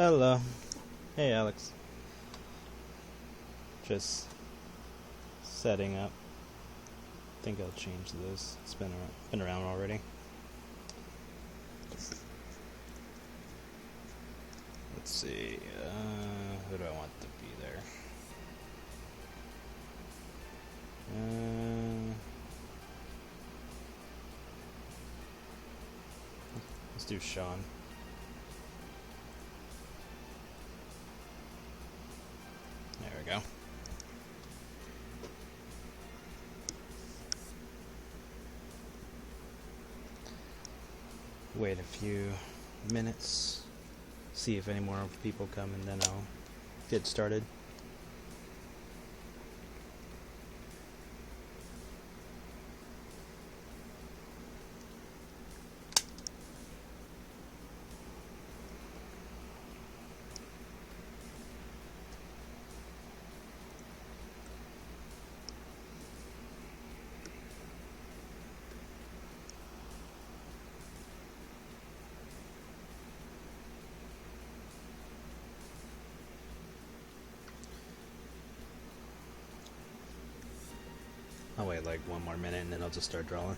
Hello. Hey, Alex. Just setting up. Think I'll change this. It's been around already. Let's see. Who do I want to be there? Let's do Sean. There we go. Wait a few minutes, see if any more people come, and then I'll get started. I'll wait like one more minute and then I'll just start drawing.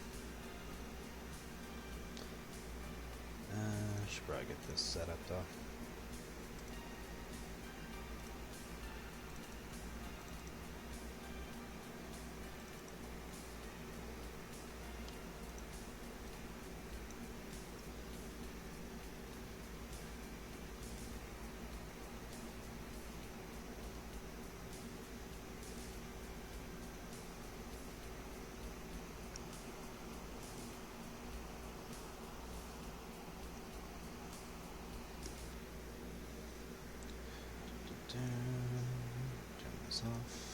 Should probably get this set up though. Turn this off.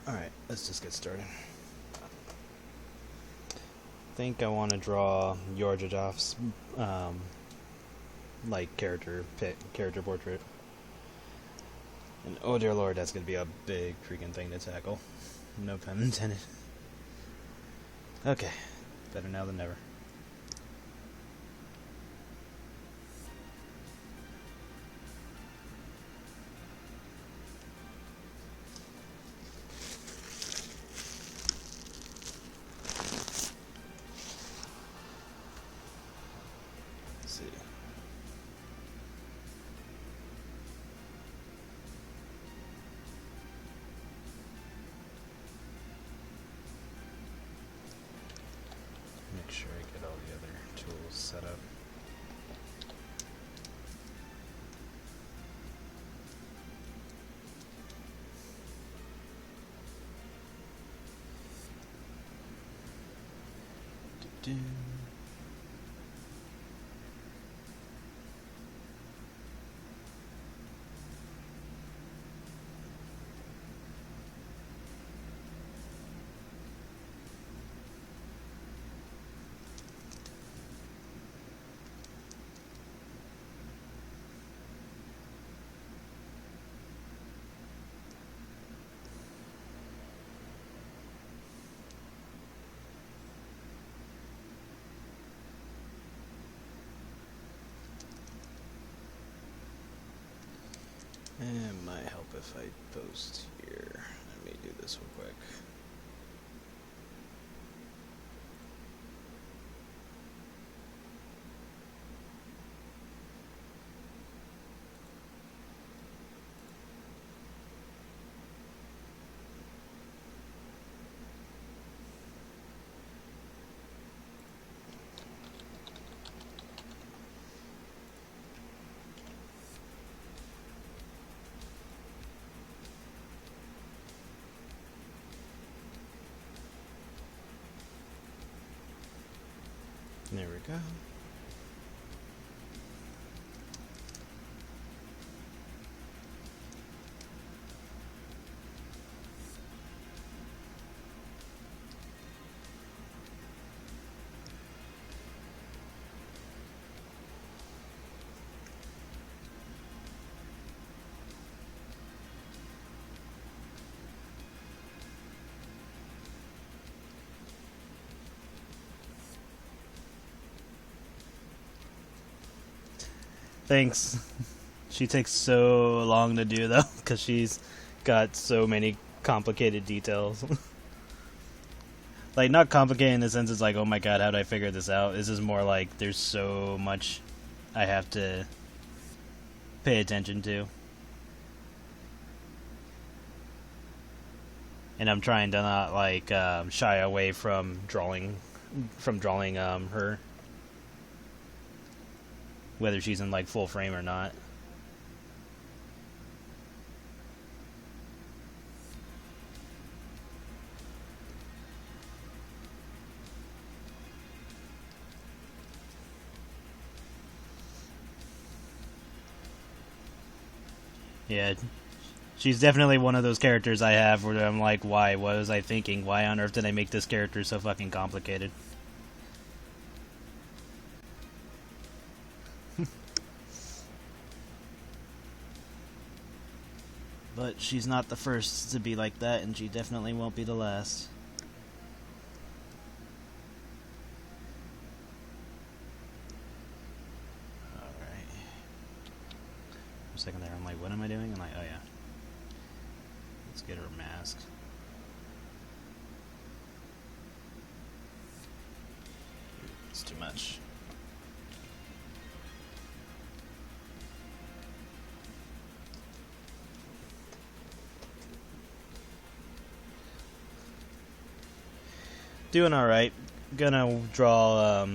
Alright, let's just get started. I think I want to draw Yor'Jedath's like character portrait. And oh dear lord, that's gonna be a big freaking thing to tackle. No pun intended. Okay, better now than never. Make sure I get all the other tools set up. Do-do. It might help if I post here. Let me do this real quick. There we go. Thanks. She takes so long to do, though, because she's got so many complicated details. Like, not complicated in the sense it's like, oh my god, how did I figure this out? This is more like, there's so much I have to pay attention to. And I'm trying to not, like, shy away from drawing her. Whether she's in, like, full frame or not. Yeah, she's definitely one of those characters I have where I'm like, why? What was I thinking? Why on earth did I make this character so fucking complicated? But she's not the first to be like that, and she definitely won't be the last. Alright. For a second there, I'm like, what am I doing? I'm like, oh yeah. Let's get her masked. It's too much. Doing alright. Gonna draw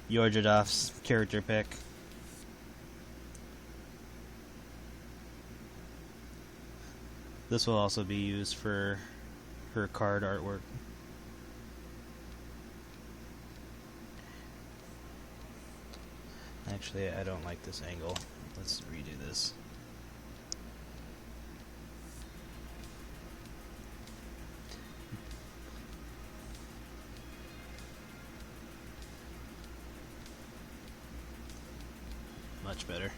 Yor'Jedath's character pick. This will also be used for her card artwork. Actually, I don't like this angle. Let's redo this. Much better.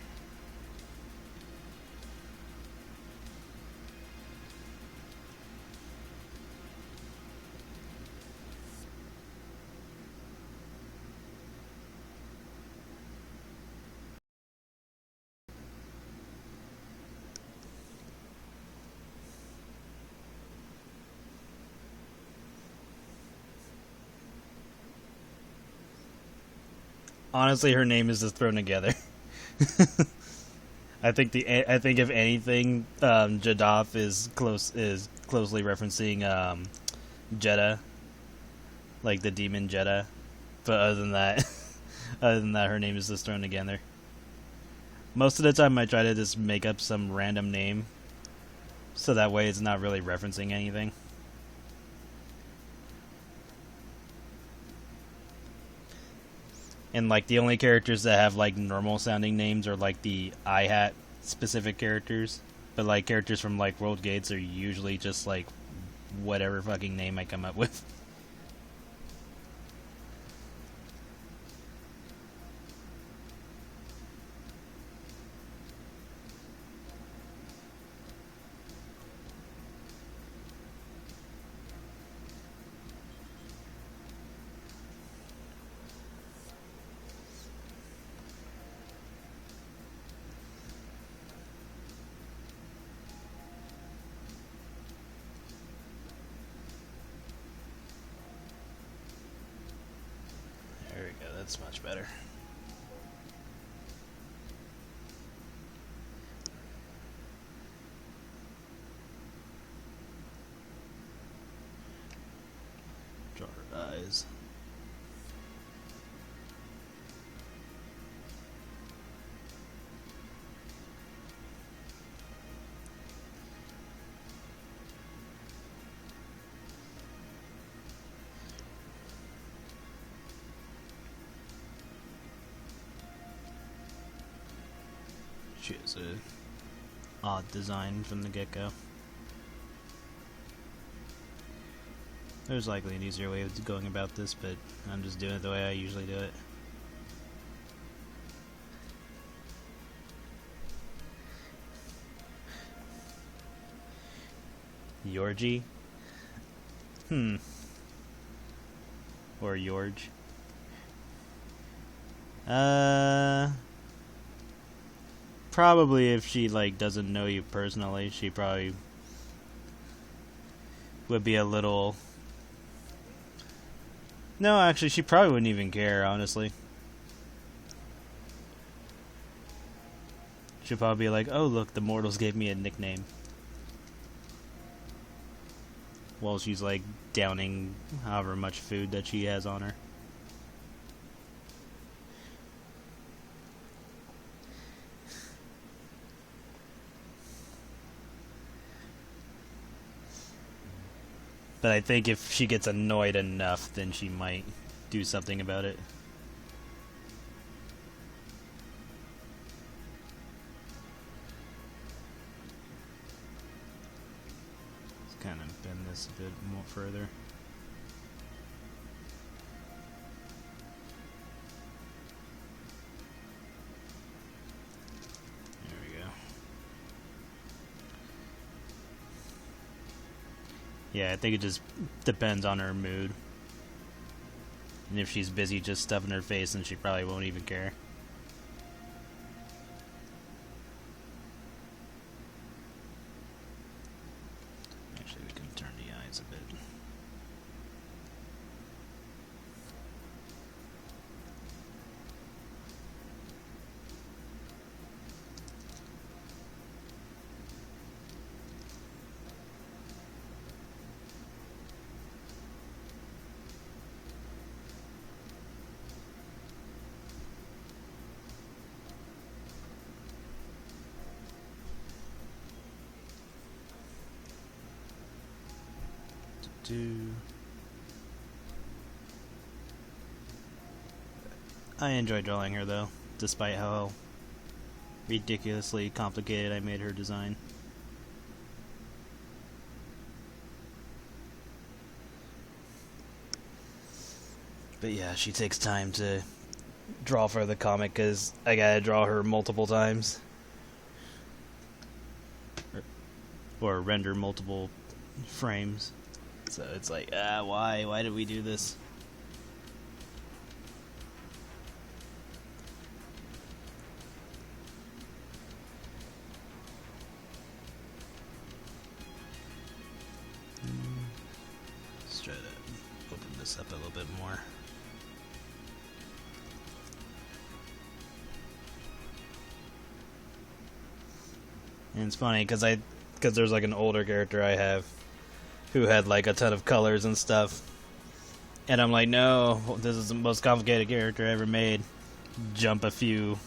Honestly, her name is just thrown together. I think if anything, Jedath is closely referencing Jeddah, like the demon Jeddah. But other than that, her name is just thrown together. Most of the time, I try to just make up some random name, so that way it's not really referencing anything. And like the only characters that have like normal sounding names are like the I-Hat specific characters. But like characters from like World Gates are usually just like whatever fucking name I come up with. There we go, that's much better. Draw her eyes. She has a odd design from the get-go. There's likely an easier way of going about this, but I'm just doing it the way I usually do it. Yor'Ji? Or Yor'J? probably if she like doesn't know you personally, she probably would be a little. No, actually, she probably wouldn't even care. Honestly, she'd probably be like, "Oh, look, the mortals gave me a nickname." While she's like downing however much food that she has on her. But I think if she gets annoyed enough, then she might do something about it. Let's kind of bend this a bit more further. There we go. Yeah, I think it just depends on her mood. And if she's busy just stuffing her face, then she probably won't even care. Actually, we can turn the eyes a bit. I enjoy drawing her though, despite how ridiculously complicated I made her design. But yeah, she takes time to draw for the comic because I gotta draw her multiple times. Or render multiple frames. So it's like, why? Why did we do this? Let's try to open this up a little bit more. And it's funny because there's like an older character I have who had like a ton of colors and stuff, and I'm like, no, this is the most complicated character I ever made. Jump a few,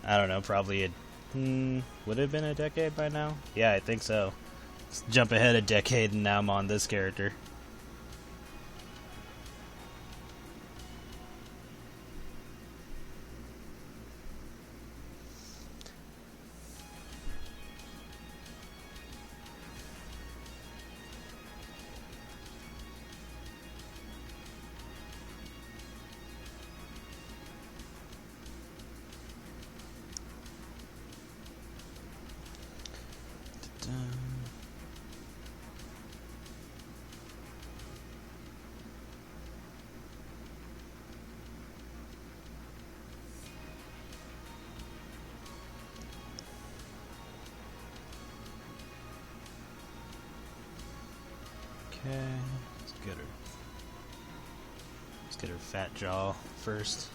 I don't know, probably would it have been a decade by now? Yeah, I think so. Let's jump ahead a decade, and now I'm on this character. Okay, let's get her fat jaw first.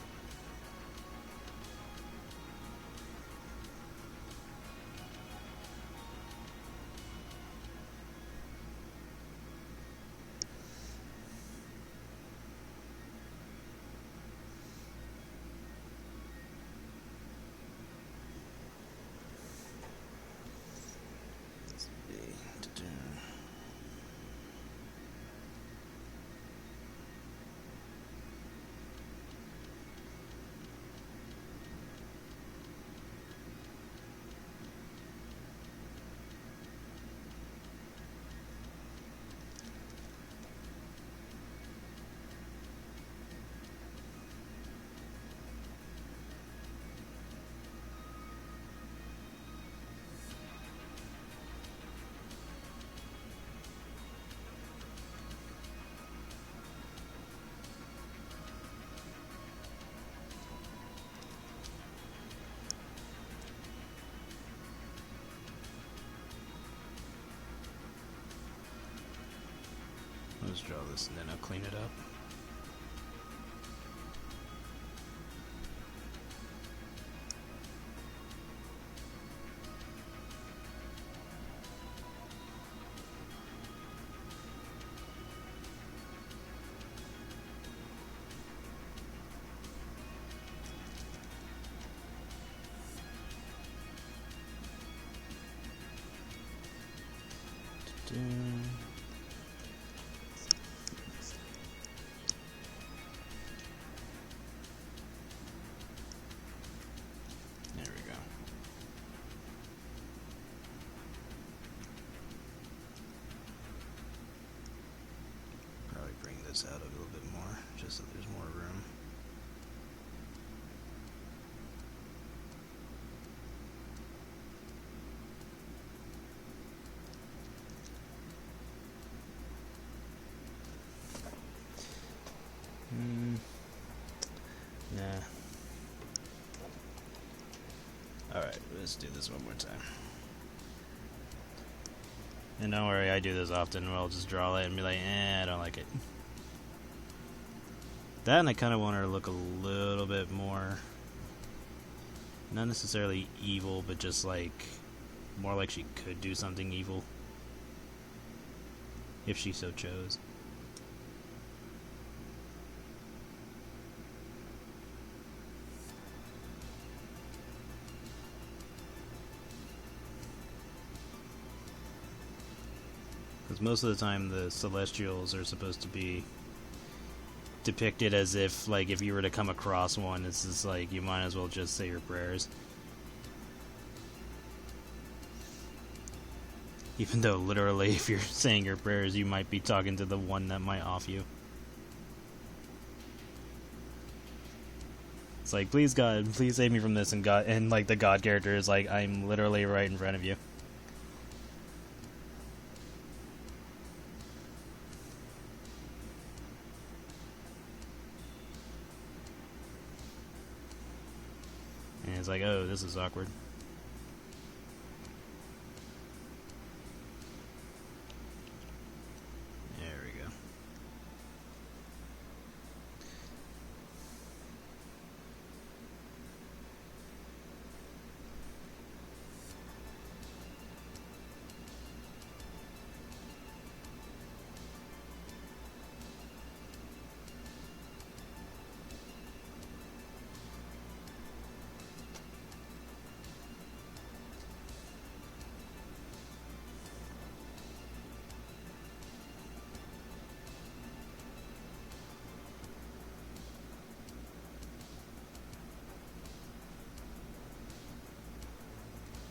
just draw this and then I'll clean it up. There we go. Probably bring this out a little bit more, just so there's more room. Nah. Alright, let's do this one more time. And don't worry, I do this often where I'll just draw it and be like, I don't like it. That, and I kind of want her to look a little bit more, not necessarily evil, but just like, more like she could do something evil. If she so chose. Because most of the time the Celestials are supposed to be depicted as if, like, if you were to come across one, it's just like, you might as well just say your prayers. Even though, literally, if you're saying your prayers, you might be talking to the one that might off you. It's like, please God, please save me from this, and God, and like the God character is like, I'm literally right in front of you. And it's like, oh, this is awkward. There we go.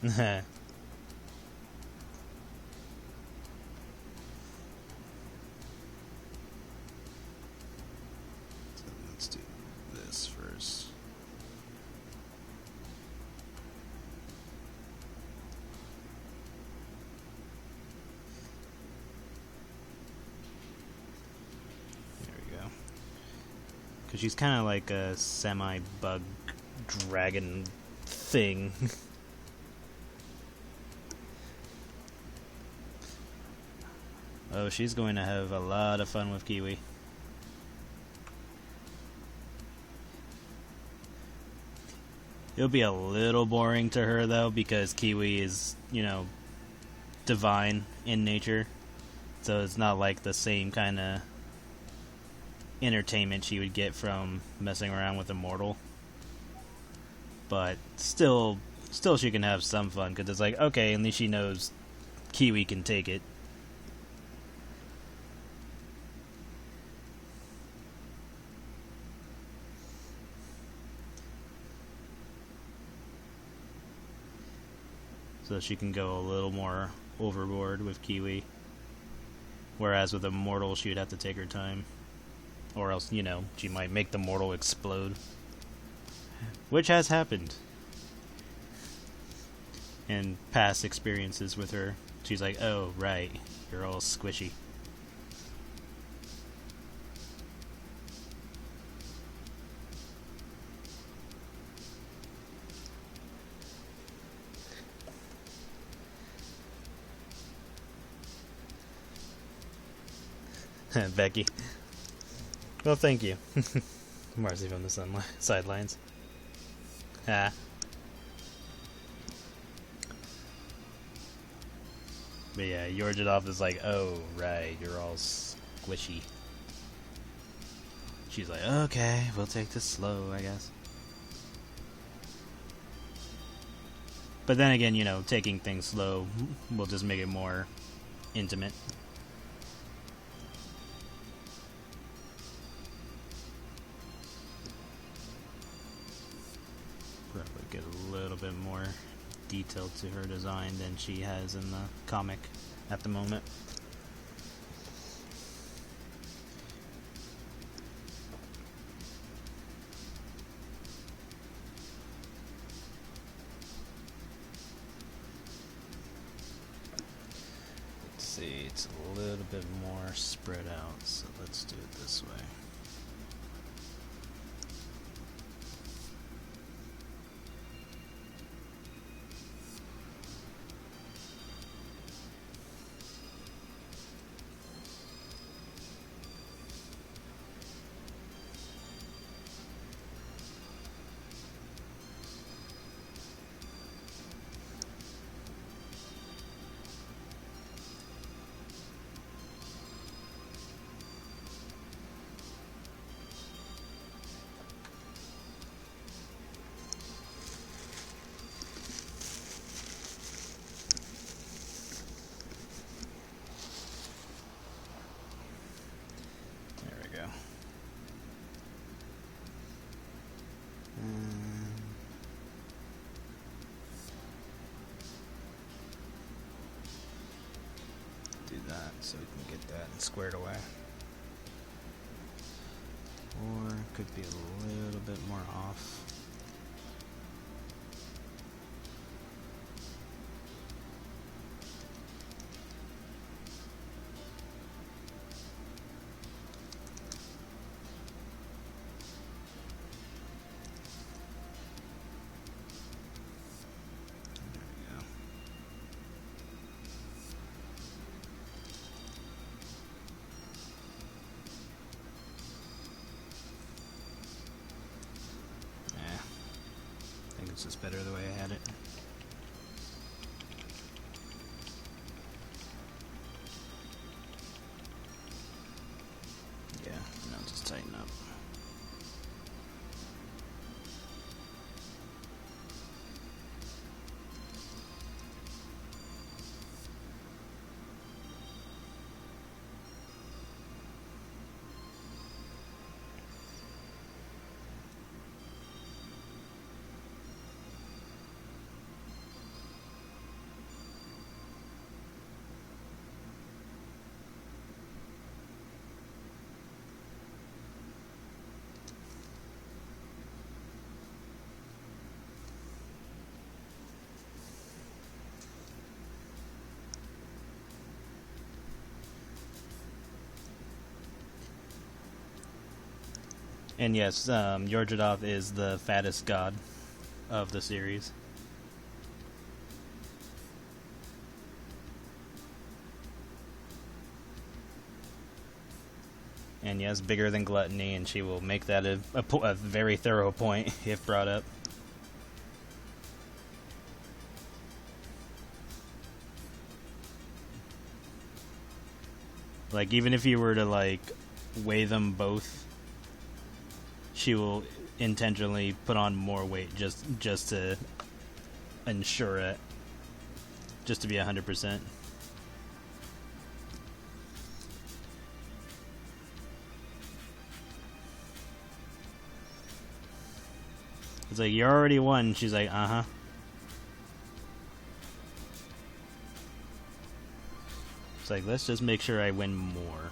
So let's do this first. There we go. Because she's kind of like a semi-bug dragon thing. Oh, she's going to have a lot of fun with Kiwi. It'll be a little boring to her, though, because Kiwi is, you know, divine in nature. So it's not like the same kind of entertainment she would get from messing around with a mortal. But still she can have some fun, because it's like, okay, at least she knows Kiwi can take it. So she can go a little more overboard with Kiwi. Whereas with a mortal, she would have to take her time. Or else, you know, she might make the mortal explode. Which has happened. In past experiences with her. She's like, oh, right, you're all squishy. Becky. Well, thank you. Marcy from the sidelines. Ah. But yeah, Yor'Jedath is like, oh, right, you're all squishy. She's like, okay, we'll take this slow, I guess. But then again, you know, taking things slow will just make it more intimate. Probably get a little bit more detail to her design than she has in the comic at the moment. Let's see, it's a little bit more spread out, so let's do it this way. Do that so we can get that squared away. Or it could be a little bit more off. It's just better the way I had it. Yeah, now just tighten up. And yes, Yor'Jedath is the fattest god of the series. And yes, bigger than gluttony, and she will make that a very thorough point if brought up. Like, even if you were to, like, weigh them both, she will intentionally put on more weight just to ensure it. Just to be 100%. It's like, you already won. She's like, uh-huh. It's like, let's just make sure I win more.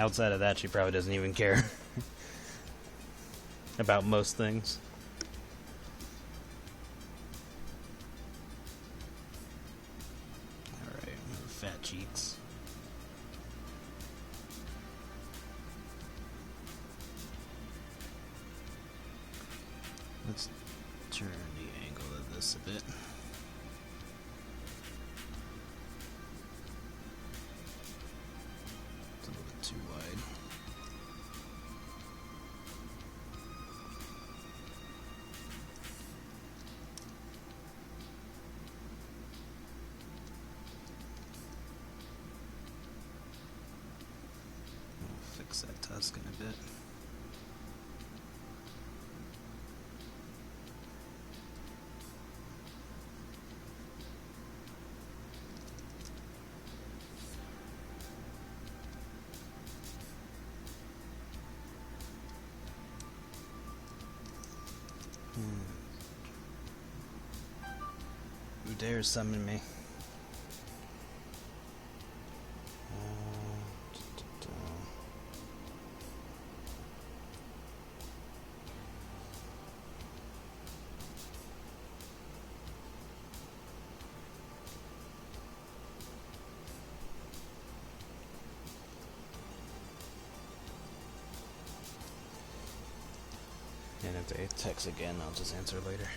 outside of that, she probably doesn't even care about most things. Alright, fat cheeks. Let's turn the angle of this a bit. It's a little bit too wide. I'll fix that tusk in a bit. Who dares summon me? And if they text again, I'll just answer later.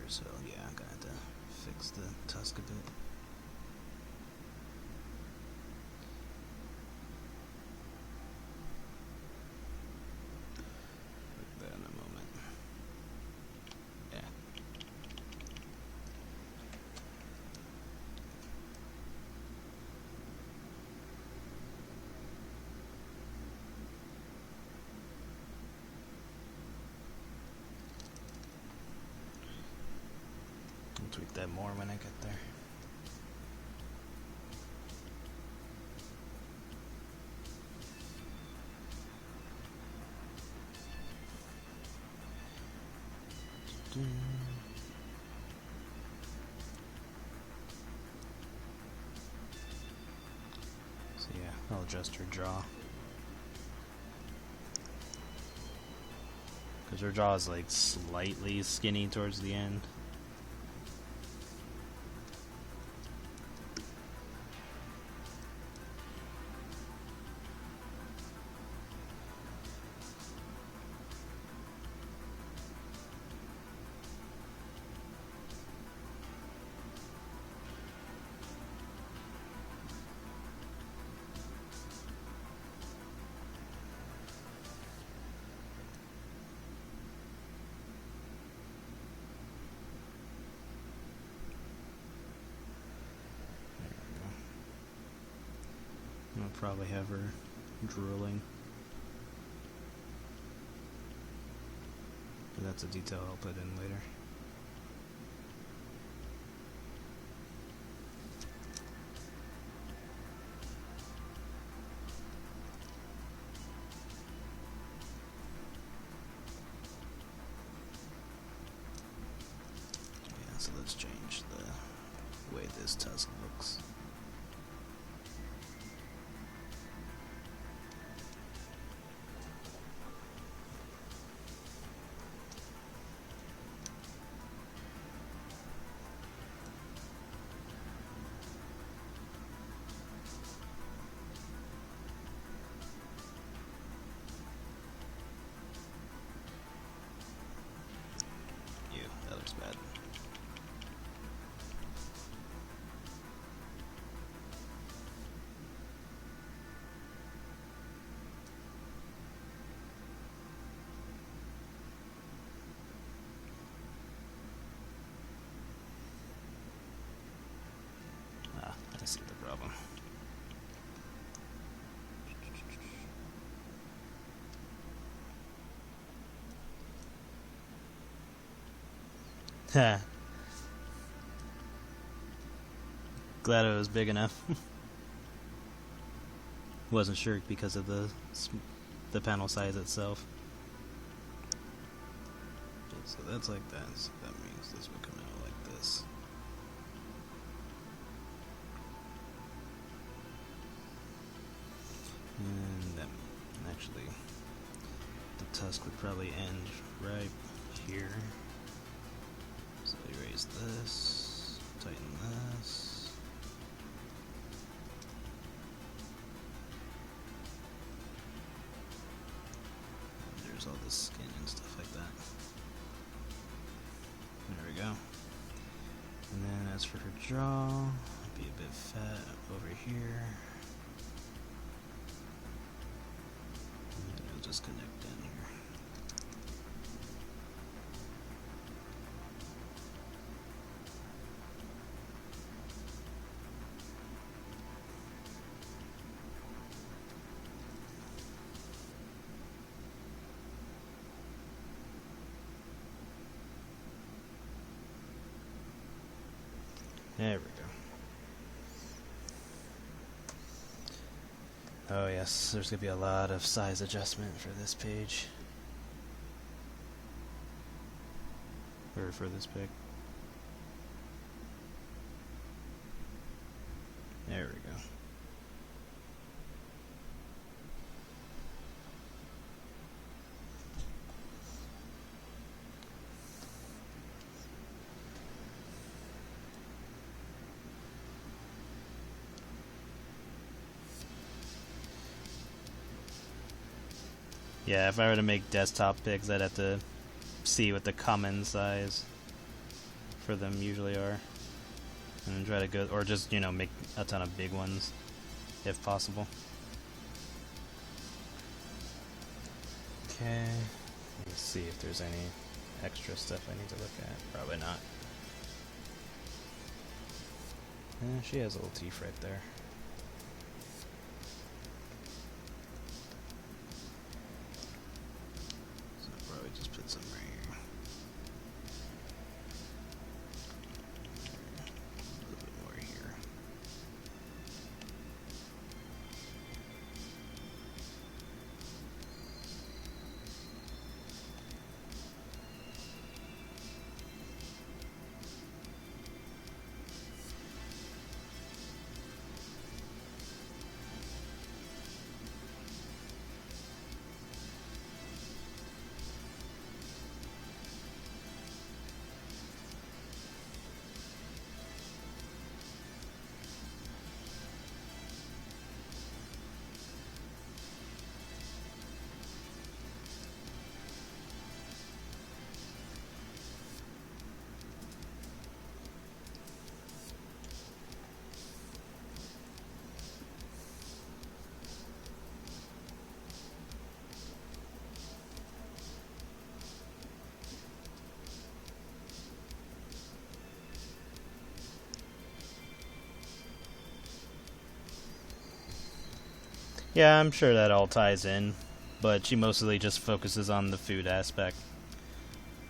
So yeah, I'm gonna have to fix the tusk a bit. Put that in a moment. Yeah. I'll tweak that more when I get there. So yeah, I'll adjust her jaw. Because her jaw is like slightly skinny towards the end. I'll probably have her drooling. But that's a detail I'll put in later. Yeah, so let's change the way this tusk looks. That looks bad. Ah, I see the problem. Glad it was big enough. Wasn't sure because of the panel size itself. So that's like that. So that means this would come out like this. And that actually, the tusk would probably end right here. So erase this, tighten this. And there's all this skin and stuff like that. There we go. And then as for her jaw, be a bit fat over here. And it'll just connect in here. There we go. Oh yes, there's going to be a lot of size adjustment for this page. Or for this pic. There we go. Yeah, if I were to make desktop pics, I'd have to see what the common size for them usually are. And then try to go, or just, you know, make a ton of big ones, if possible. Okay, let's see if there's any extra stuff I need to look at. Probably not. She has a little teeth right there. Just put some right here. A little bit more here. Yeah, I'm sure that all ties in, but she mostly just focuses on the food aspect.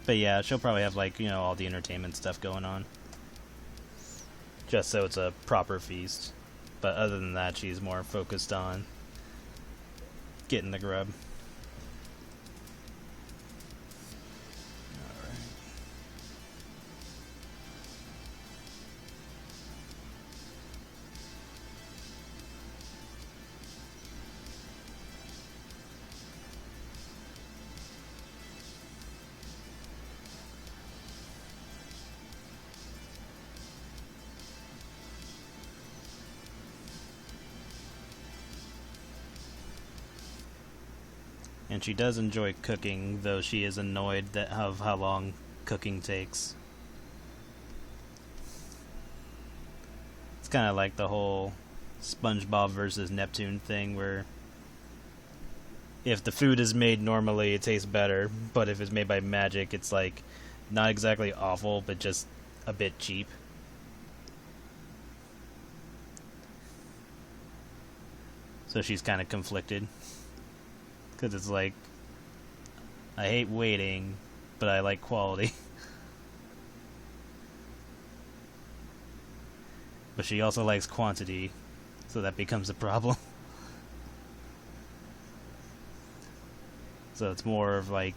But yeah, she'll probably have, like, you know, all the entertainment stuff going on. Just so it's a proper feast. But other than that, she's more focused on getting the grub. And she does enjoy cooking, though she is annoyed that of how long cooking takes. It's kind of like the whole SpongeBob versus Neptune thing, where if the food is made normally, it tastes better, but if it's made by magic, it's like not exactly awful, but just a bit cheap. So she's kind of conflicted. Because it's like, I hate waiting, but I like quality. But she also likes quantity, so that becomes a problem. So it's more of like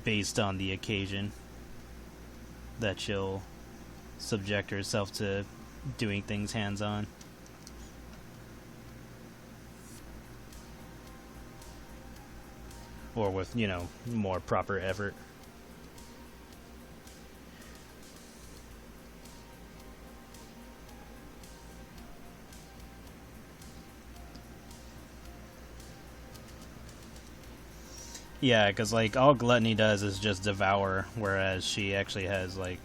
based on the occasion that she'll subject herself to doing things hands-on. Or with, you know, more proper effort. Yeah, because, like, all Gluttony does is just devour, whereas she actually has, like,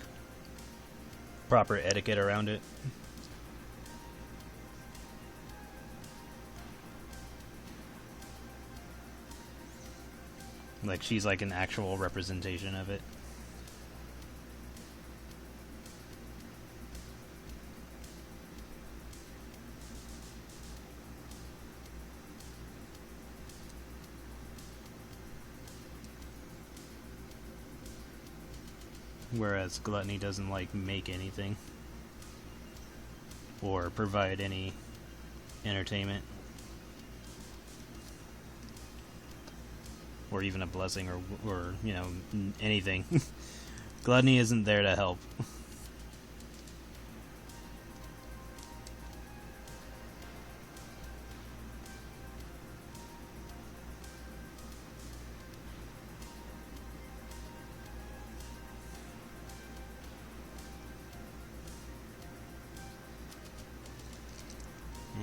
proper etiquette around it. Like, she's like an actual representation of it. Whereas Gluttony doesn't, like, make anything. Or provide any entertainment. Or even a blessing, or you know, anything. Gluttony isn't there to help.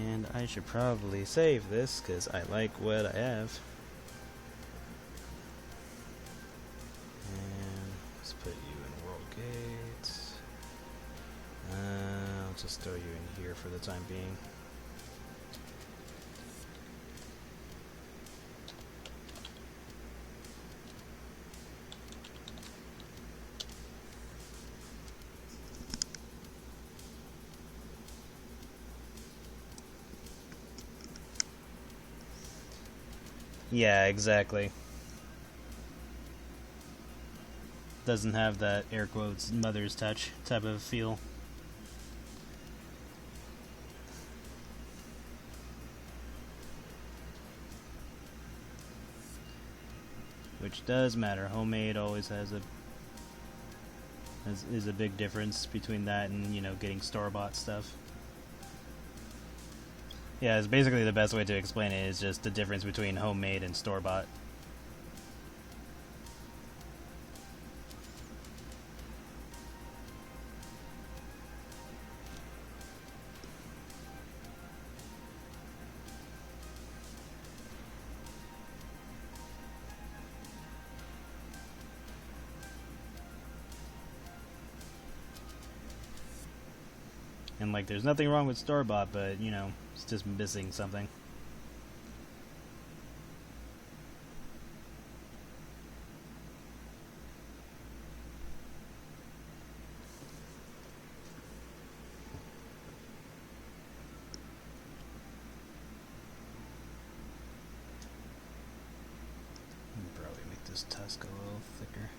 And I should probably save this, because I like what I have. And let's put you in World Gates. I'll just throw you in here for the time being. Yeah, exactly. Doesn't have that air quotes mother's touch type of feel. Which does matter. Homemade always has is a big difference between that and, you know, getting store-bought stuff. Yeah, it's basically the best way to explain it is just the difference between homemade and store-bought. And, like, there's nothing wrong with store-bought, but, you know, it's just missing something. Probably make this tusk a little thicker.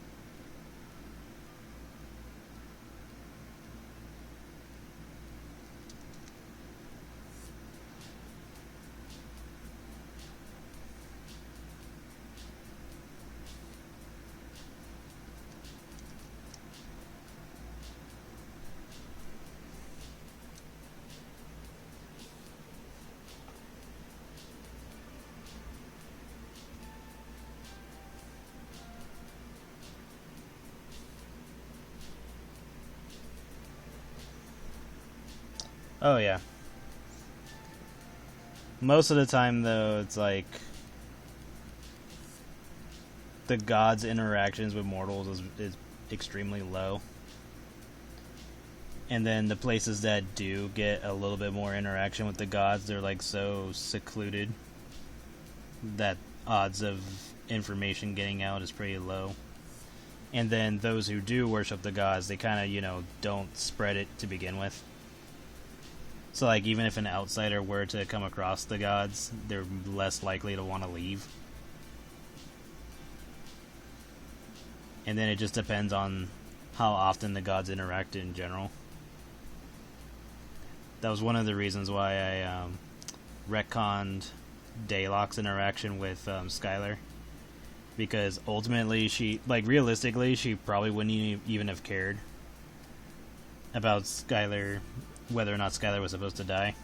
Oh, yeah. Most of the time, though, it's like the gods' interactions with mortals is extremely low. And then the places that do get a little bit more interaction with the gods, they're like so secluded that odds of information getting out is pretty low. And then those who do worship the gods, they kind of, you know, don't spread it to begin with. So, like, even if an outsider were to come across the gods, they're less likely to want to leave. And then it just depends on how often the gods interact in general. That was one of the reasons why I retconned Daylock's interaction with Skylar. because ultimately she, like, realistically, she probably wouldn't even have cared about Skylar, whether or not Skylar was supposed to die.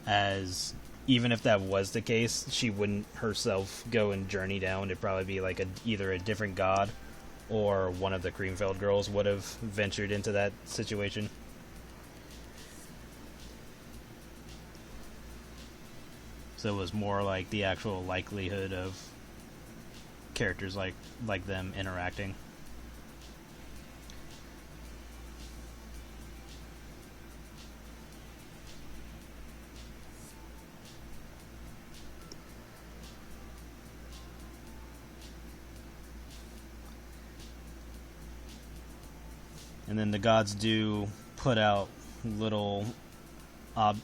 As even if that was the case, she wouldn't herself go and journey down. It'd probably be like either a different god or one of the Creamfeld girls would have ventured into that situation. So it was more like the actual likelihood of characters like them interacting. And then the gods do put out little,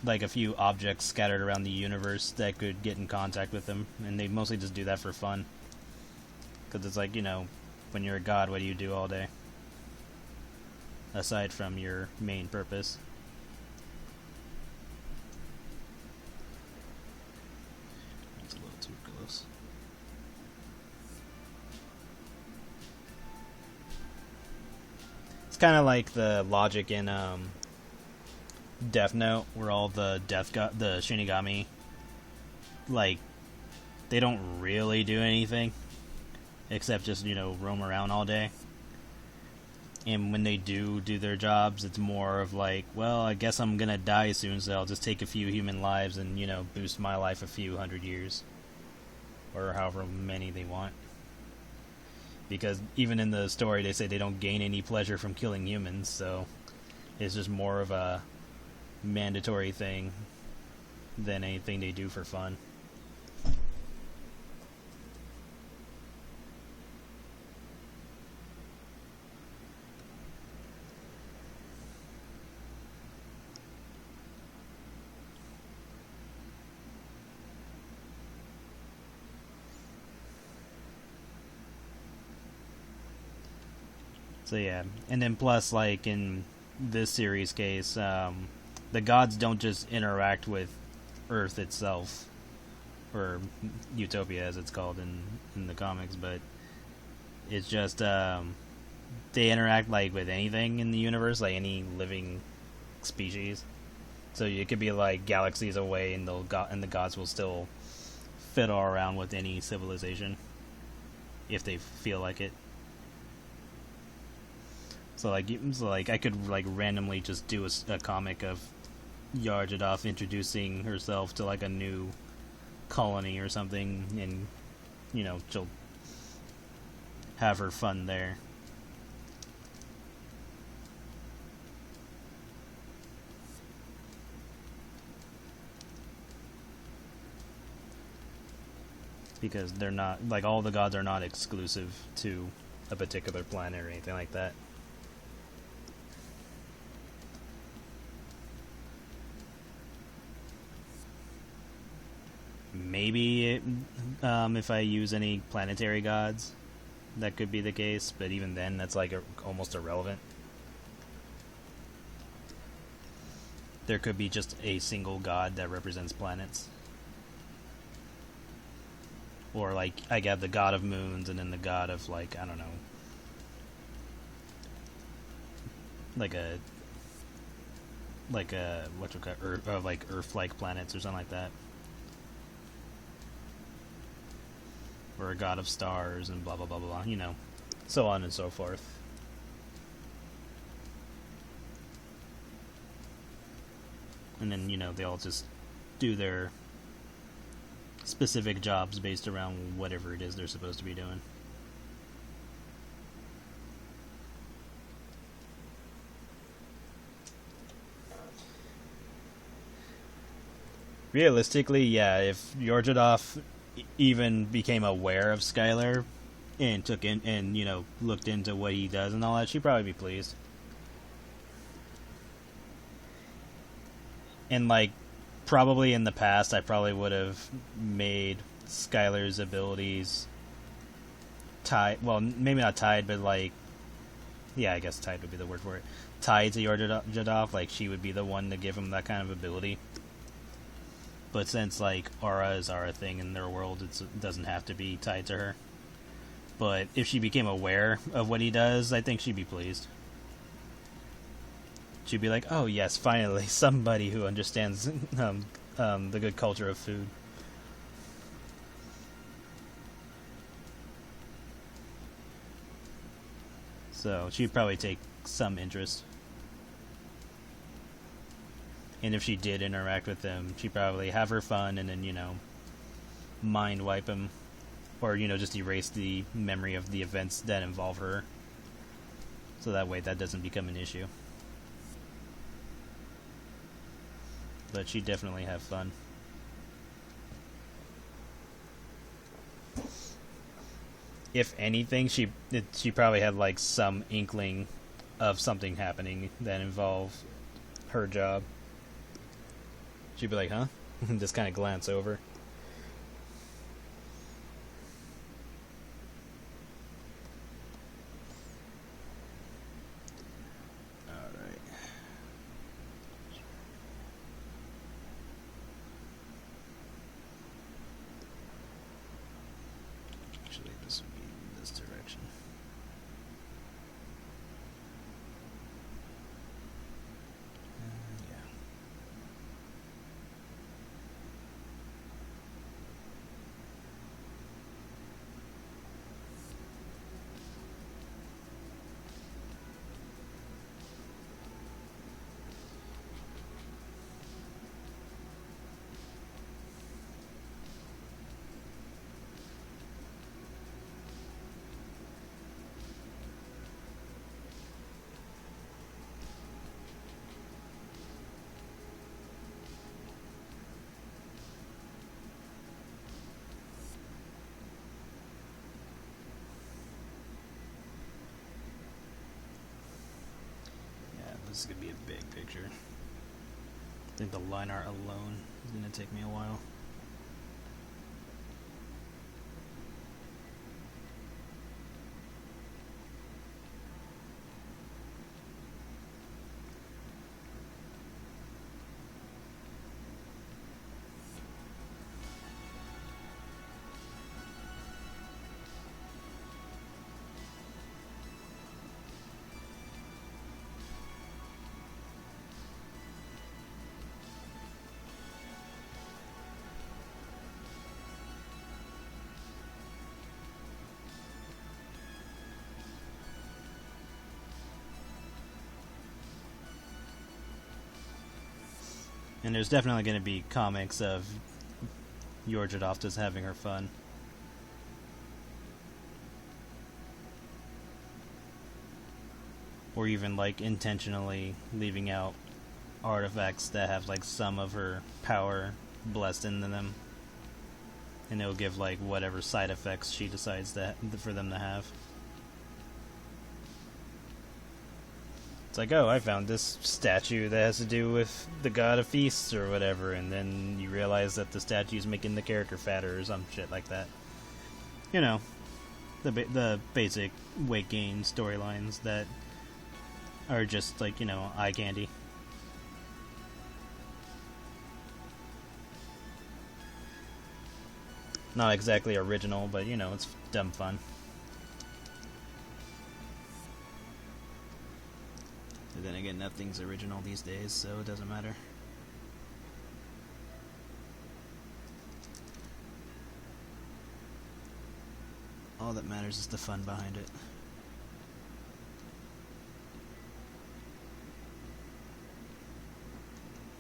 like a few objects scattered around the universe that could get in contact with them, and they mostly just do that for fun. Because it's like, when you're a god, what do you do all day? Aside from your main purpose. That's a little too close. It's kind of like the logic in Death Note, where all the the Shinigami, like, they don't really do anything except just roam around all day. And when they do their jobs, it's more of like, well, I guess I'm gonna die soon, so I'll just take a few human lives and boost my life a few hundred years, or however many they want. Because even in the story, they say they don't gain any pleasure from killing humans, so it's just more of a mandatory thing than anything they do for fun. So yeah, and then plus, like in this series case, the gods don't just interact with Earth itself, or Utopia as it's called in the comics, but it's just they interact like with anything in the universe, like any living species. So it could be like galaxies away, and the gods will still fiddle around with any civilization if they feel like it. So like I could like randomly just do a comic of Yor'Jedath introducing herself to like a new colony or something, and she'll have her fun there. Because they're not, like, all the gods are not exclusive to a particular planet or anything like that. Maybe if I use any planetary gods, that could be the case, but even then, that's like almost irrelevant. There could be just a single god that represents planets. Or like, I got the god of moons, and then the god of, like, I don't know, like a what you call Earth, like Earth-like planets or something like that. Or a god of stars and blah blah blah blah, so on and so forth. And then they all just do their specific jobs based around whatever it is they're supposed to be doing. Realistically, yeah, if Yor'Jedath even became aware of Skylar and took in and looked into what he does and all that, she'd probably be pleased. And like, probably in the past, I probably would have made Skylar's abilities tied. Well, maybe not tied, but like, yeah, I guess tied would be the word for it. Tied to Yor'Jedath, like she would be the one to give him that kind of ability. But since like auras are a thing in their world, it doesn't have to be tied to her. But if she became aware of what he does, I think she'd be pleased. She'd be like, "Oh yes, finally somebody who understands the good culture of food." So she'd probably take some interest. And if she did interact with him, she'd probably have her fun and then, mind wipe him. Or, just erase the memory of the events that involve her. So that way that doesn't become an issue. But she'd definitely have fun. If anything, she probably had like some inkling of something happening that involved her job. She'd be like, huh? And just kind of glance over. Alright. Actually, this would be in this direction. Yeah. This is going to be a big picture. I think the line art alone is going to take me a while. And there's definitely going to be comics of Yor'Jedath just having her fun. Or even like intentionally leaving out artifacts that have like some of her power blessed into them. And it'll give like whatever side effects she decides that for them to have. It's like, oh, I found this statue that has to do with the god of feasts or whatever, and then you realize that the statue's making the character fatter or some shit like that. The basic weight gain storylines that are just like, eye candy. Not exactly original, but, it's dumb fun. But then again, nothing's original these days, so it doesn't matter. All that matters is the fun behind it.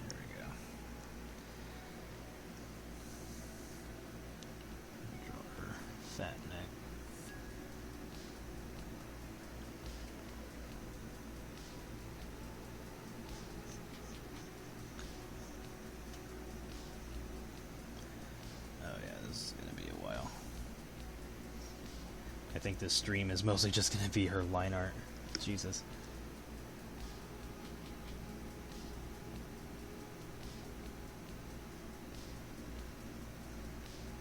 There we go. Draw her fat neck. I think this stream is mostly just going to be her line art. Jesus.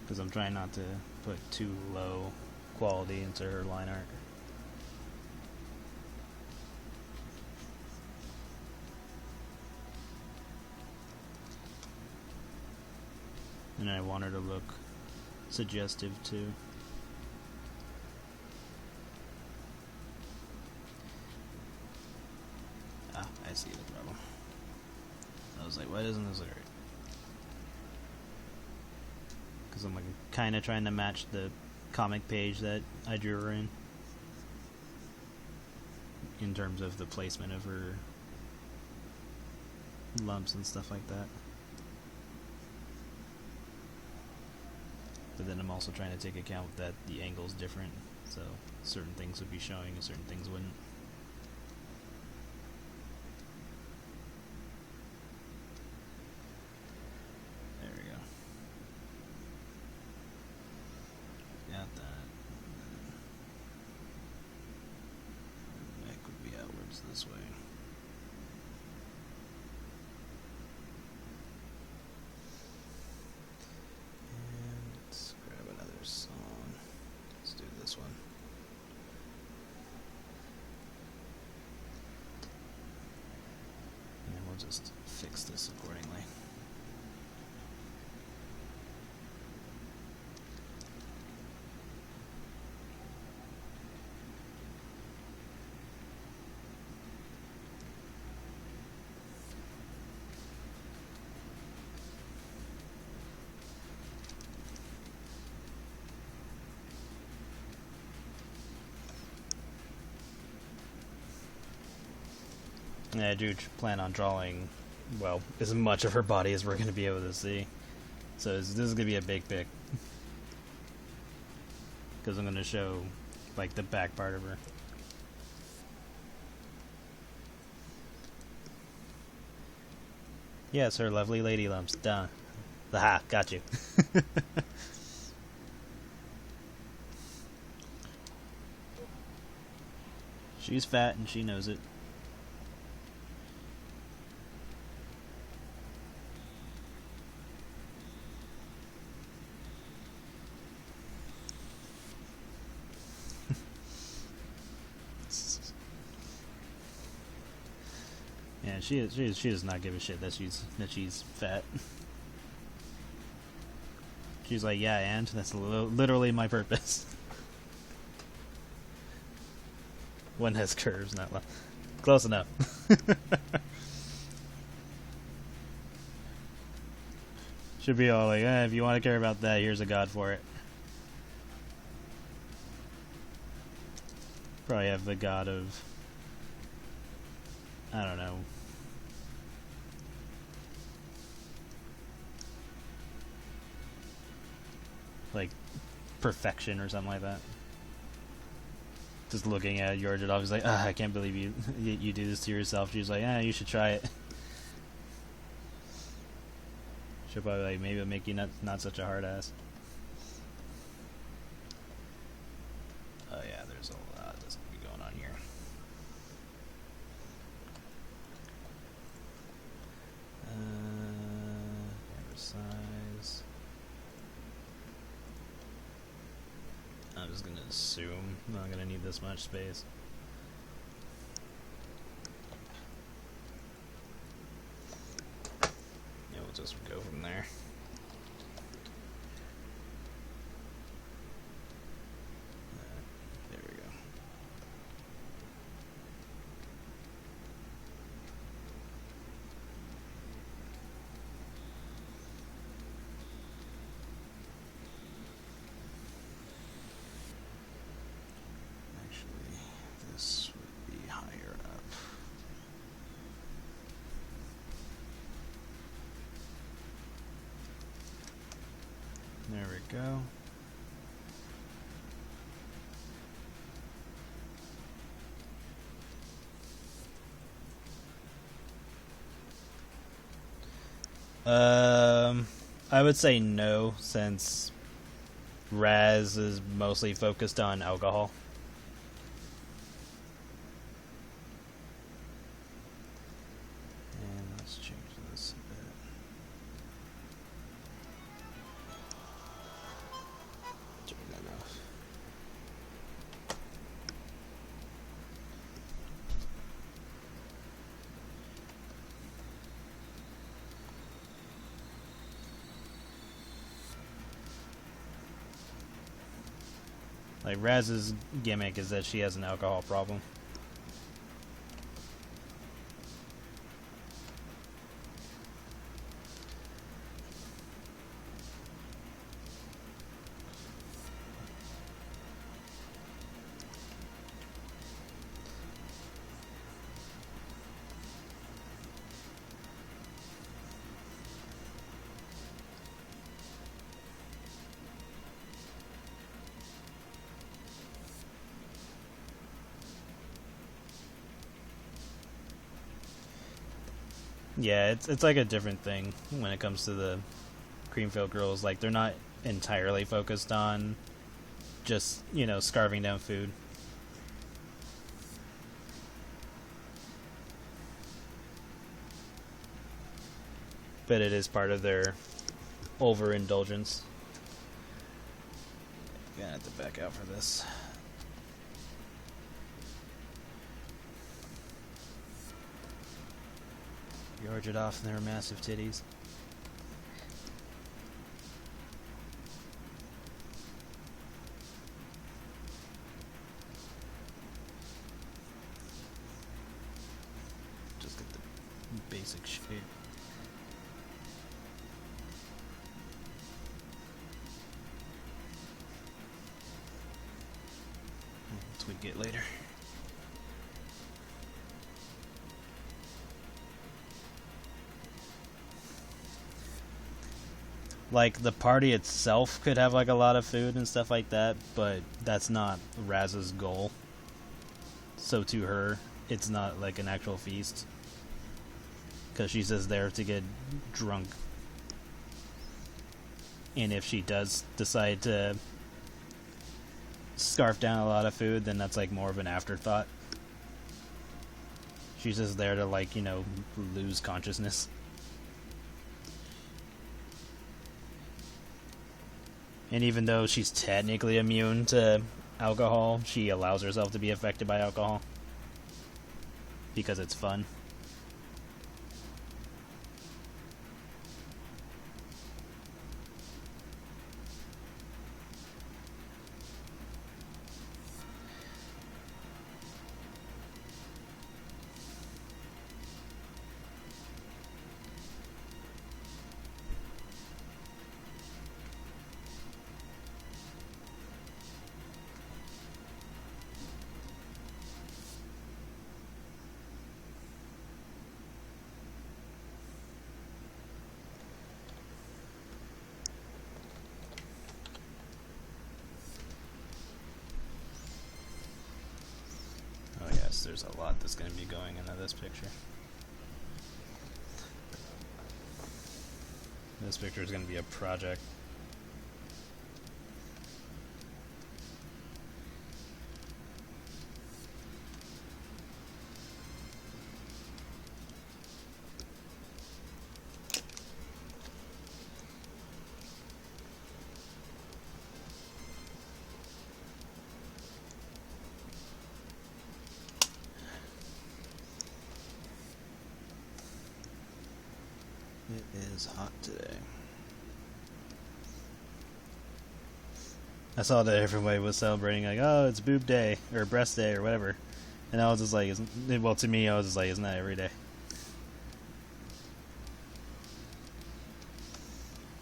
Because I'm trying not to put too low quality into her line art. And I want her to look suggestive too. Ah, I see the problem. I was like, why doesn't this look right? Because I'm like kind of trying to match the comic page that I drew her in terms of the placement of her lumps and stuff like that. But then I'm also trying to take account that the angle's different, so certain things would be showing and certain things wouldn't. There we go. Got that. Neck would be outwards this way. Just fix this accordingly. Yeah, I do plan on drawing, well, as much of her body as we're going to be able to see. So this is going to be a big pick. Because I'm going to show, like, the back part of her. Yes, her lovely lady lumps. Done. Aha, got you. She's fat and she knows it. Yeah, she does not give a shit that she's fat. She's like, yeah, and that's literally my purpose. One has curves, not close enough. Should be all like, if you want to care about that, here's a god for it. Probably have the god of, I don't know. Like perfection or something like that. Just looking at Yor'Jedath, he's like, I can't believe you do this to yourself. She's like, you should try it. She'll probably like, maybe it'll make you not such a hard ass. Oh yeah, there's a lot that's gonna be going on here. Size. I'm just gonna assume I'm not gonna need this much space. Yeah, we'll just go from there. There we go. This would be higher up. There we go. I would say no, since Raz is mostly focused on alcohol. And let's change this a bit. Turn that off. Like, Raz's gimmick is that she has an alcohol problem. Yeah, it's like a different thing when it comes to the Creamfield girls. Like, they're not entirely focused on just, you know, scarving down food. But it is part of their overindulgence. Gonna have to back out for this. Yor'Jedath and their massive titties. Just get the basic shape. Tweak it later. Like, the party itself could have like a lot of food and stuff like that, but that's not Raz's goal. So to her, it's not like an actual feast, because she's just there to get drunk. And if she does decide to scarf down a lot of food, then that's like more of an afterthought. She's just there to, like, you know, lose consciousness. And even though she's technically immune to alcohol, she allows herself to be affected by alcohol because it's fun. There's a lot that's going to be going into this picture. This picture is going to be a project. It is hot today. I saw that everybody was celebrating, like, oh, it's boob day, or breast day, or whatever. And I was just like, well, to me, I was just like, isn't that every day?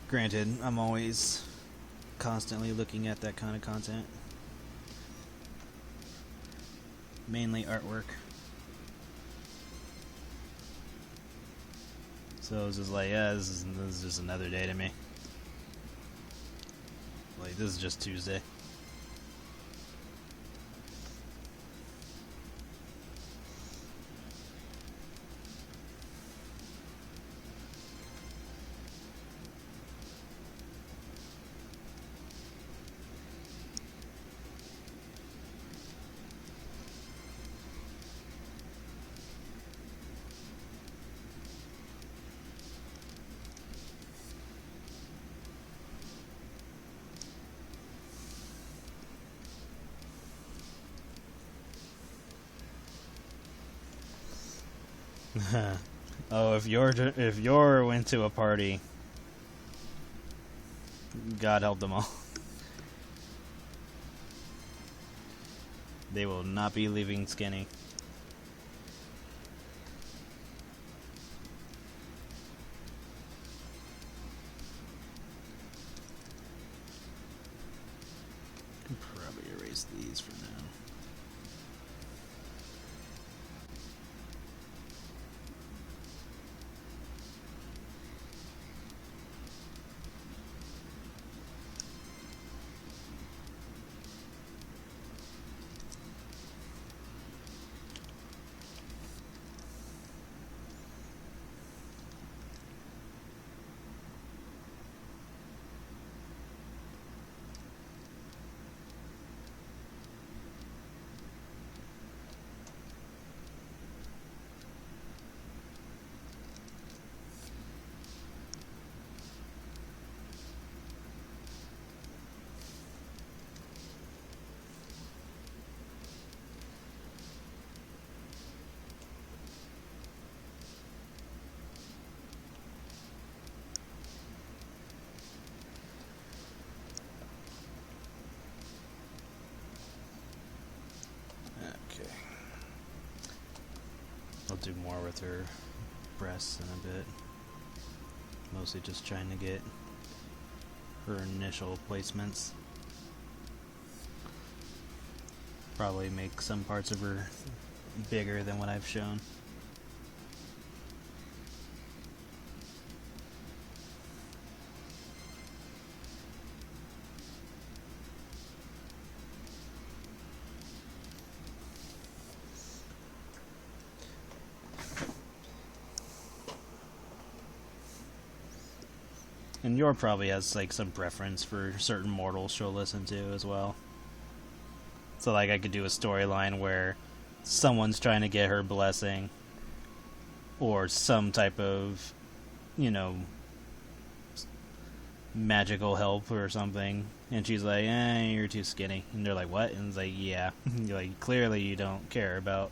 Granted, I'm always constantly looking at that kind of content. Mainly artwork. So I was just like, yeah, this is just another day to me. Like, this is just Tuesday. Oh, if Yor went to a party, God help them all. They will not be leaving skinny. Can probably erase these for now. I'll do more with her breasts in a bit. Mostly just trying to get her initial placements. Probably make some parts of her bigger than what I've shown. And Yor probably has like some preference for certain mortals she'll listen to as well. So like I could do a storyline where someone's trying to get her blessing, or some type of, you know, magical help or something, and she's like, you're too skinny. And they're like, what? And it's like, yeah. You're like, clearly you don't care about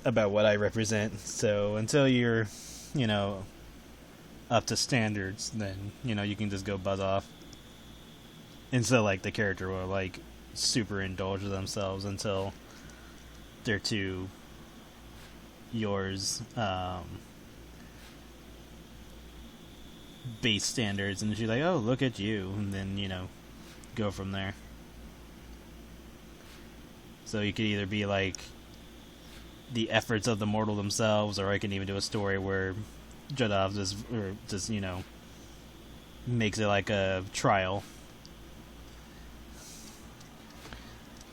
what I represent. So until you're, you know, up to standards, then, you know, you can just go buzz off. And so, like, the character will, like, super indulge themselves until they're to yours, base standards, and she's like, oh, look at you, and then, you know, go from there. So you could either be, like, the efforts of the mortal themselves, or I can even do a story where Yor'Jedath just, you know, makes it like a trial.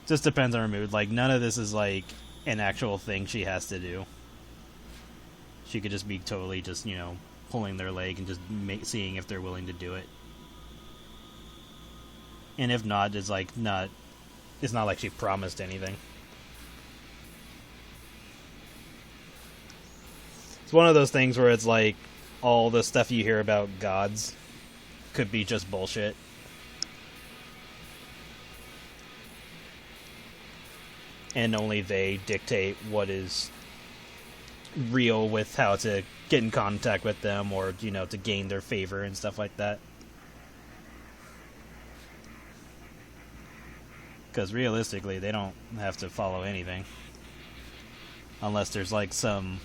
Just depends on her mood. Like, none of this is like an actual thing she has to do. She could just be totally just, you know, pulling their leg and just seeing if they're willing to do it. And if not, it's like it's not like she promised anything. It's one of those things where it's like all the stuff you hear about gods could be just bullshit. And only they dictate what is real with how to get in contact with them, or, you know, to gain their favor and stuff like that. Because realistically, they don't have to follow anything. Unless there's like some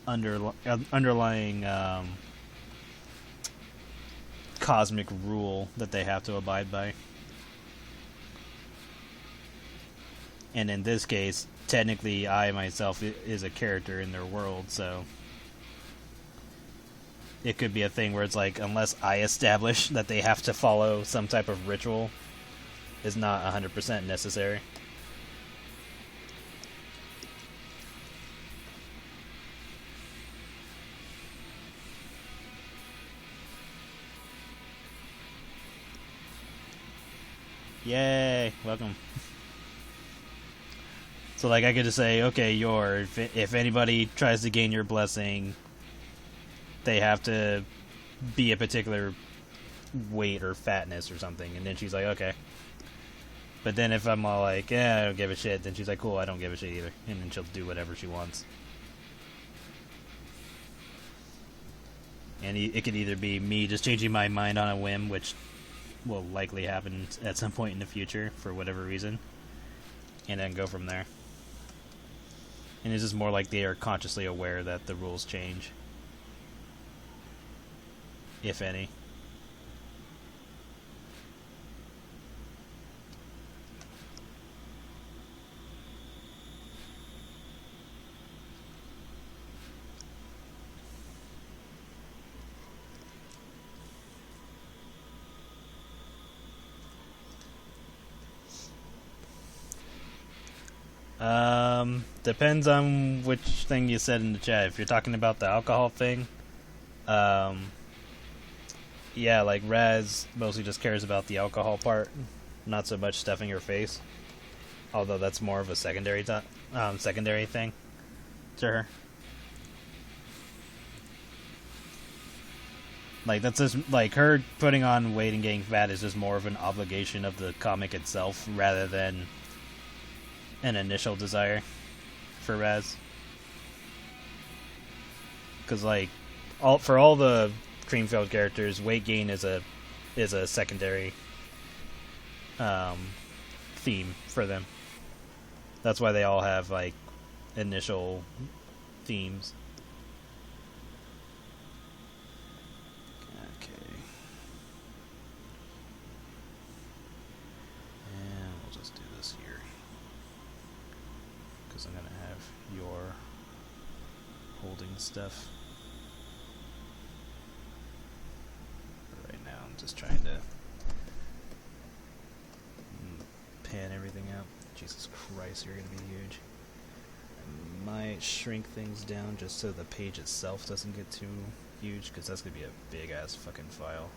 underlying cosmic rule that they have to abide by. And in this case, technically I myself is a character in their world, so it could be a thing where it's like, unless I establish that they have to follow some type of ritual, is not 100% necessary. Yay! Welcome. So, like, I could just say, okay, if anybody tries to gain your blessing, they have to be a particular weight or fatness or something. And then she's like, okay. But then if I'm all like, I don't give a shit, then she's like, cool, I don't give a shit either. And then she'll do whatever she wants. And it could either be me just changing my mind on a whim, which will likely happen at some point in the future for whatever reason, and then go from there. And it's just more like they are consciously aware that the rules change, if any. Depends on which thing you said in the chat. If you're talking about the alcohol thing, yeah, like Raz mostly just cares about the alcohol part, not so much stuffing her face. Although that's more of a secondary thing to her. Like that's just like her putting on weight and getting fat is just more of an obligation of the comic itself rather than an initial desire for Raz. Because like for all the Creamfield characters, weight gain is a secondary theme for them. That's why they all have like initial themes. Okay. And we'll just do this here. Because I'm going to have your holding stuff. But right now I'm just trying to pan everything out. Jesus Christ, you're going to be huge. I might shrink things down just so the page itself doesn't get too huge, because that's going to be a big-ass fucking file.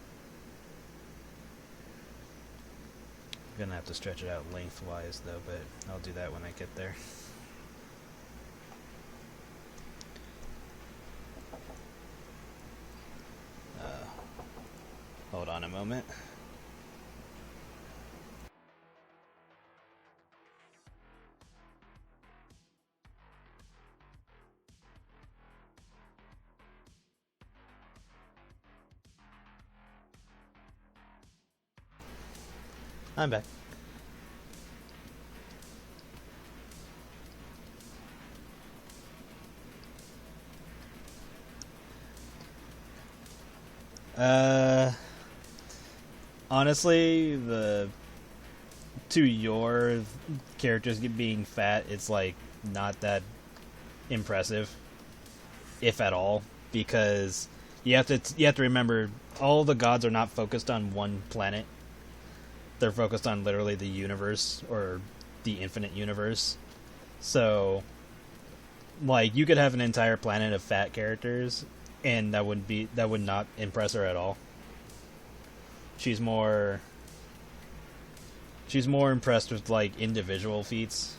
I'm going to have to stretch it out lengthwise, though, but I'll do that when I get there. Hold on a moment. I'm back. Honestly, to your characters being fat, it's like not that impressive, if at all, because you have to remember all the gods are not focused on one planet. They're focused on literally the universe or the infinite universe. So, like, you could have an entire planet of fat characters, and that would not impress her at all. She's more impressed with like individual feats,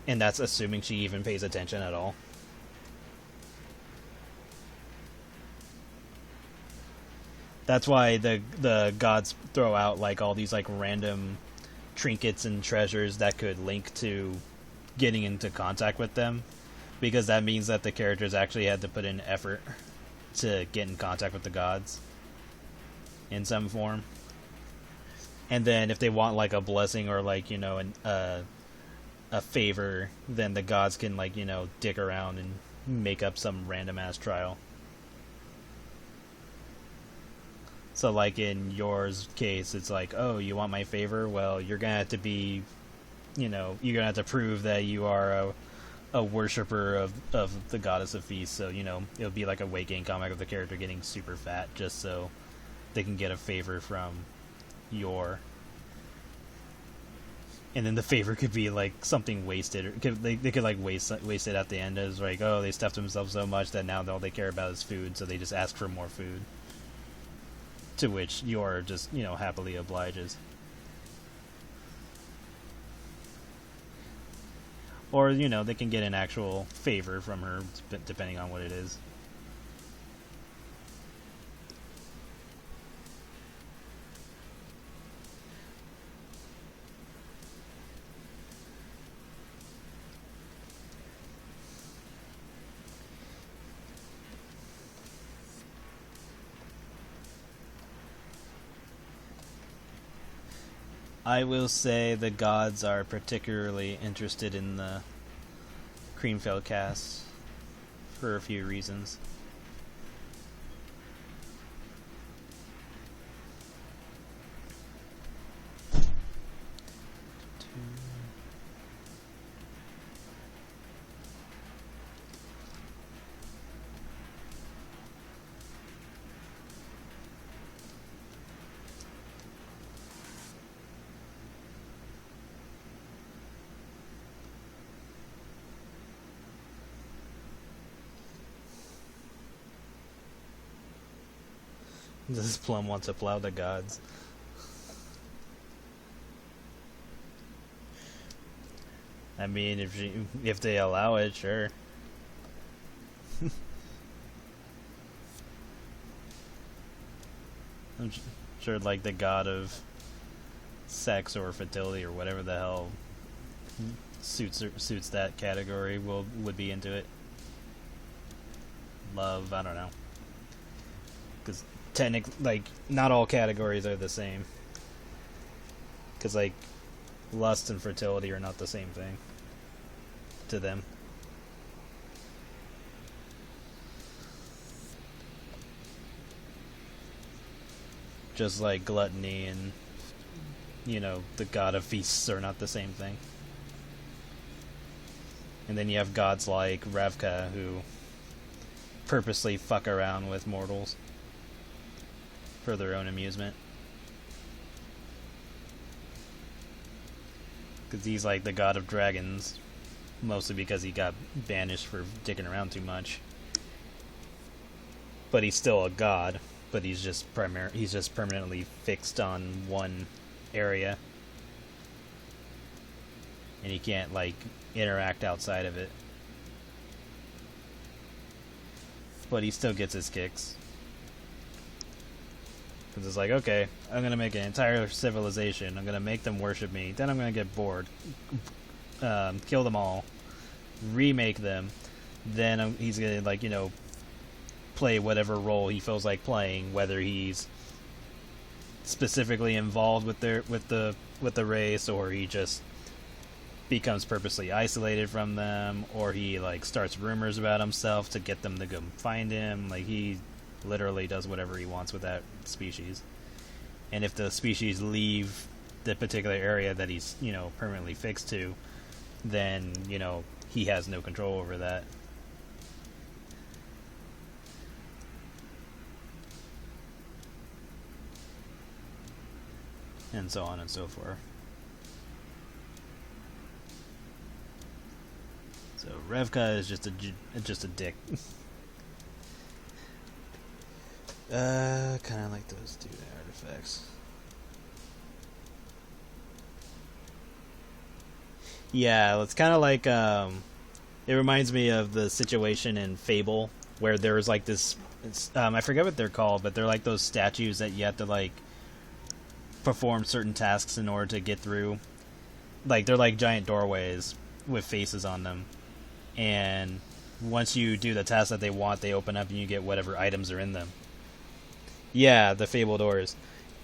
and that's assuming she even pays attention at all. That's why the gods throw out like all these like random trinkets and treasures that could link to getting into contact with them, because that means that the characters actually had to put in effort to get in contact with the gods in some form. And then if they want like a blessing or like, you know, a favor, then the gods can like, you know, dick around and make up some random ass trial. So like in yours case, it's like, oh, you want my favor? Well, you're gonna have to be, you know, you're gonna have to prove that you are a worshiper of the goddess of feasts. So, you know, it'll be like a weight gain comic of the character getting super fat just so they can get a favor from your. And then the favor could be like something wasted, or they could like waste it at the end as like, oh, they stuffed themselves so much that now all they care about is food, so they just ask for more food. To which Yor just, you know, happily obliges. Or, you know, they can get an actual favor from her, depending on what it is. I will say the gods are particularly interested in the Creamfield cast for a few reasons. This plum wants to plow the gods. I mean, if they allow it, sure. I'm sure, like the god of sex or fertility or whatever the hell suits that category would be into it. Love, I don't know, because technically, like, not all categories are the same. Because, like, lust and fertility are not the same thing to them. Just like gluttony and, you know, the god of feasts are not the same thing. And then you have gods like Ravka who purposely fuck around with mortals for their own amusement. Because he's like the god of dragons, mostly because he got banished for dicking around too much. But he's still a god, but he's just permanently fixed on one area. And he can't, like, interact outside of it. But he still gets his kicks. Because it's like, okay, I'm going to make an entire civilization. I'm going to make them worship me. Then I'm going to get bored. Kill them all. Remake them. Then he's going to, like, you know, play whatever role he feels like playing. Whether he's specifically involved with the race, or he just becomes purposely isolated from them, or he, like, starts rumors about himself to get them to go find him. Like, he literally does whatever he wants with that species. And if the species leave the particular area that he's, you know, permanently fixed to, then, you know, he has no control over that. And so on and so forth. So Revka is just a dick. Kind of like those two artifacts. Yeah, it's kind of like, it reminds me of the situation in Fable, where there was like this, I forget what they're called, but they're like those statues that you have to, like, perform certain tasks in order to get through. Like, they're like giant doorways with faces on them. And once you do the task that they want, they open up and you get whatever items are in them. Yeah, the Fable doors.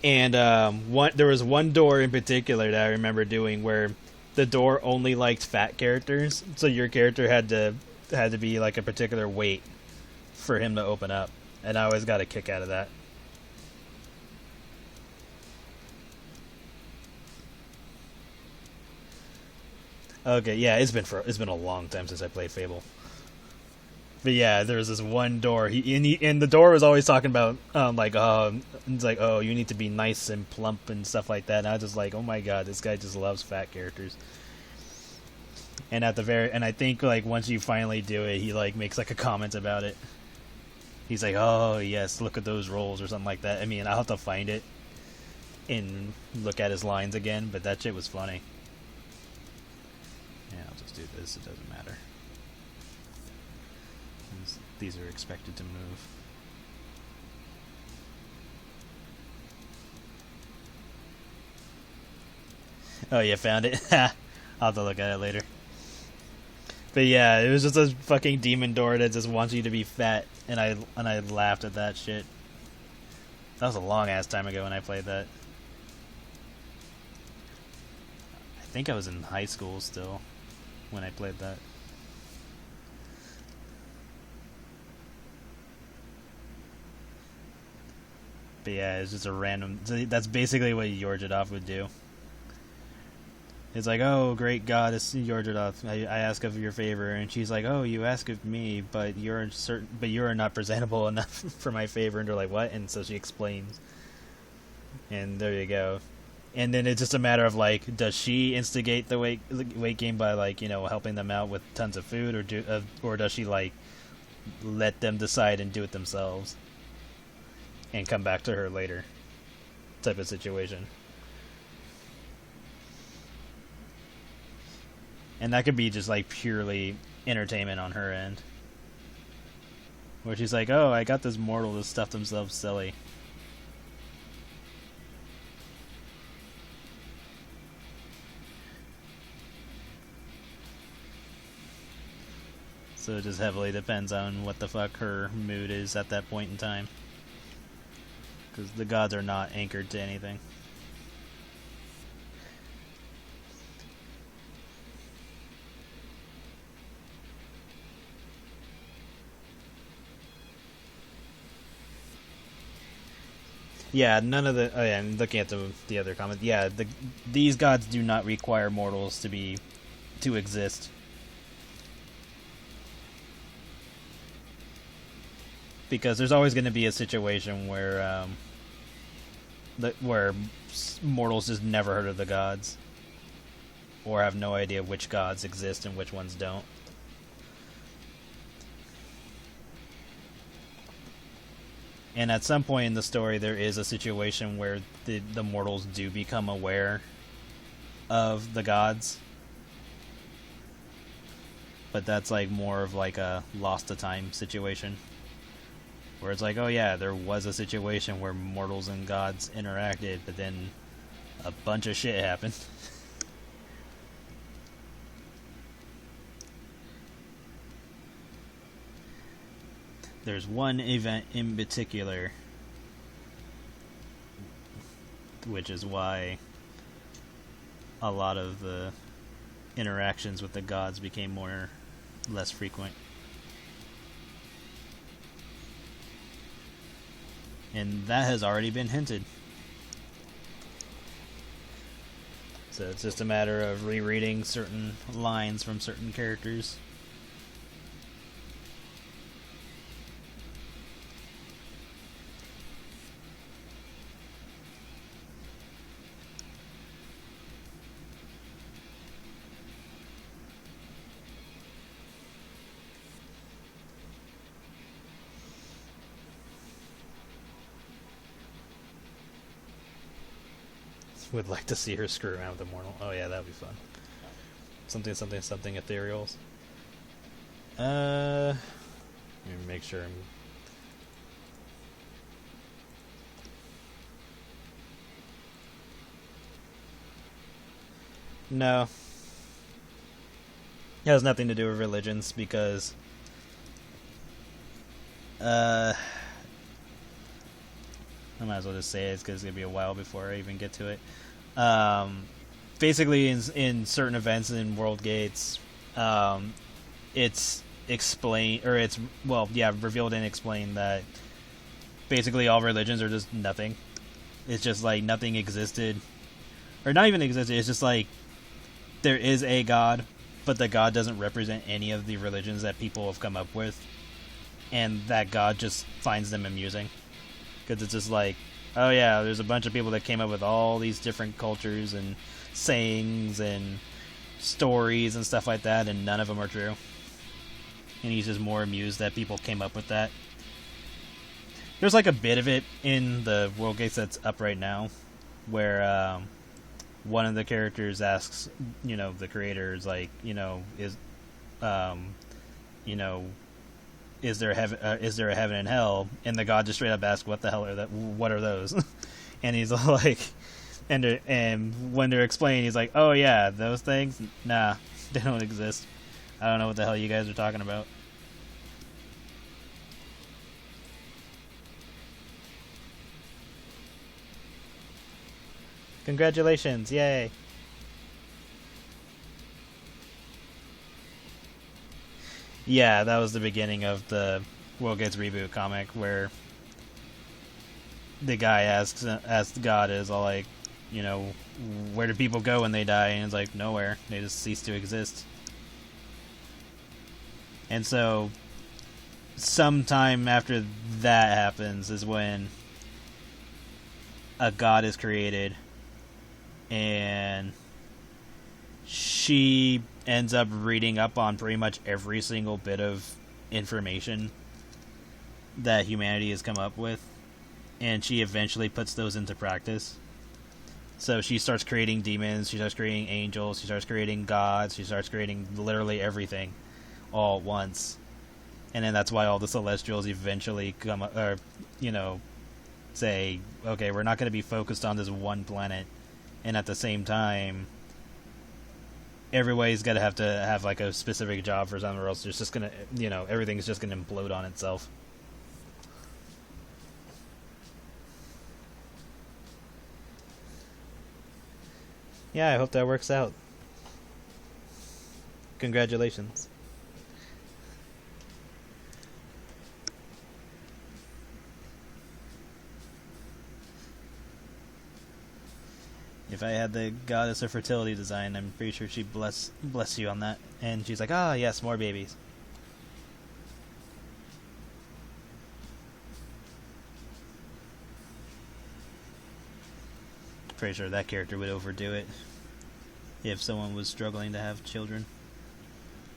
And there was one door in particular that I remember doing where the door only liked fat characters, so your character had to be like a particular weight for him to open up, and I always got a kick out of that. Okay, yeah, it's been a long time since I played Fable. But yeah, there was this one door. And the door was always talking about, it's like, oh, you need to be nice and plump and stuff like that. And I was just like, oh my god, this guy just loves fat characters. And and I think, like, once you finally do it, he, like, makes, like, a comment about it. He's like, oh yes, look at those rolls or something like that. I mean, I'll have to find it and look at his lines again, but that shit was funny. Yeah, I'll just do this, it doesn't matter. These are expected to move. Oh, you found it? I'll have to look at it later. But yeah, it was just a fucking demon door that just wants you to be fat, and I laughed at that shit. That was a long ass time ago when I played that. think I was in high school still when I played that. But yeah, it's just a random. That's basically what Yor'Jedath would do. It's like, oh, great God, it's Yor'Jedath. I ask of your favor, and she's like, oh, you ask of me, but you're not presentable enough for my favor. And they're like, what? And so she explains, and there you go. And then it's just a matter of like, does she instigate the weight gain by like helping them out with tons of food, or does she like let them decide and do it themselves, and come back to her later, type of situation. And that could be just like purely entertainment on her end, where she's like, "Oh, I got this mortal to stuff themselves silly." So it just heavily depends on what the fuck her mood is at that point in time, because the gods are not anchored to anything. Yeah, none of the. Oh yeah, I'm looking at the other comment. Yeah, these gods do not require mortals to exist, because there's always going to be a situation where where mortals just never heard of the gods, or have no idea which gods exist and which ones don't. And at some point in the story, there is a situation where the mortals do become aware of the gods. But that's like more of like a lost to time situation, where it's like, oh yeah, there was a situation where mortals and gods interacted, but then a bunch of shit happened. There's one event in particular, which is why a lot of the interactions with the gods became less frequent. And that has already been hinted. So it's just a matter of rereading certain lines from certain characters. Would like to see her screw around with Immortal. Oh yeah, that'd be fun. Something ethereals. Let me make sure I'm... No. It has nothing to do with religions, because I might as well just say it, because it's going to be a while before I even get to it. Basically, in certain events in World Gates, it's explained, or it's, well, yeah, revealed and explained that basically all religions are just nothing. It's just like nothing existed, or not even existed, it's just like there is a god, but the god doesn't represent any of the religions that people have come up with, and that god just finds them amusing. Because it's just like, oh yeah, there's a bunch of people that came up with all these different cultures and sayings and stories and stuff like that, and none of them are true. And he's just more amused that people came up with that. There's like a bit of it in the World Gates that's up right now, where one of the characters asks, the creator is like, is there a heaven and hell? And the god just straight up asks, what the hell are that? What are those? And he's like, and when they're explaining, he's like, oh yeah, those things? Nah, they don't exist. I don't know what the hell you guys are talking about. Congratulations, yay. Yeah, that was the beginning of the World Gets Reboot comic, where the guy asks God, is all like, you know, where do people go when they die? And it's like, nowhere. They just cease to exist. And so, sometime after that happens is when a god is created, and she ends up reading up on pretty much every single bit of information that humanity has come up with, and she eventually puts those into practice. So she starts creating demons, she starts creating angels, she starts creating gods, she starts creating literally everything all at once. And then that's why all the Celestials eventually come, or, you know, say, okay, we're not going to be focused on this one planet, and at the same time, everybody's got to have like a specific job for something, or else it's just gonna, you know, everything's just gonna implode on itself. Yeah, I hope that works out. Congratulations. If I had the goddess of fertility design, I'm pretty sure she'd bless you on that. And she's like, ah, yes, more babies. Pretty sure that character would overdo it if someone was struggling to have children.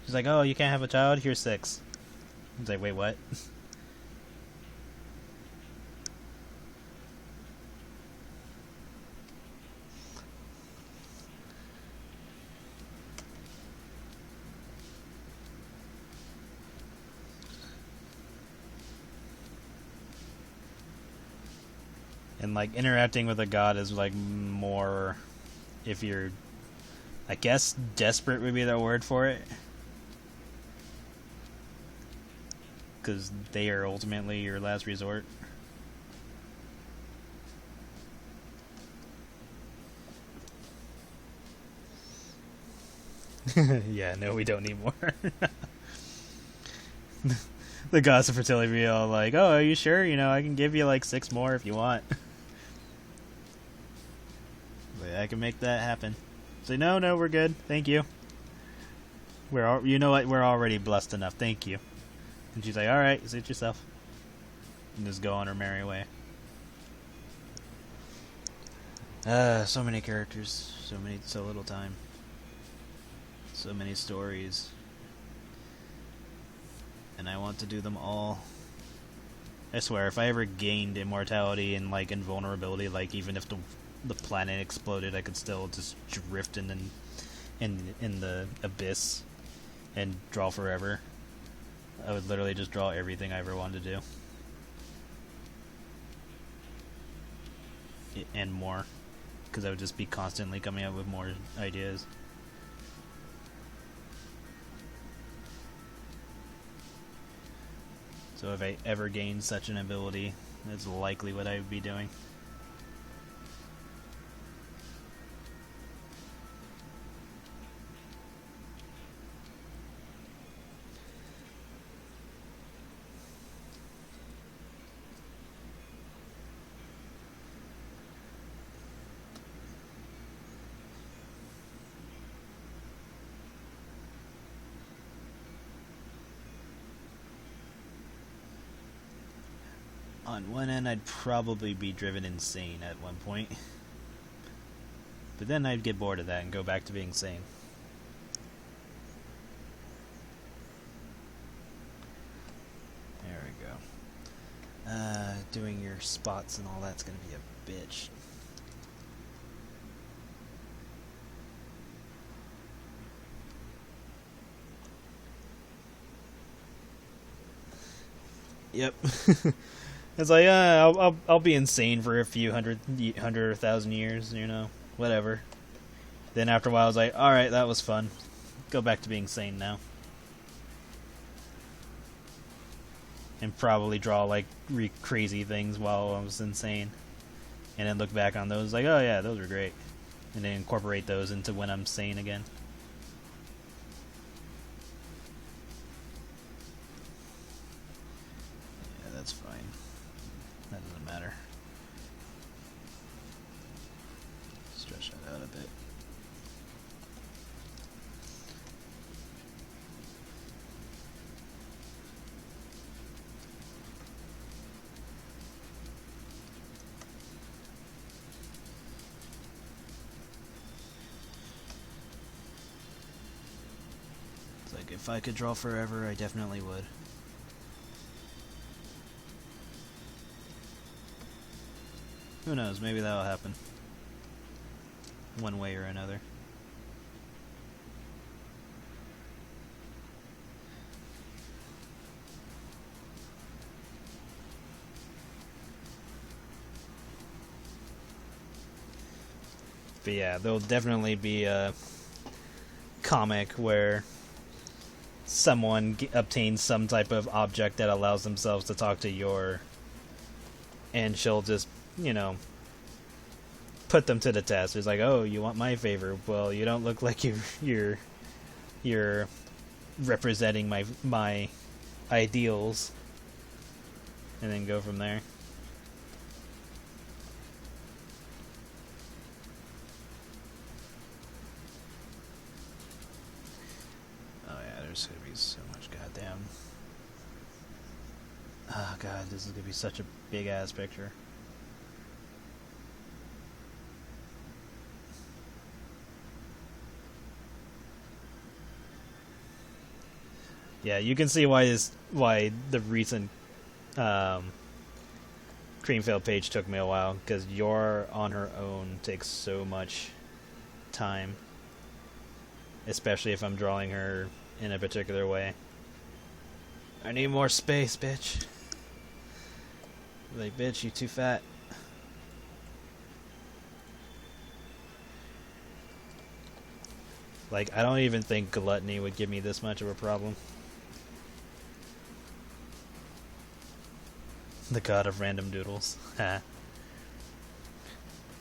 She's like, oh, you can't have a child? Here's 6. It's like, wait, what? And like interacting with a god is like more, if you're, I guess desperate would be the word for it, because they are ultimately your last resort. Yeah, no, we don't need more. The gods of fertility be all like, oh, are you sure? You know, I can give you like 6 more if you want. I can make that happen. Say, no, we're good. Thank you. You know what? We're already blessed enough. Thank you. And she's like, all right, suit yourself. And just go on her merry way. So many characters, so little time, so many stories, and I want to do them all. I swear, if I ever gained immortality and like invulnerability, like even if the planet exploded, I could still just drift in the abyss and draw forever. I would literally just draw everything I ever wanted to do. And more. Because I would just be constantly coming up with more ideas. So if I ever gained such an ability, that's likely what I would be doing. On one end, I'd probably be driven insane at one point. But then I'd get bored of that and go back to being sane. There we go. Doing your spots and all that's gonna be a bitch. Yep. It's like, I'll be insane for a few hundred or 1,000 years, you know, whatever. Then after a while, I was like, all right, that was fun. Go back to being sane now, and probably draw like crazy things while I was insane, and then look back on those like, oh yeah, those were great, and then incorporate those into when I'm sane again. if I could draw forever, I definitely would. Who knows, maybe that'll happen. One way or another. But yeah, there'll definitely be a comic where someone obtains some type of object that allows themselves to talk to Yor, and she'll just, you know, put them to the test. It's like, oh, you want my favor? Well, you don't look like you're representing my ideals, and then go from there. There's gonna be so much goddamn. Oh god, this is gonna be such a big ass picture. Yeah, you can see why the recent Creamfield page took me a while, because Yor on her own takes so much time, especially if I'm drawing her in a particular way. I need more space, bitch. Like, bitch, you too fat. Like, I don't even think gluttony would give me this much of a problem. The god of random doodles. Ha.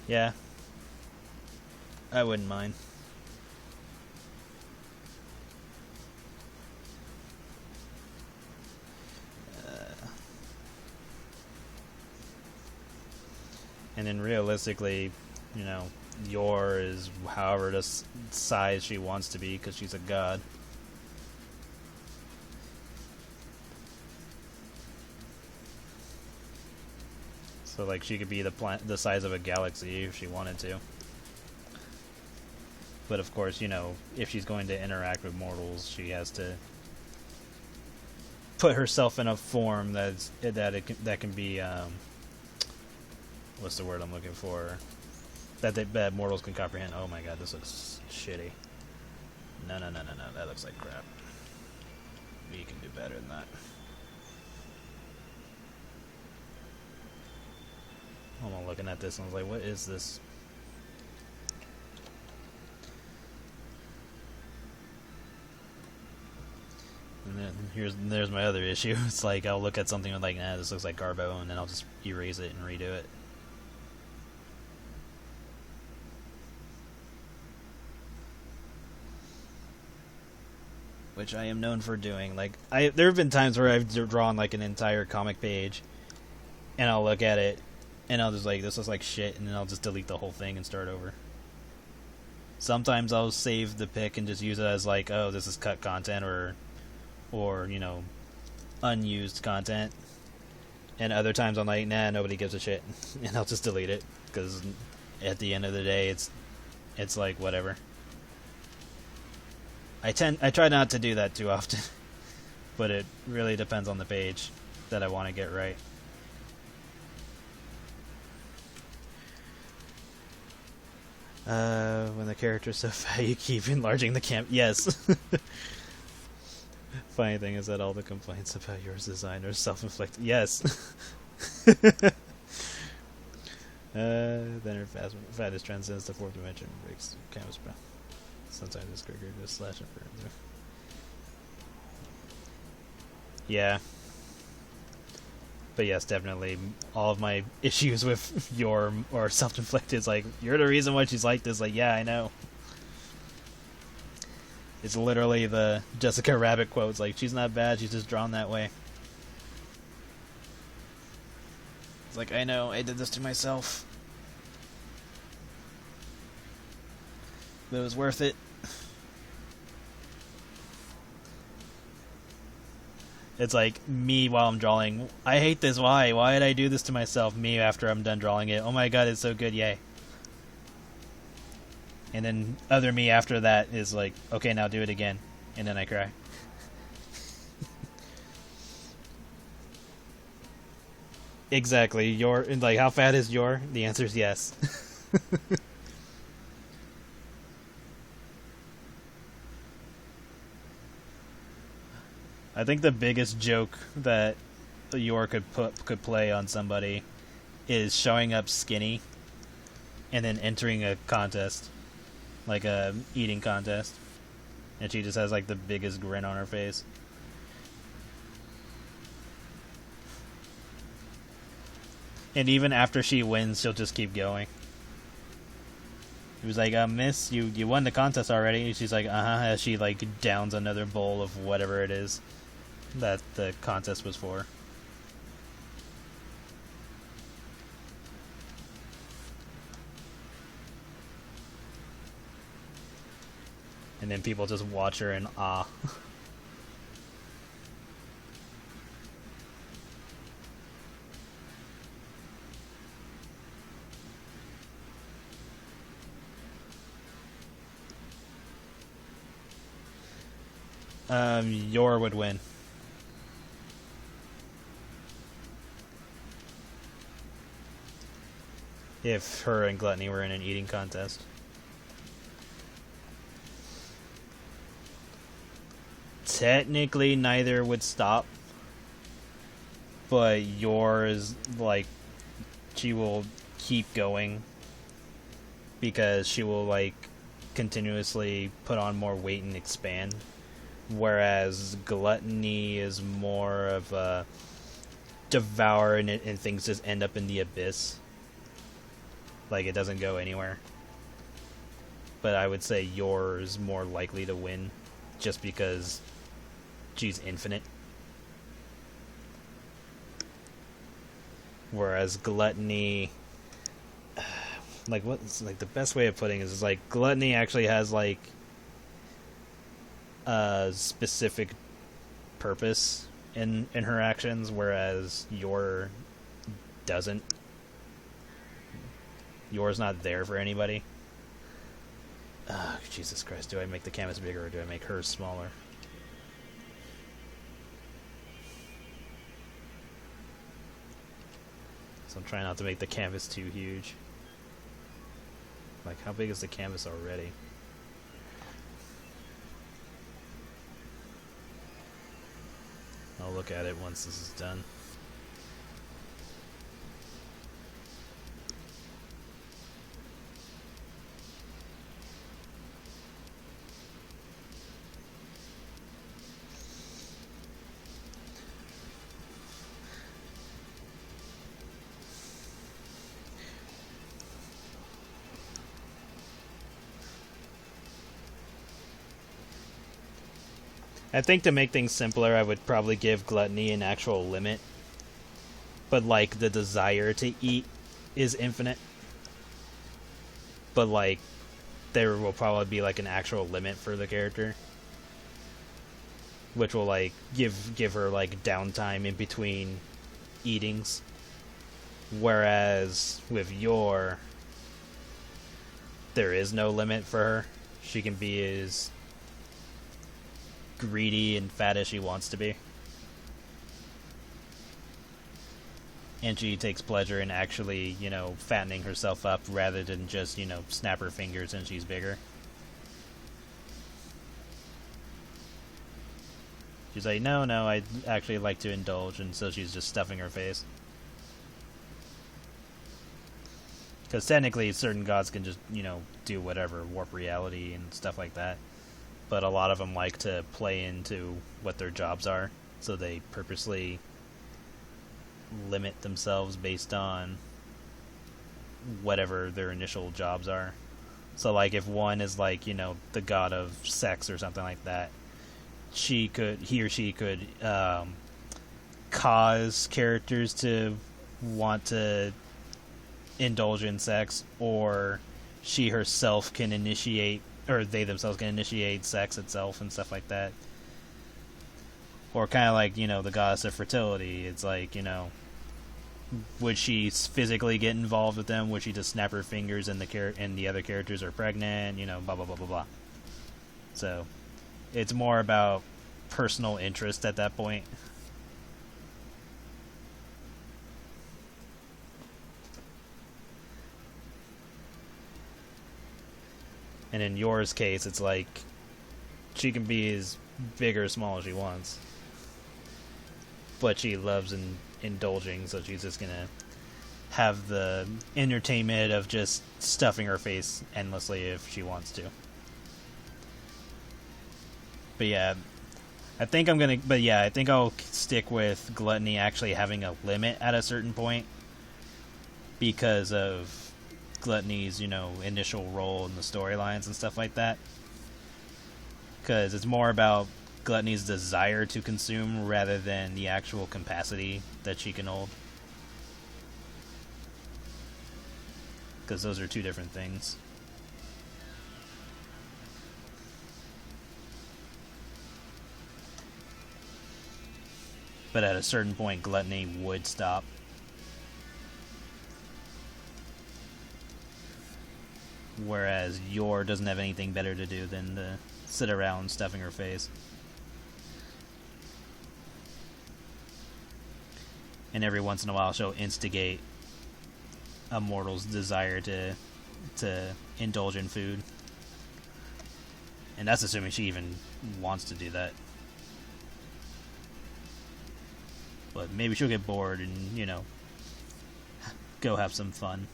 Yeah. I wouldn't mind. And then realistically, you know, Yor is however the size she wants to be because she's a god. So like she could be the size of a galaxy if she wanted to. But of course, you know, if she's going to interact with mortals, she has to put herself in a form that can be what's the word I'm looking for? That mortals can comprehend. Oh my god, this looks shitty. No, that looks like crap. We can do better than that. I'm looking at this and I was like, what is this? And then there's my other issue. It's like I'll look at something and like, nah, this looks like Garbo, and then I'll just erase it and redo it. Which I am known for doing. Like, there have been times where I've drawn like an entire comic page, and I'll look at it, and I'll just like, this looks like shit, and then I'll just delete the whole thing and start over. Sometimes I'll save the pic and just use it as like, oh, this is cut content, or you know, unused content. And other times I'm like, nah, nobody gives a shit, and I'll just delete it, because at the end of the day, it's like whatever. I try not to do that too often, but it really depends on the page that I want to get right. When the character's so fat, you keep enlarging the camp. Yes. Funny thing is that all the complaints about Yor's design are self-inflicted. Yes. Then her fattest transcends the fourth dimension, breaks canvas brown. Sometimes this trigger just slash it further. Yeah. But yes, definitely, all of my issues with Yor are self-inflicted. It's like, you're the reason why she's like this. Like, yeah, I know. It's literally the Jessica Rabbit quotes, like, she's not bad, she's just drawn that way. It's like, I know, I did this to myself. But it was worth it. It's like me while I'm drawing. I hate this. Why? Why did I do this to myself? Me after I'm done drawing it. Oh my god, it's so good. Yay. And then other me after that is like, okay, now do it again. And then I cry. Exactly. Your like, how fat is your? The answer is yes. I think the biggest joke that Yor could play on somebody is showing up skinny and then entering a contest, like a eating contest, and she just has like the biggest grin on her face. And even after she wins, she'll just keep going. He was like, "Miss, you won the contest already." And she's like, "Uh huh." As she like downs another bowl of whatever it is that the contest was for. And then people just watch her in awe. Yor would win. If her and Gluttony were in an eating contest. Technically, neither would stop, but yours, like, she will keep going because she will, like, continuously put on more weight and expand. Whereas Gluttony is more of a devour and things just end up in the abyss. Like, it doesn't go anywhere. But I would say yours more likely to win just because she's infinite. Whereas Gluttony, like, what's like the best way of putting it is like Gluttony actually has like a specific purpose in her actions, whereas your doesn't. Yours not there for anybody. Jesus Christ, do I make the canvas bigger or do I make hers smaller? So I'm trying not to make the canvas too huge. Like, how big is the canvas already? I'll look at it once this is done. I think to make things simpler, I would probably give Gluttony an actual limit. But, like, the desire to eat is infinite. But, like, there will probably be, like, an actual limit for the character. Which will, like, give her, like, downtime in between eatings. Whereas, with Yor, there is no limit for her. She can be as greedy and fat as she wants to be. And she takes pleasure in actually, you know, fattening herself up rather than just, you know, snap her fingers and she's bigger. She's like, no, I'd actually like to indulge, and so she's just stuffing her face. Because technically, certain gods can just, you know, do whatever, warp reality and stuff like that. But a lot of them like to play into what their jobs are, so they purposely limit themselves based on whatever their initial jobs are. So, like, if one is, like, you know, the god of sex or something like that, he or she could cause characters to want to indulge in sex, or she herself can initiate, or they themselves can initiate sex itself and stuff like that. Or kind of like, you know, the goddess of fertility. It's like, you know, would she physically get involved with them? Would she just snap her fingers and the other characters are pregnant? You know, blah blah blah blah blah. So it's more about personal interest at that point. And in yours case, it's like she can be as big or small as she wants, but she loves indulging, so she's just gonna have the entertainment of just stuffing her face endlessly if she wants to. But yeah, I think I'm gonna. But yeah, I think I'll stick with gluttony actually having a limit at a certain point because of gluttony's, initial role in the storylines and stuff like that. Because it's more about gluttony's desire to consume rather than the actual capacity that she can hold. Because those are two different things. But at a certain point, gluttony would stop. Whereas Yor doesn't have anything better to do than to sit around stuffing her face. And every once in a while she'll instigate a mortal's desire to indulge in food. And that's assuming she even wants to do that. But maybe she'll get bored and, go have some fun.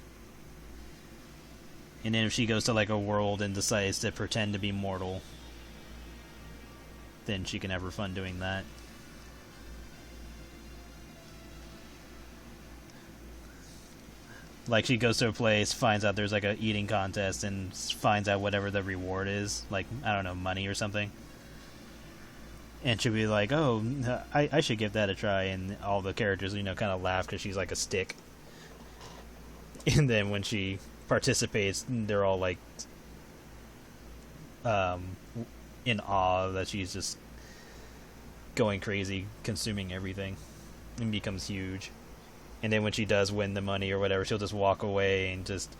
And then if she goes to like a world and decides to pretend to be mortal, then she can have her fun doing that. Like she goes to a place, finds out there's like a eating contest, and finds out whatever the reward is, like, I don't know, money or something. And she'll be like, oh, I should give that a try. And all the characters, kind of laugh because she's like a stick. And then when she participates, they're all like in awe that she's just going crazy, consuming everything, and becomes huge. And then when she does win the money or whatever, she'll just walk away and just,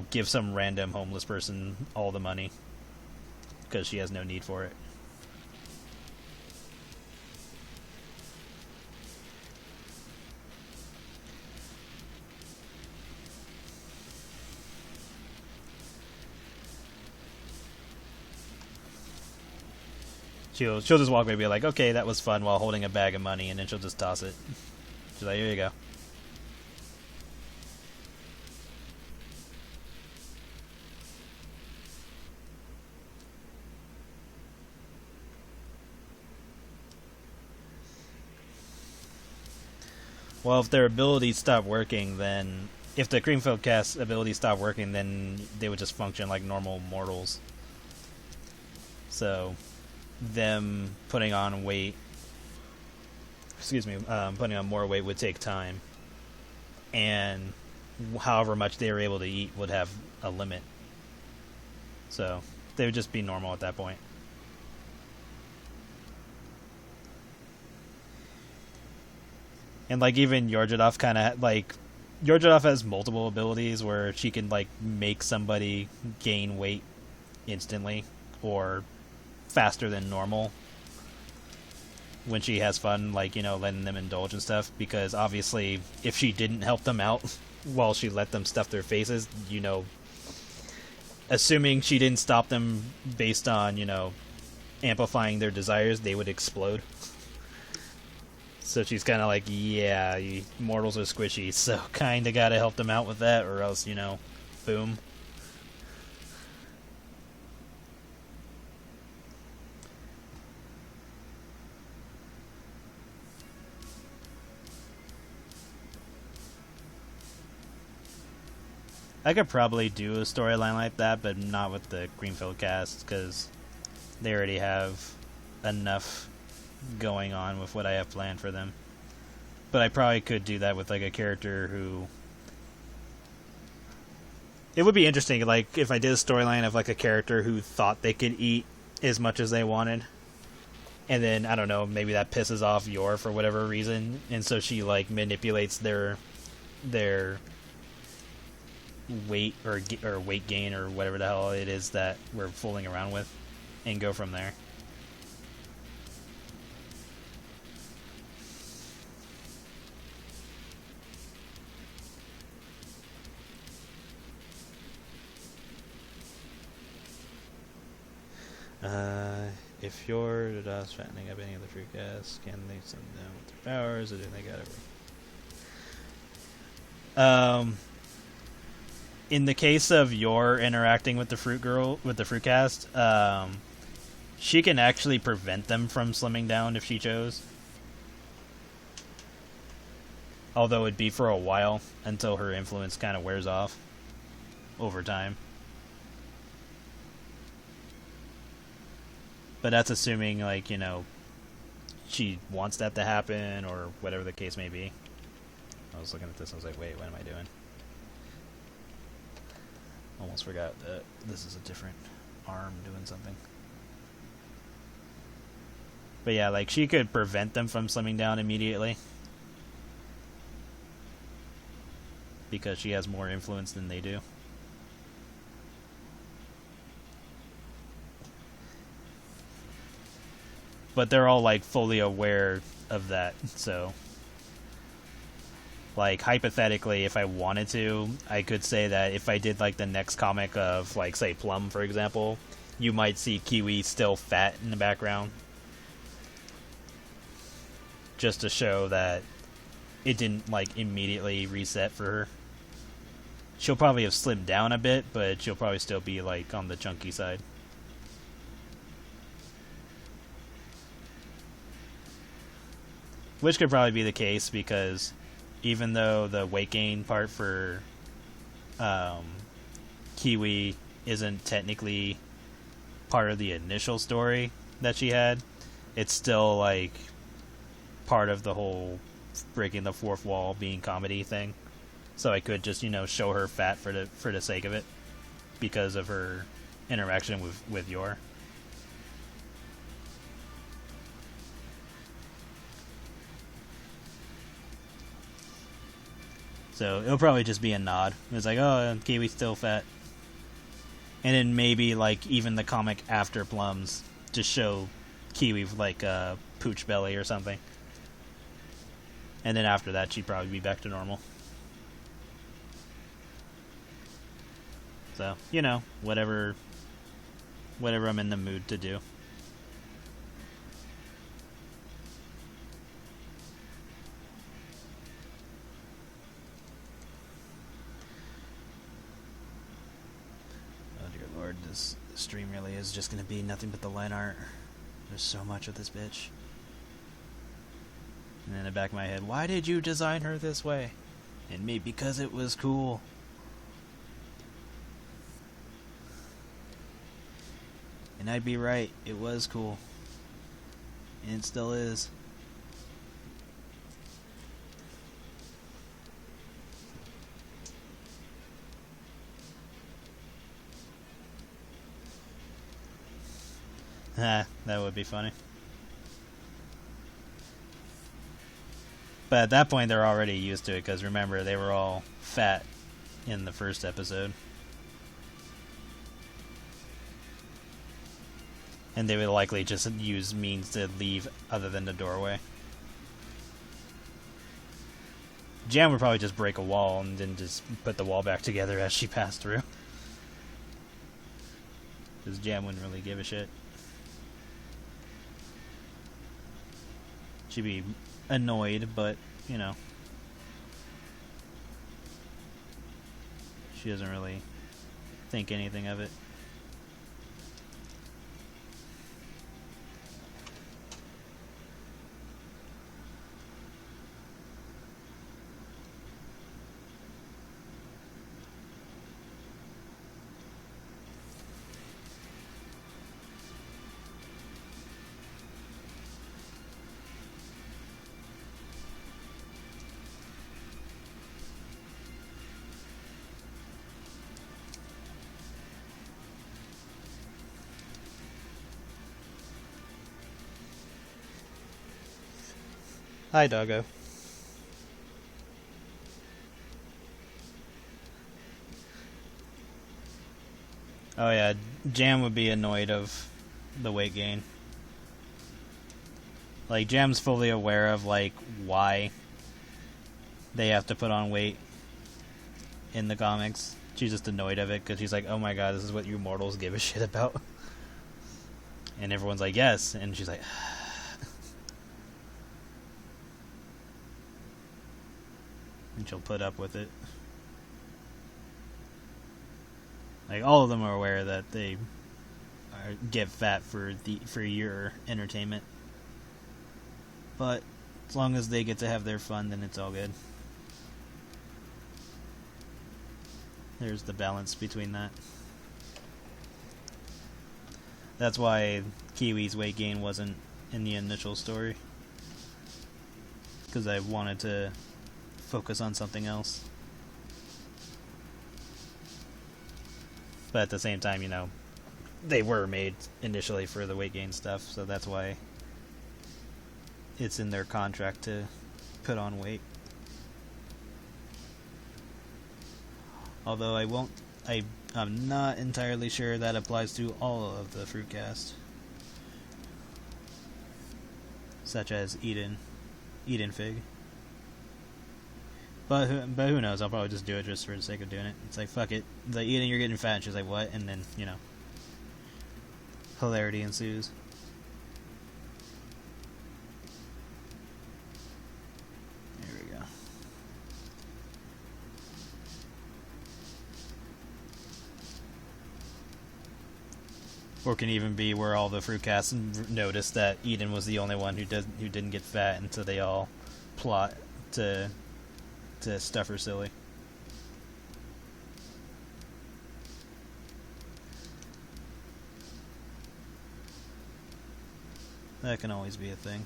give some random homeless person all the money because she has no need for it. She'll just walk away and be like, okay, that was fun, while holding a bag of money, and then she'll just toss it. She's like, here you go. Well, if their abilities stop working, then... If the Creamfield cast abilities stop working, then they would just function like normal mortals. So... them putting on weight, putting on more weight would take time, and however much they were able to eat would have a limit. So they would just be normal at that point. And like even Yor'Jedath kind of like Yor'Jedath has multiple abilities where she can like make somebody gain weight instantly or faster than normal when she has fun, like, letting them indulge and stuff, because obviously if she didn't help them out while she let them stuff their faces, assuming she didn't stop them based on, amplifying their desires, they would explode. So she's kind of like, yeah, mortals are squishy, so kind of gotta help them out with that, or else, boom. I could probably do a storyline like that, but not with the Greenfield cast, because they already have enough going on with what I have planned for them. But I probably could do that with like a character who... It would be interesting, like, if I did a storyline of like a character who thought they could eat as much as they wanted, and then, I don't know, maybe that pisses off Yor for whatever reason, and so she like manipulates their weight or weight gain or whatever the hell it is that we're fooling around with, and go from there. If Yor'Jedath fattening up any of the fruit gas, can they send them with their powers, or do they gotta... In the case of Yor interacting with the fruit cast, she can actually prevent them from slimming down if she chose. Although it'd be for a while, until her influence kind of wears off over time. But that's assuming, like, you know, she wants that to happen, or whatever the case may be. I was looking at this and I was like, wait, what am I doing? Almost forgot that this is a different arm doing something. But yeah, like, she could prevent them from slimming down immediately. Because she has more influence than they do. But they're all, like, fully aware of that, so... Like, hypothetically, if I wanted to, I could say that if I did, like, the next comic of, like, say, Plum, for example, you might see Kiwi still fat in the background. Just to show that it didn't, like, immediately reset for her. She'll probably have slimmed down a bit, but she'll probably still be, like, on the chunky side. Which could probably be the case, because even though the weight gain part for Kiwi isn't technically part of the initial story that she had, it's still, like, part of the whole breaking the fourth wall being comedy thing. So I could just, you know, show her fat for the sake of it, because of her interaction with Yor. So it'll probably just be a nod. It's like, oh, Kiwi's still fat. And then maybe, like, even the comic after Plums, just show Kiwi with, like, a pooch belly or something. And then after that, she'd probably be back to normal. So, you know, whatever I'm in the mood to do. Oh dear lord, this stream really is just gonna be nothing but the line art. There's so much of this bitch. And in the back of my head, why did you design her this way? And maybe because it was cool. And I'd be right, it was cool. And it still is. That would be funny. But at that point, they're already used to it, because remember, they were all fat in the first episode. And they would likely just use means to leave other than the doorway. Jam would probably just break a wall and then just put the wall back together as she passed through. Because Jam wouldn't really give a shit. She'd be annoyed, but, you know. She doesn't really think anything of it. Hi, doggo. Oh yeah, Jam would be annoyed of the weight gain. Like, Jam's fully aware of, like, why they have to put on weight in the comics. She's just annoyed of it, because she's like, oh my god, this is what you mortals give a shit about. And everyone's like, yes. And she's like, and she'll put up with it. Like, all of them are aware that they get fat for your entertainment. But as long as they get to have their fun, then it's all good. There's the balance between that. That's why Kiwi's weight gain wasn't in the initial story. Because I wanted to focus on something else. But at the same time, you know, they were made initially for the weight gain stuff, so that's why it's in their contract to put on weight. Although I'm not entirely sure that applies to all of the fruit cast. Such as Eden Fig. But who knows, I'll probably just do it just for the sake of doing it. It's like, fuck it. Like, Eden, you're getting fat. And she's like, what? And then, you know, hilarity ensues. There we go. Or it can even be where all the fruit casts noticed that Eden was the only one who didn't get fat, and so they all plot to stuff her silly. That can always be a thing.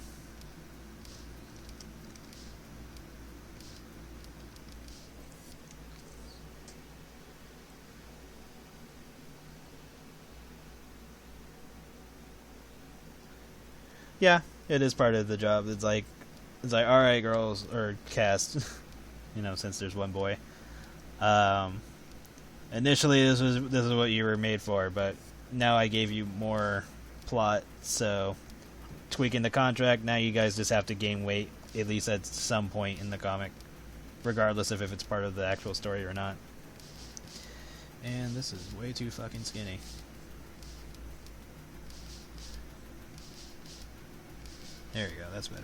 Yeah, it is part of the job. It's like, all right, girls, or cast, you know, since there's one boy. Initially, this is what you were made for, but now I gave you more plot, so tweaking the contract. Now you guys just have to gain weight, at least at some point in the comic, regardless of if it's part of the actual story or not. And this is way too fucking skinny. There you go, that's better.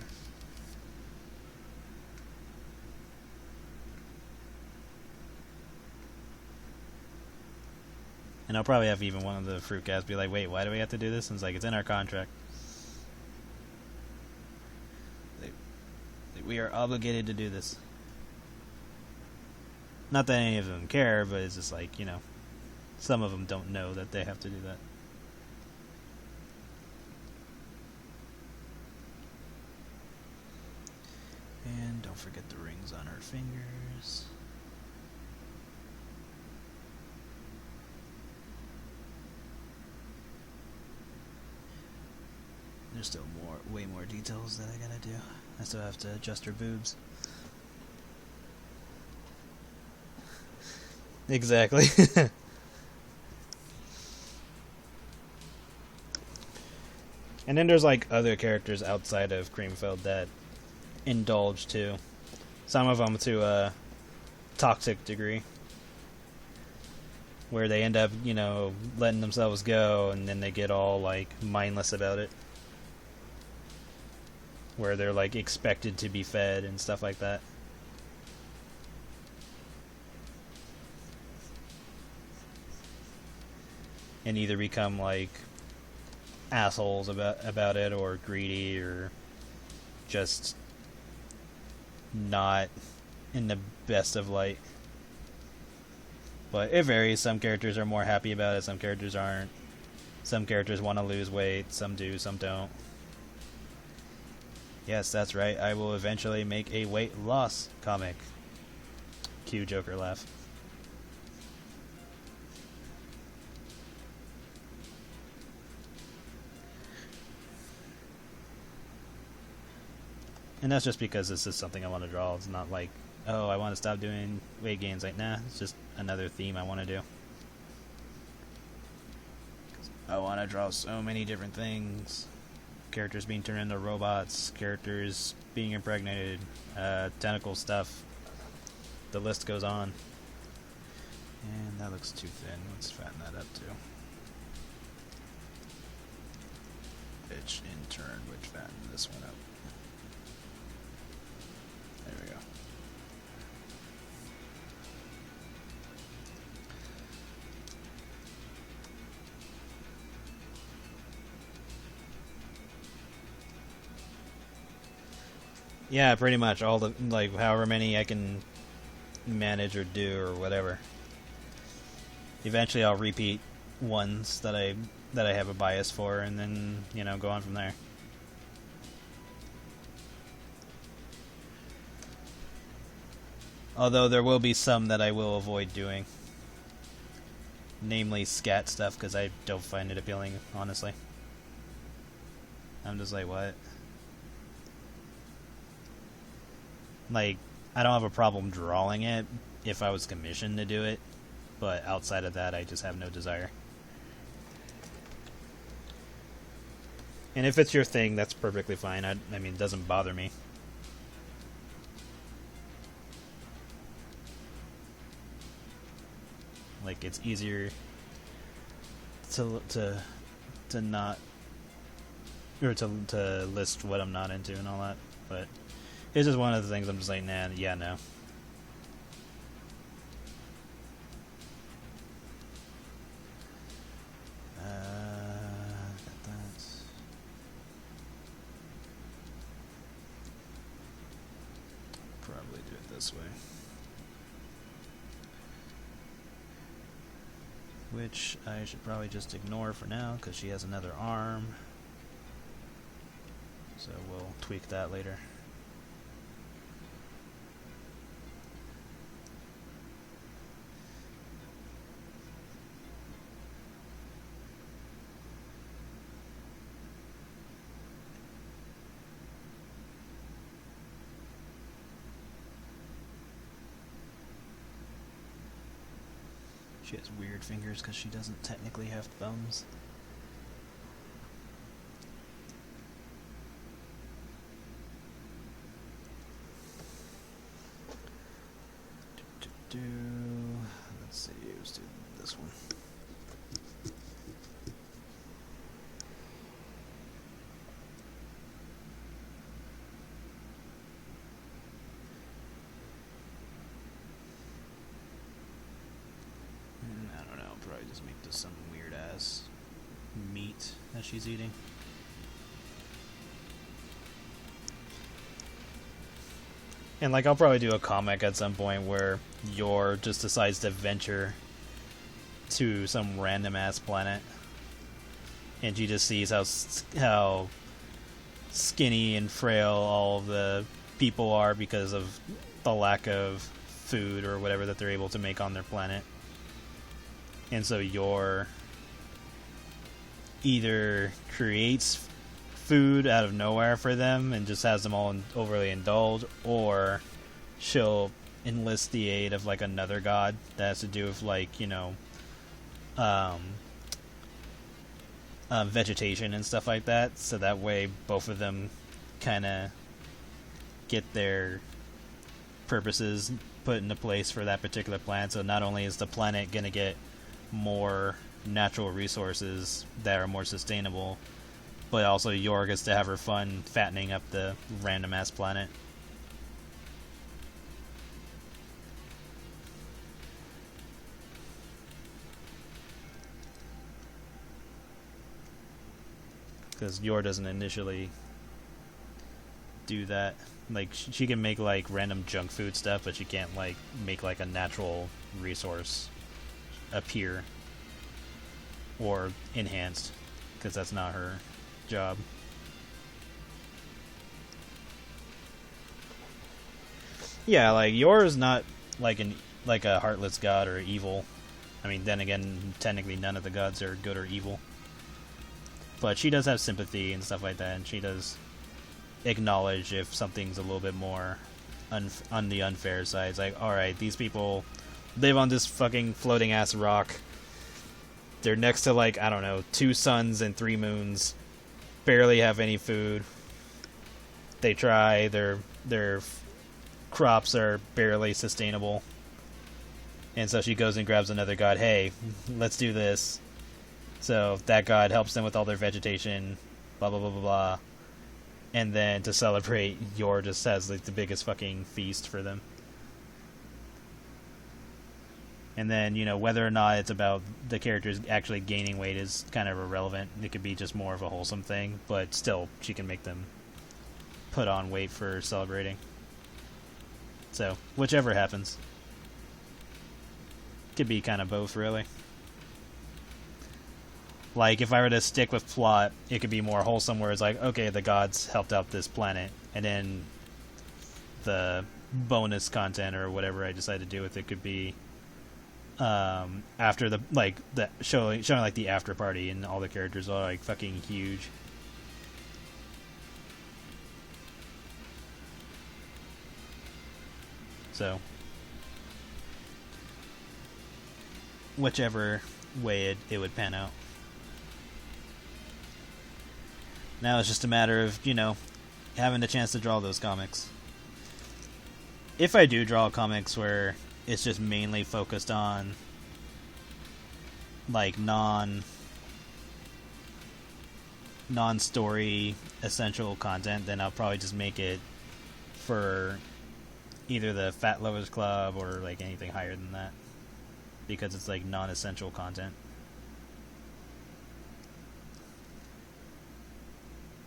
And I'll probably have even one of the fruit guys be like, wait, why do we have to do this? And it's like, it's in our contract. We are obligated to do this. Not that any of them care, but it's just like, you know, some of them don't know that they have to do that. And don't forget the rings on her fingers. There's still way more details that I gotta do. I still have to adjust her boobs. Exactly. And then there's like other characters outside of Creamfield that indulge too. Some of them to a toxic degree, where they end up, you know, letting themselves go, and then they get all like mindless about it, where they're like expected to be fed and stuff like that. And either become like assholes about it, or greedy, or just not in the best of light. But it varies. Some characters are more happy about it, some characters aren't. Some characters want to lose weight, some do, some don't. Yes, that's right, I will eventually make a weight loss comic. Cue Joker laugh. And that's just because this is something I want to draw. It's not like, oh, I want to stop doing weight gains. Like, nah, it's just another theme I want to do. I want to draw so many different things. Characters being turned into robots, characters being impregnated, tentacle stuff. The list goes on. And that looks too thin. Let's fatten that up too. which in turn would fatten this one up. There we go. Yeah, pretty much all the, like, however many I can manage or do or whatever. Eventually I'll repeat ones that I have a bias for, and then, you know, go on from there. Although there will be some that I will avoid doing. Namely scat stuff, because I don't find it appealing, honestly. I'm just like, what? Like, I don't have a problem drawing it if I was commissioned to do it, but outside of that, I just have no desire. And if it's your thing, that's perfectly fine. I mean, it doesn't bother me. Like, it's easier to not, or to list what I'm not into and all that, but it's just one of the things I'm just like, nah, yeah, no. Got that. Probably do it this way. Which I should probably just ignore for now, because she has another arm. So we'll tweak that later. She has weird fingers because she doesn't technically have thumbs. Let's see, let's do this one. I don't know, probably just make this some weird ass meat that she's eating. And, like, I'll probably do a comic at some point where Yor just decides to venture to some random ass planet, and she just sees how skinny and frail all of the people are because of the lack of food or whatever that they're able to make on their planet. And so Yor either creates food out of nowhere for them and just has them all overly indulge, or she'll enlist the aid of, like, another god that has to do with, like, you know, vegetation and stuff like that, so that way both of them kind of get their purposes put into place for that particular planet. So not only is the planet going to get more natural resources that are more sustainable, but also Yor gets to have her fun fattening up the random ass planet. Because Yor doesn't initially do that. Like, she can make, like, random junk food stuff, but she can't, like, make, like, a natural resource appear or enhanced, because that's not her job. Yeah, like, Yor is not like a heartless god or evil. I mean, then again, technically none of the gods are good or evil. But she does have sympathy and stuff like that, and she does acknowledge if something's a little bit more on the unfair side. It's like, alright, these people live on this fucking floating ass rock. They're next to, like, I don't know, 2 suns and 3 moons. Barely have any food. They try, their crops are barely sustainable. And so she goes and grabs another god. Hey, let's do this. So that god helps them with all their vegetation, blah blah blah blah blah, and then to celebrate, Yor just has like the biggest fucking feast for them. And then, you know, whether or not it's about the characters actually gaining weight is kind of irrelevant. It could be just more of a wholesome thing, but still, she can make them put on weight for celebrating. So, whichever happens. Could be kind of both, really. Like, if I were to stick with plot, it could be more wholesome, where it's like, okay, the gods helped out this planet, and then the bonus content or whatever I decide to do with it could be after the showing like the after party, and all the characters are like fucking huge. So whichever way it would pan out. Now it's just a matter of, you know, having the chance to draw those comics. If I do draw comics where it's just mainly focused on like non-story essential content, then I'll probably just make it for either the Fat Lovers Club or like anything higher than that, because it's like non-essential content.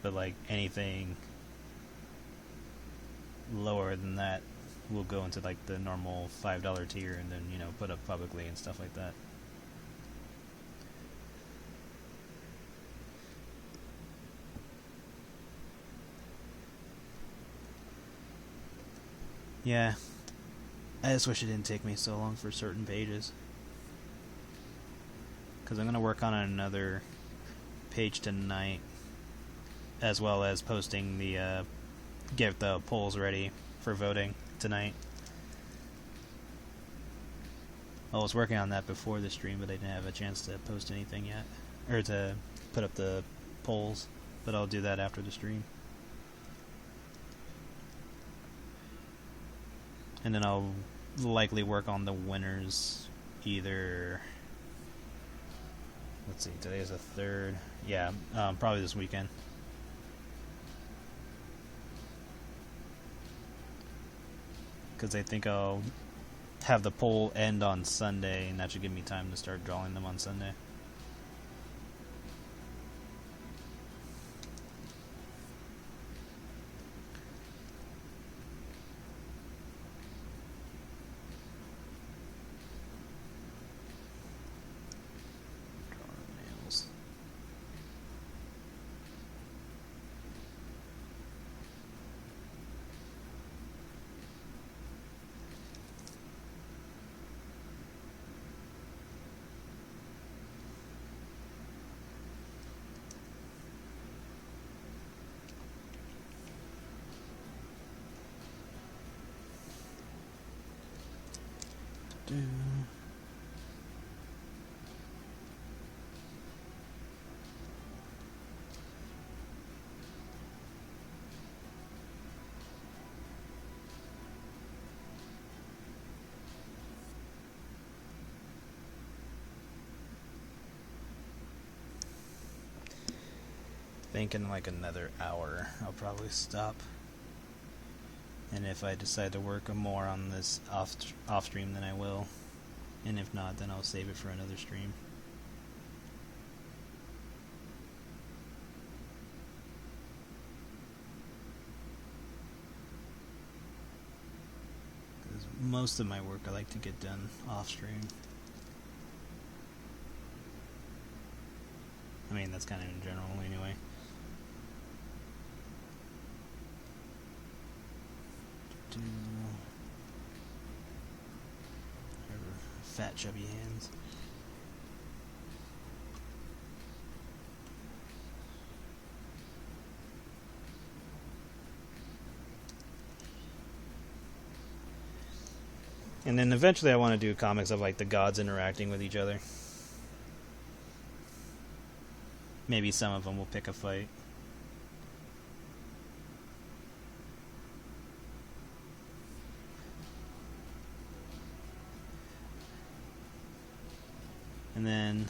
But like anything lower than that will go into like the normal $5 tier, and then, you know, put up publicly and stuff like that. Yeah, I just wish it didn't take me so long for certain pages, because I'm going to work on another page tonight, as well as posting the get the polls ready for voting tonight. I was working on that before the stream, but I didn't have a chance to post anything yet, or to put up the polls, but I'll do that after the stream. And then I'll likely work on the winners either, let's see, today is the 3rd. Yeah, probably this weekend. Because I think I'll have the poll end on Sunday, and that should give me time to start drawing them on Sunday. think in like another hour I'll probably stop. And if I decide to work more on this off stream, then I will. And if not, then I'll save it for another stream. Because most of my work I like to get done off stream. I mean, that's kind of in general anyway. Fat chubby hands. And then eventually I want to do comics of like the gods interacting with each other. Maybe some of them will pick a fight. And then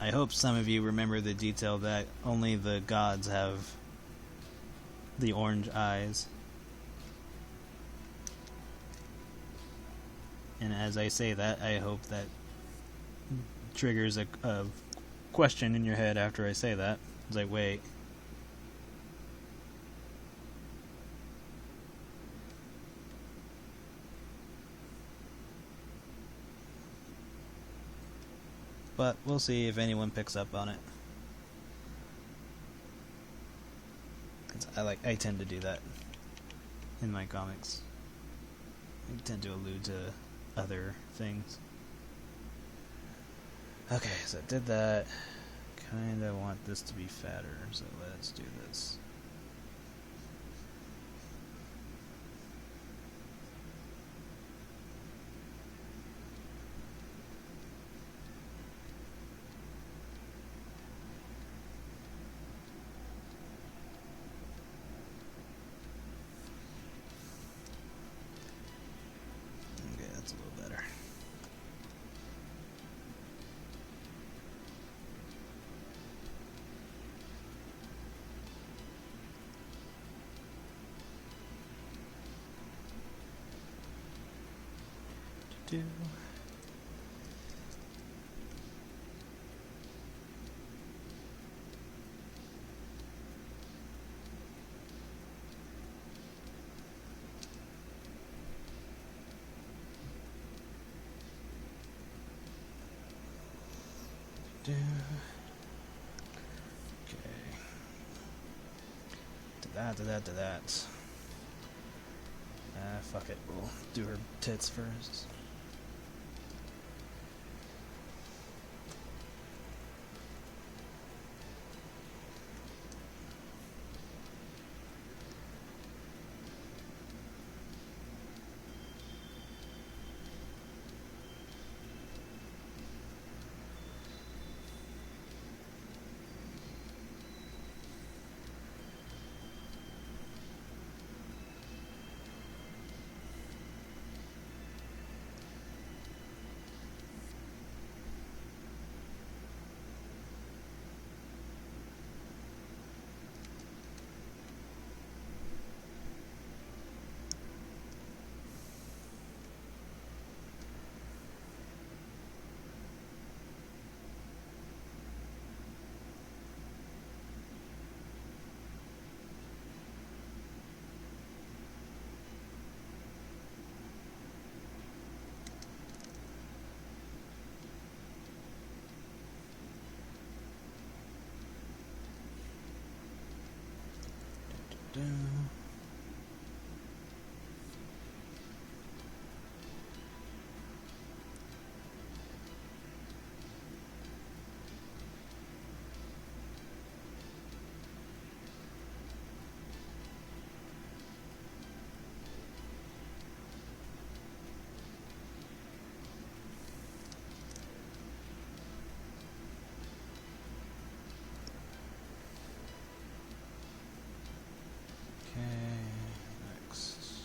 I hope some of you remember the detail that only the gods have the orange eyes. And as I say that, I hope that triggers a question in your head after I say that. It's like, wait. But we'll see if anyone picks up on it. 'Cause I tend to do that in my comics. I tend to allude to other things. Okay, so I did that. Kinda want this to be fatter, so let's do this. Okay, that's a little better. Do. Do. Okay. To that. Fuck it. We'll do her tits first. Do. Next.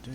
Do.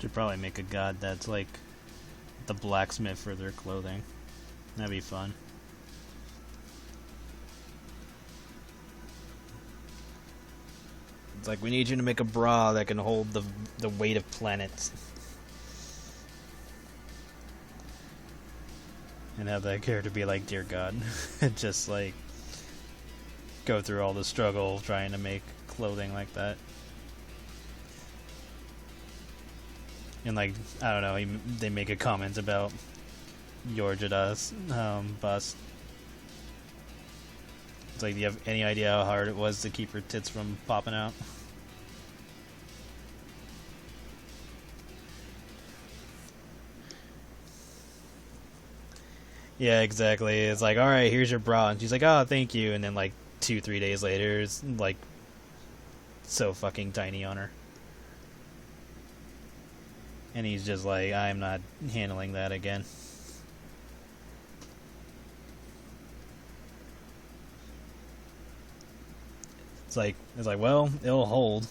Should probably make a god that's like the blacksmith for their clothing. That'd be fun. It's like, we need you to make a bra that can hold the weight of planets. And have that character be like, dear God. Just like go through all the struggle trying to make clothing like that. And like, I don't know, they make a comment about Yor'Jedath's bust. It's like, do you have any idea how hard it was to keep her tits from popping out? Yeah, exactly. It's like, alright, here's your bra. And she's like, oh, thank you. And then like 2-3 days later, it's like so fucking tiny on her. And he's just like, I'm not handling that again. It's like, well, it'll hold.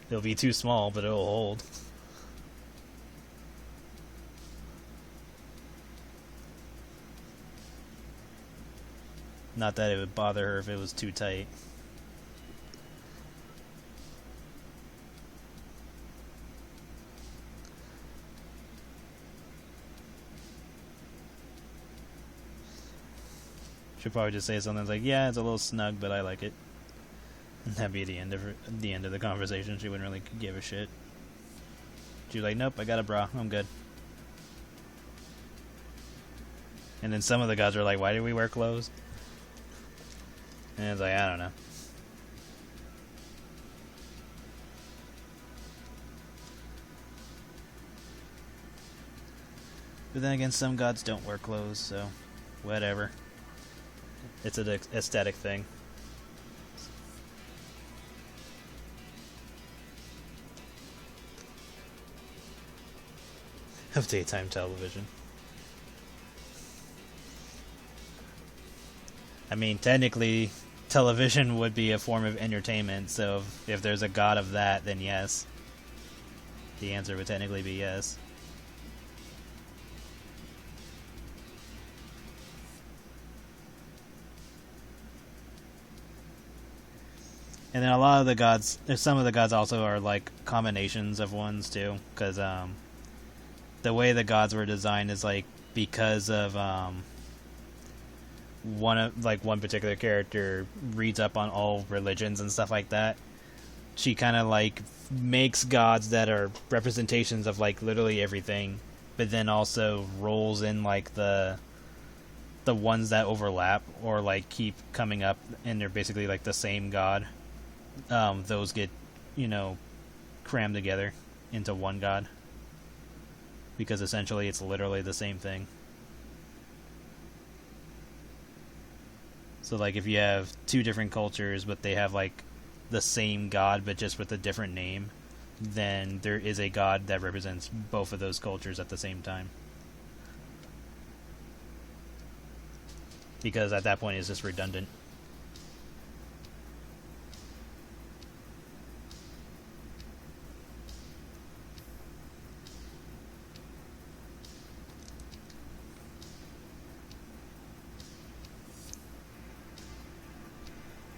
It'll be too small, but it'll hold. Not that it would bother her if it was too tight. She'll probably just say something like, yeah, it's a little snug, but I like it. And that'd be the end of the conversation. She wouldn't really give a shit. She'd be like, nope, I got a bra, I'm good. And then some of the gods are like, why do we wear clothes? And it's like, I don't know. But then again, some gods don't wear clothes, so whatever. It's an aesthetic thing. Of daytime television. I mean, technically, television would be a form of entertainment, so if there's a god of that, then yes. The answer would technically be yes. And then a lot of the gods, some of the gods also are like combinations of ones too, because the way the gods were designed is like because of one particular character reads up on all religions and stuff like that. She kind of like makes gods that are representations of like literally everything, but then also rolls in like the ones that overlap or like keep coming up and they're basically like the same god. Those get, crammed together into one god. Because essentially it's literally the same thing. So like if you have two different cultures but they have like the same god but just with a different name, then there is a god that represents both of those cultures at the same time. Because at that point it's just redundant.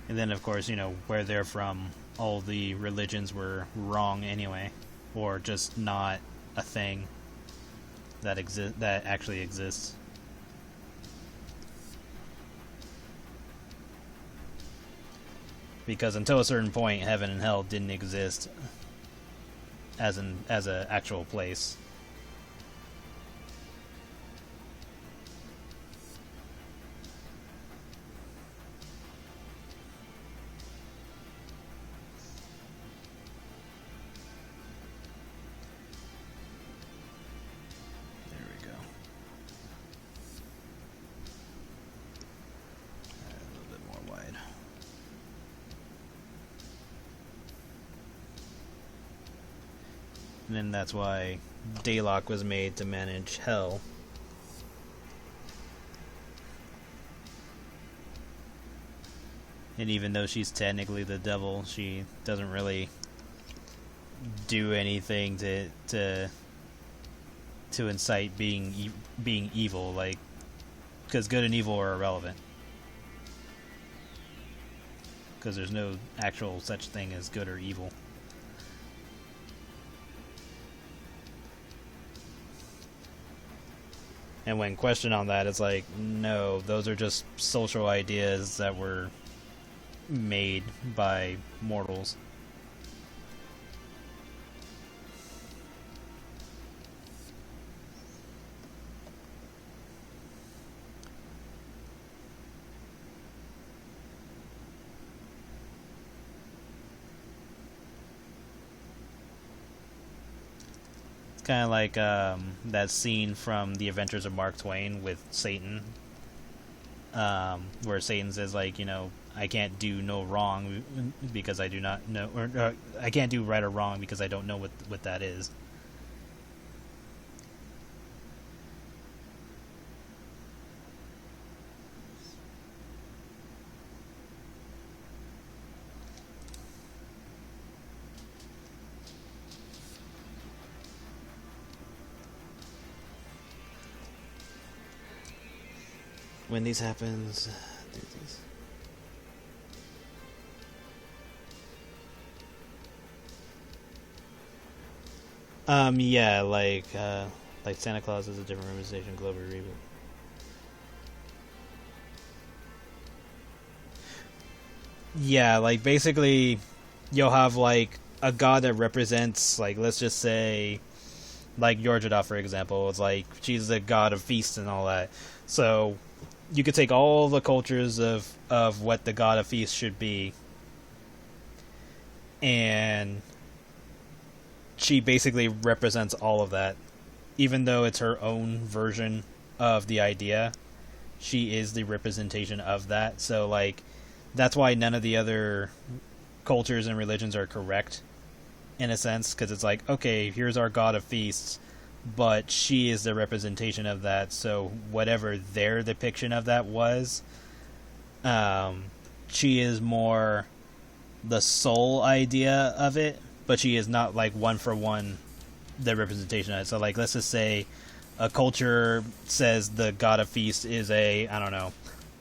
And then, of course, where they're from, all the religions were wrong anyway, or just not a thing that actually exists. Because until a certain point, heaven and hell didn't exist as a actual place. And then that's why Daylock was made to manage hell. And even though she's technically the devil, she doesn't really do anything to incite being evil, like, because good and evil are irrelevant. Because there's no actual such thing as good or evil. And when questioned on that, it's like, no, those are just social ideas that were made by mortals. Kind of like that scene from The Adventures of Mark Twain with Satan, where Satan says, like, I can't do no wrong because I do not know, or I can't do right or wrong because I don't know what that is. When these happens, do these. Yeah, like Santa Claus is a different representation, Glover reboot. Yeah, like basically, you'll have like a god that represents, like, let's just say, like Yor'Jedath, for example. It's like she's the god of feasts and all that. So you could take all the cultures of what the god of feasts should be, and she basically represents all of that. Even though it's her own version of the idea, she is the representation of that. So, like, that's why none of the other cultures and religions are correct, in a sense, because it's like, okay, here's our god of feasts, but she is the representation of that, so whatever their depiction of that was, she is more the sole idea of it, but she is not, like, one for one the representation of it. So, like, let's just say a culture says the god of feast is I don't know,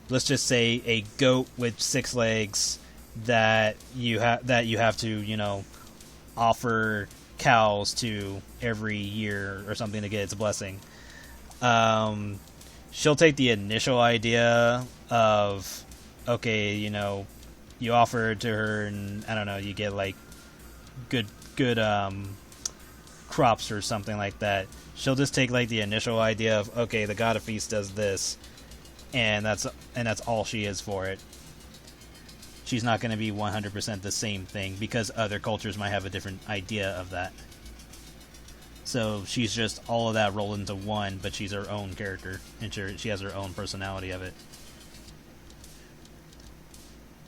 let's just say a goat with 6 legs that you have to, offer cows to every year or something to get its blessing. She'll take the initial idea of, okay, you offer it to her and, I don't know, you get, like, good crops or something like that. She'll just take, like, the initial idea of, okay, the god of feast does this, and that's all she is for it. She's not going to be 100% the same thing, because other cultures might have a different idea of that. So she's just all of that rolled into one, but she's her own character, and she has her own personality of it.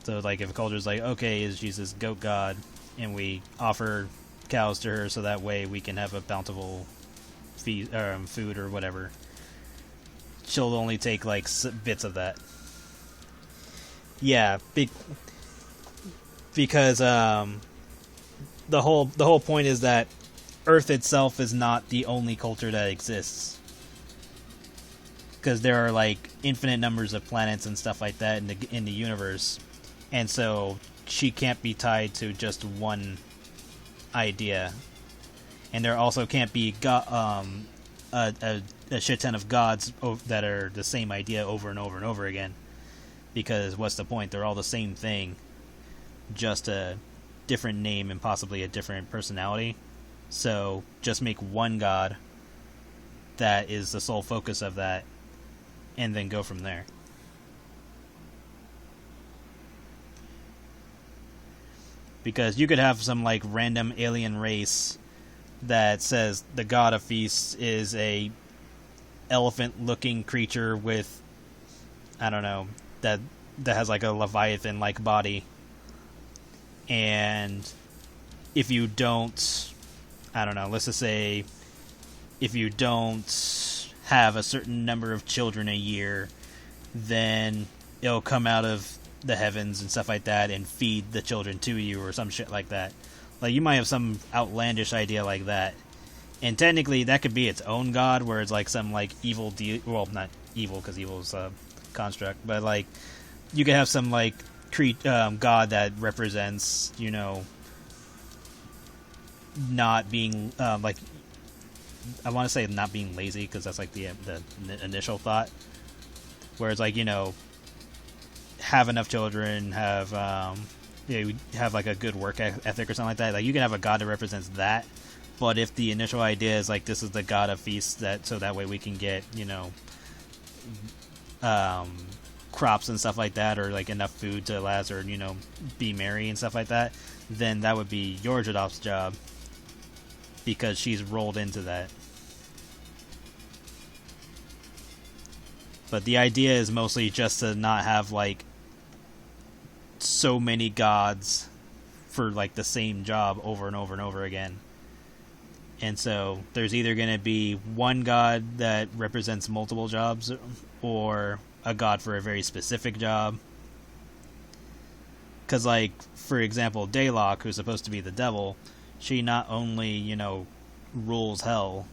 So, like, if a culture's like, okay, she's this goat god, and we offer cows to her so that way we can have a bountiful food or whatever, she'll only take, like, bits of that. Yeah, because the whole point is that Earth itself is not the only culture that exists, because there are, like, infinite numbers of planets and stuff like that in the universe, and so she can't be tied to just one idea, and there also can't be a shit ton of gods that are the same idea over and over and over again, because what's the point? They're all the same thing, just a different name and possibly a different personality. So just make one god that is the sole focus of that, and then go from there. Because you could have some, like, random alien race that says the god of feasts is a elephant-looking creature with, I don't know, that has, like, a leviathan-like body. And if you don't, I don't know, let's just say, if you don't have a certain number of children a year, then it'll come out of the heavens and stuff like that and feed the children to you or some shit like that. Like, you might have some outlandish idea like that, and technically that could be its own god, where it's like some like evil well, not evil because evil is a construct, but like you could have some like god that represents, you know, not being like, I want to say not being lazy because that's like the initial thought, where it's like, you know, have enough children, have you know, have like a good work ethic or something like that. Like, you can have a god that represents that, but if the initial idea is like, this is the god of feasts, that so that way we can get, you know, crops and stuff like that, or like enough food to last, or, you know, be merry and stuff like that, then that would be Yor'Jedath's job, because she's rolled into that. But the idea is mostly just to not have like so many gods for like the same job over and over and over again. And so there's either going to be one god that represents multiple jobs, or a god for a very specific job. Because, like, for example, Daylok, who's supposed to be the devil, she not only, you know, rules hell,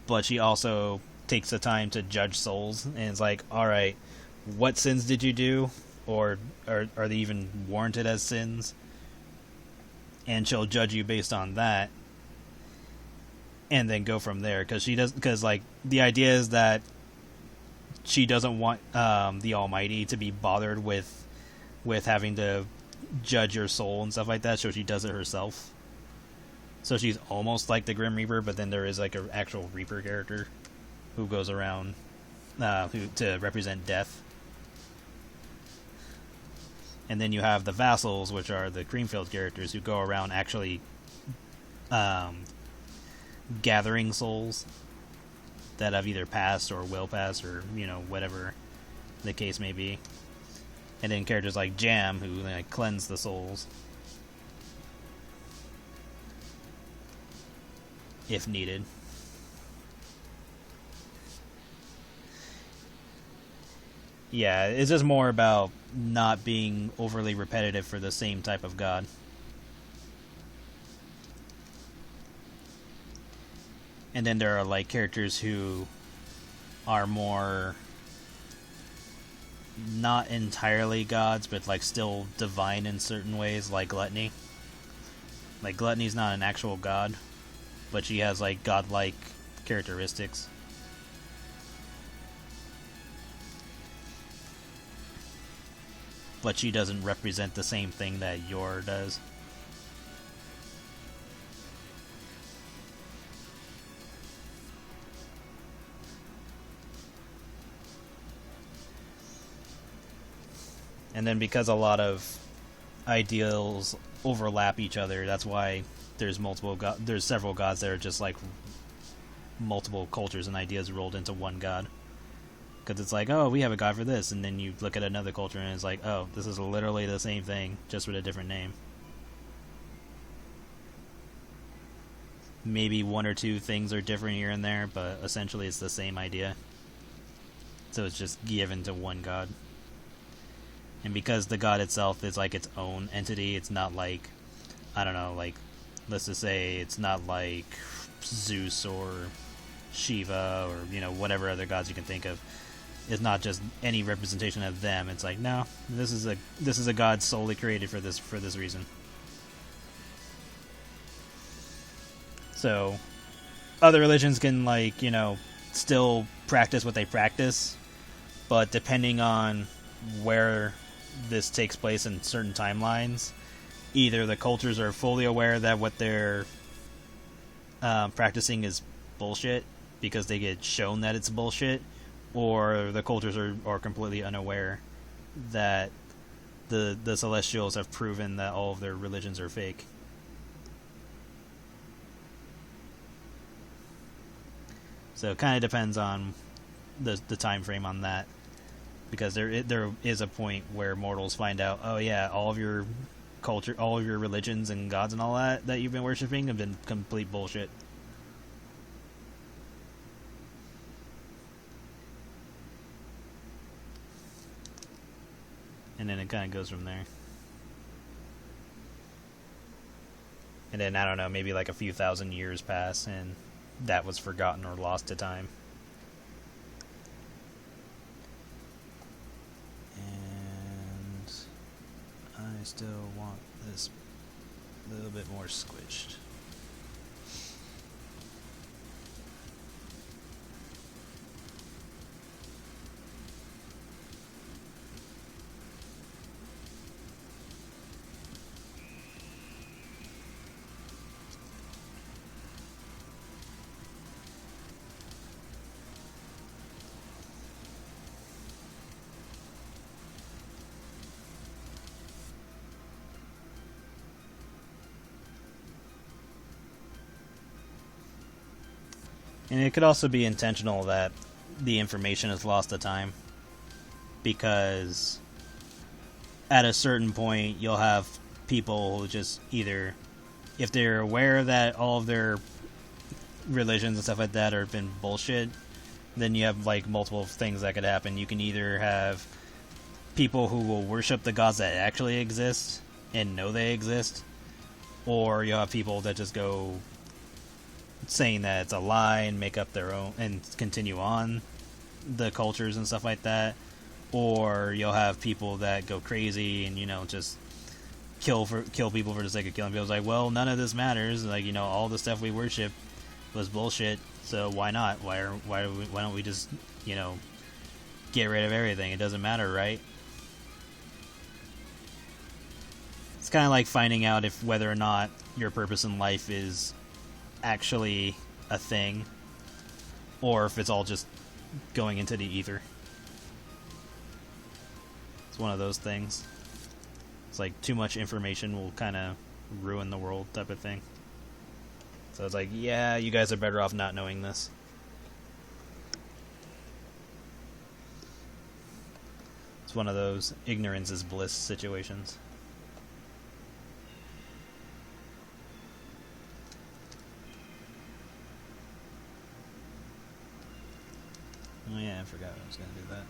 but she also takes the time to judge souls, and it's like, alright, what sins did you do? Or are they even warranted as sins? And she'll judge you based on that, and then go from there. Because like, the idea is that she doesn't want the Almighty to be bothered with having to judge your soul and stuff like that, so she does it herself. So she's almost like the Grim Reaper, but then there is like an actual Reaper character who goes around to represent death. And then you have the vassals, which are the Creamfield characters, who go around actually gathering souls that have either passed or will pass, or, you know, whatever the case may be. And then characters like Jam, who like cleanse the souls if needed. Yeah, it's just more about not being overly repetitive for the same type of god. And then there are like characters who are more not entirely gods, but like still divine in certain ways, like Gluttony. Like, Gluttony's not an actual god, but she has like godlike characteristics. But she doesn't represent the same thing that Yor does. And then because a lot of ideals overlap each other, that's why there's there's several gods that are just like multiple cultures and ideas rolled into one god. Because it's like, oh, we have a god for this, and then you look at another culture and it's like, oh, this is literally the same thing, just with a different name. Maybe one or two things are different here and there, but essentially it's the same idea. So it's just given to one god. And because the god itself is like its own entity, it's not like, I don't know, like, let's just say it's not like Zeus or Shiva or, you know, whatever other gods you can think of. It's not just any representation of them. It's like, no, this is a god solely created for this reason. So other religions can, like, you know, still practice what they practice, but depending on where this takes place in certain timelines, either the cultures are fully aware that what they're practicing is bullshit because they get shown that it's bullshit, or the cultures are completely unaware that the Celestials have proven that all of their religions are fake. So it kind of depends on the time frame on that. Because there is a point where mortals find out, oh yeah, all of your culture, all of your religions and gods and all that you've been worshipping have been complete bullshit. And then it kind of goes from there. And then, I don't know, maybe like a few thousand years pass, and that was forgotten or lost to time. And I still want this a little bit more squished. And it could also be intentional that the information is lost to time, because at a certain point you'll have people who just either, if they're aware that all of their religions and stuff like that have been bullshit, then you have like multiple things that could happen. You can either have people who will worship the gods that actually exist and know they exist, or you'll have people that just go saying that it's a lie and make up their own and continue on the cultures and stuff like that. Or you'll have people that go crazy and, you know, just kill people for the sake of killing people. It's like, well, none of this matters. Like, you know, all the stuff we worship was bullshit, so why not? Why don't we just, you know, get rid of everything? It doesn't matter, right? It's kind of like finding out if whether or not your purpose in life is actually a thing, or if it's all just going into the ether. It's one of those things. It's like too much information will kind of ruin the world type of thing. So it's like, yeah, you guys are better off not knowing this. It's one of those ignorance is bliss situations. Oh yeah, I forgot I was going to do that.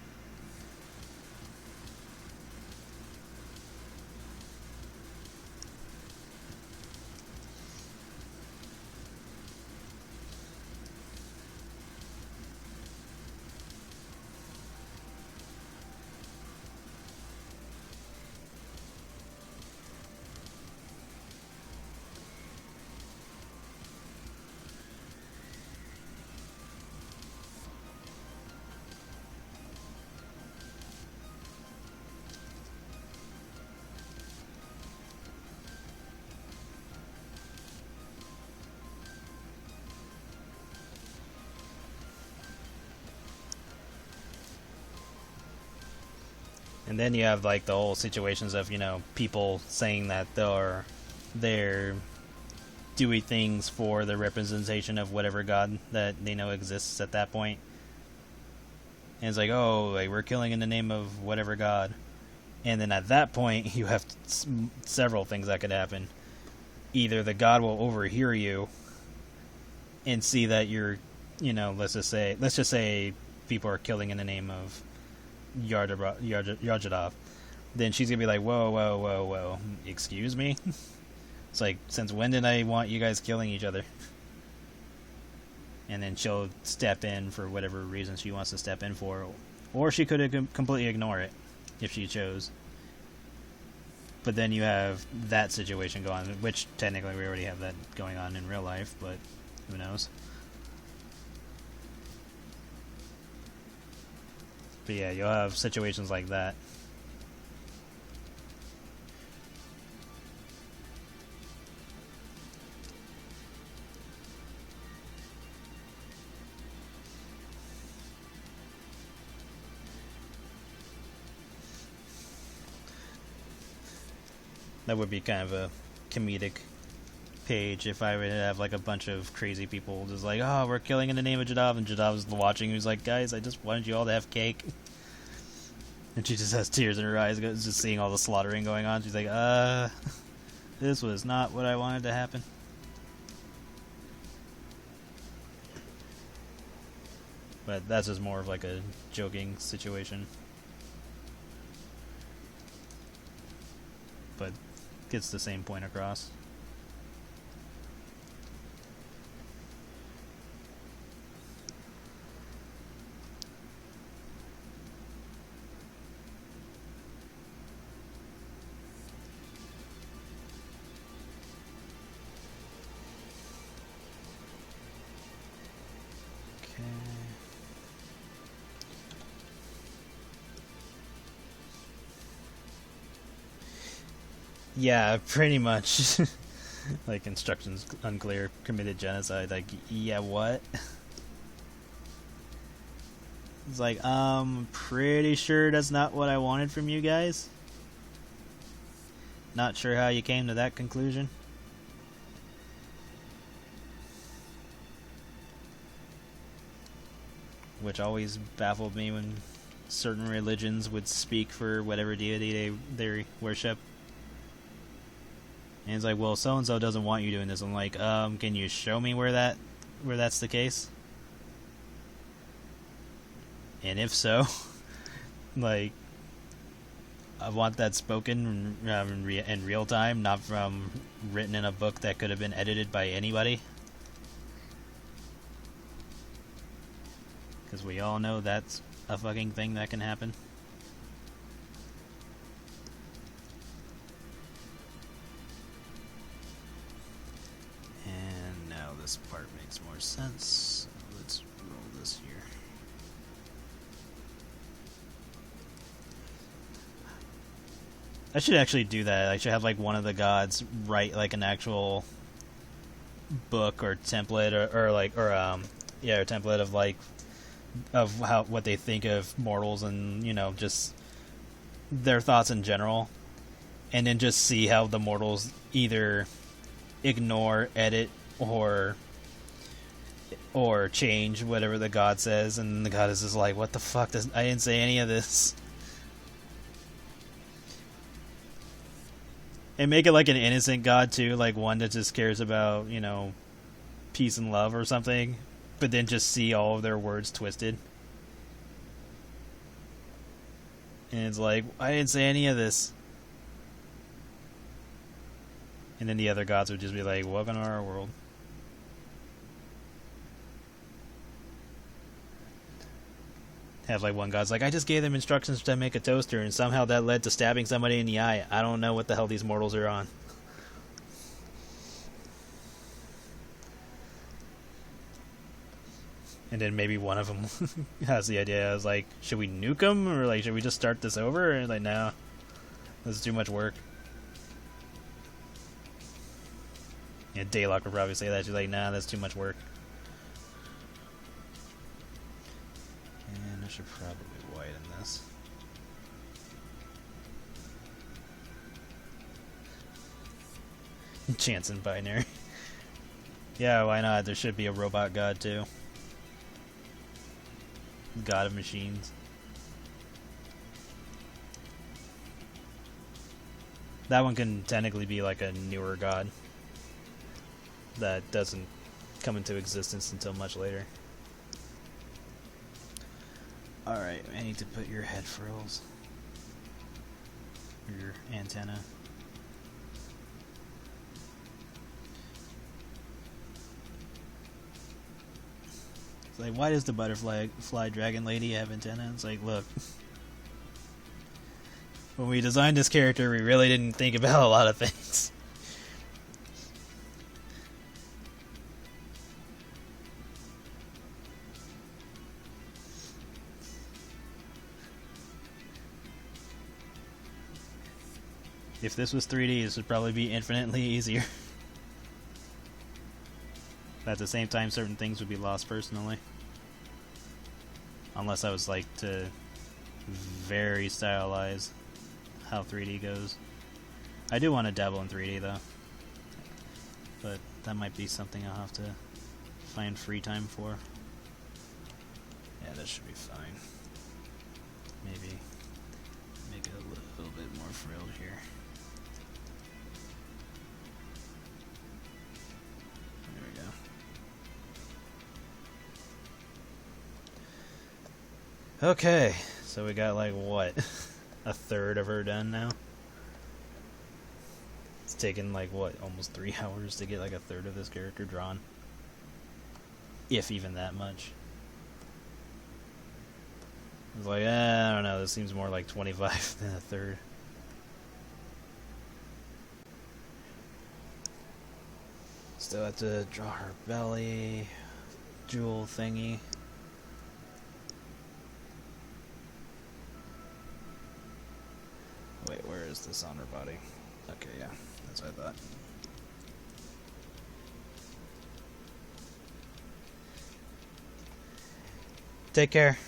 And then you have like the whole situations of, you know, people saying that they're doing things for the representation of whatever god that they know exists at that point. And it's like, oh, like, we're killing in the name of whatever god. And then at that point, you have several things that could happen. Either the god will overhear you and see that you're, you know, let's just say people are killing in the name of Yor'Jedath. Then she's gonna be like, whoa, excuse me? It's like, since when did I want you guys killing each other? And then she'll step in for whatever reason she wants to step in for. Or she could completely ignore it if she chose. But then you have that situation going on, which technically we already have that going on in real life, but who knows? But yeah, you'll have situations like that. That would be kind of a comedic page if I would have like a bunch of crazy people just like, oh, we're killing in the name of Jedath, and Jedath was watching. He's like, guys, I just wanted you all to have cake. And she just has tears in her eyes, just seeing all the slaughtering going on. She's like, this was not what I wanted to happen. But that's just more of like a joking situation. But gets the same point across. Yeah, pretty much. Like, instructions unclear, committed genocide. Like, yeah, what? It's like, pretty sure that's not what I wanted from you guys. Not sure how you came to that conclusion. Which always baffled me when certain religions would speak for whatever deity they worship. And it's like, well, so and so doesn't want you doing this. I'm like, can you show me where that's the case? And if so, like, I want that spoken in real time, not from written in a book that could have been edited by anybody. Because we all know that's a fucking thing that can happen. And now this part makes more sense. Let's roll this here. I should actually do that. I should have like one of the gods write like an actual book or template or a template of like of how what they think of mortals and, you know, just their thoughts in general, and then just see how the mortals either ignore, edit, or change whatever the god says, and the god is just like, what the fuck, I didn't say any of this. And make it like an innocent god too, like one that just cares about, you know, peace and love or something, but then just see all of their words twisted. And it's like, I didn't say any of this. And then the other gods would just be like, welcome to our world. Have like one god's like, I just gave them instructions to make a toaster, and somehow that led to stabbing somebody in the eye. I don't know what the hell these mortals are on. And then maybe one of them has the idea. I was like, should we nuke them, or like, should we just start this over? And like, no, this is too much work. Yeah, Daylock would probably say that. She's like, nah, that's too much work. And I should probably widen this. Chance and binary. Yeah, why not? There should be a robot god too. God of machines. That one can technically be like a newer god that doesn't come into existence until much later. Alright, I need to put your head frills. Your antenna. It's like, why does the butterfly fly dragon lady have antenna? It's like, look. When we designed this character, we really didn't think about a lot of things. If this was 3D, this would probably be infinitely easier. But at the same time, certain things would be lost personally. Unless I was like to very stylize how 3D goes. I do want to dabble in 3D though. But that might be something I'll have to find free time for. Yeah, that should be fine. Maybe make it a little bit more frilled here. Okay, so we got like what? A third of her done now? It's taken like what, almost 3 hours to get like a third of this character drawn. If even that much. I was like, I don't know, this seems more like 25 than a third. Still have to draw her belly, jewel thingy. Wait, where is this on her body? Okay, yeah, that's what I thought. Take care.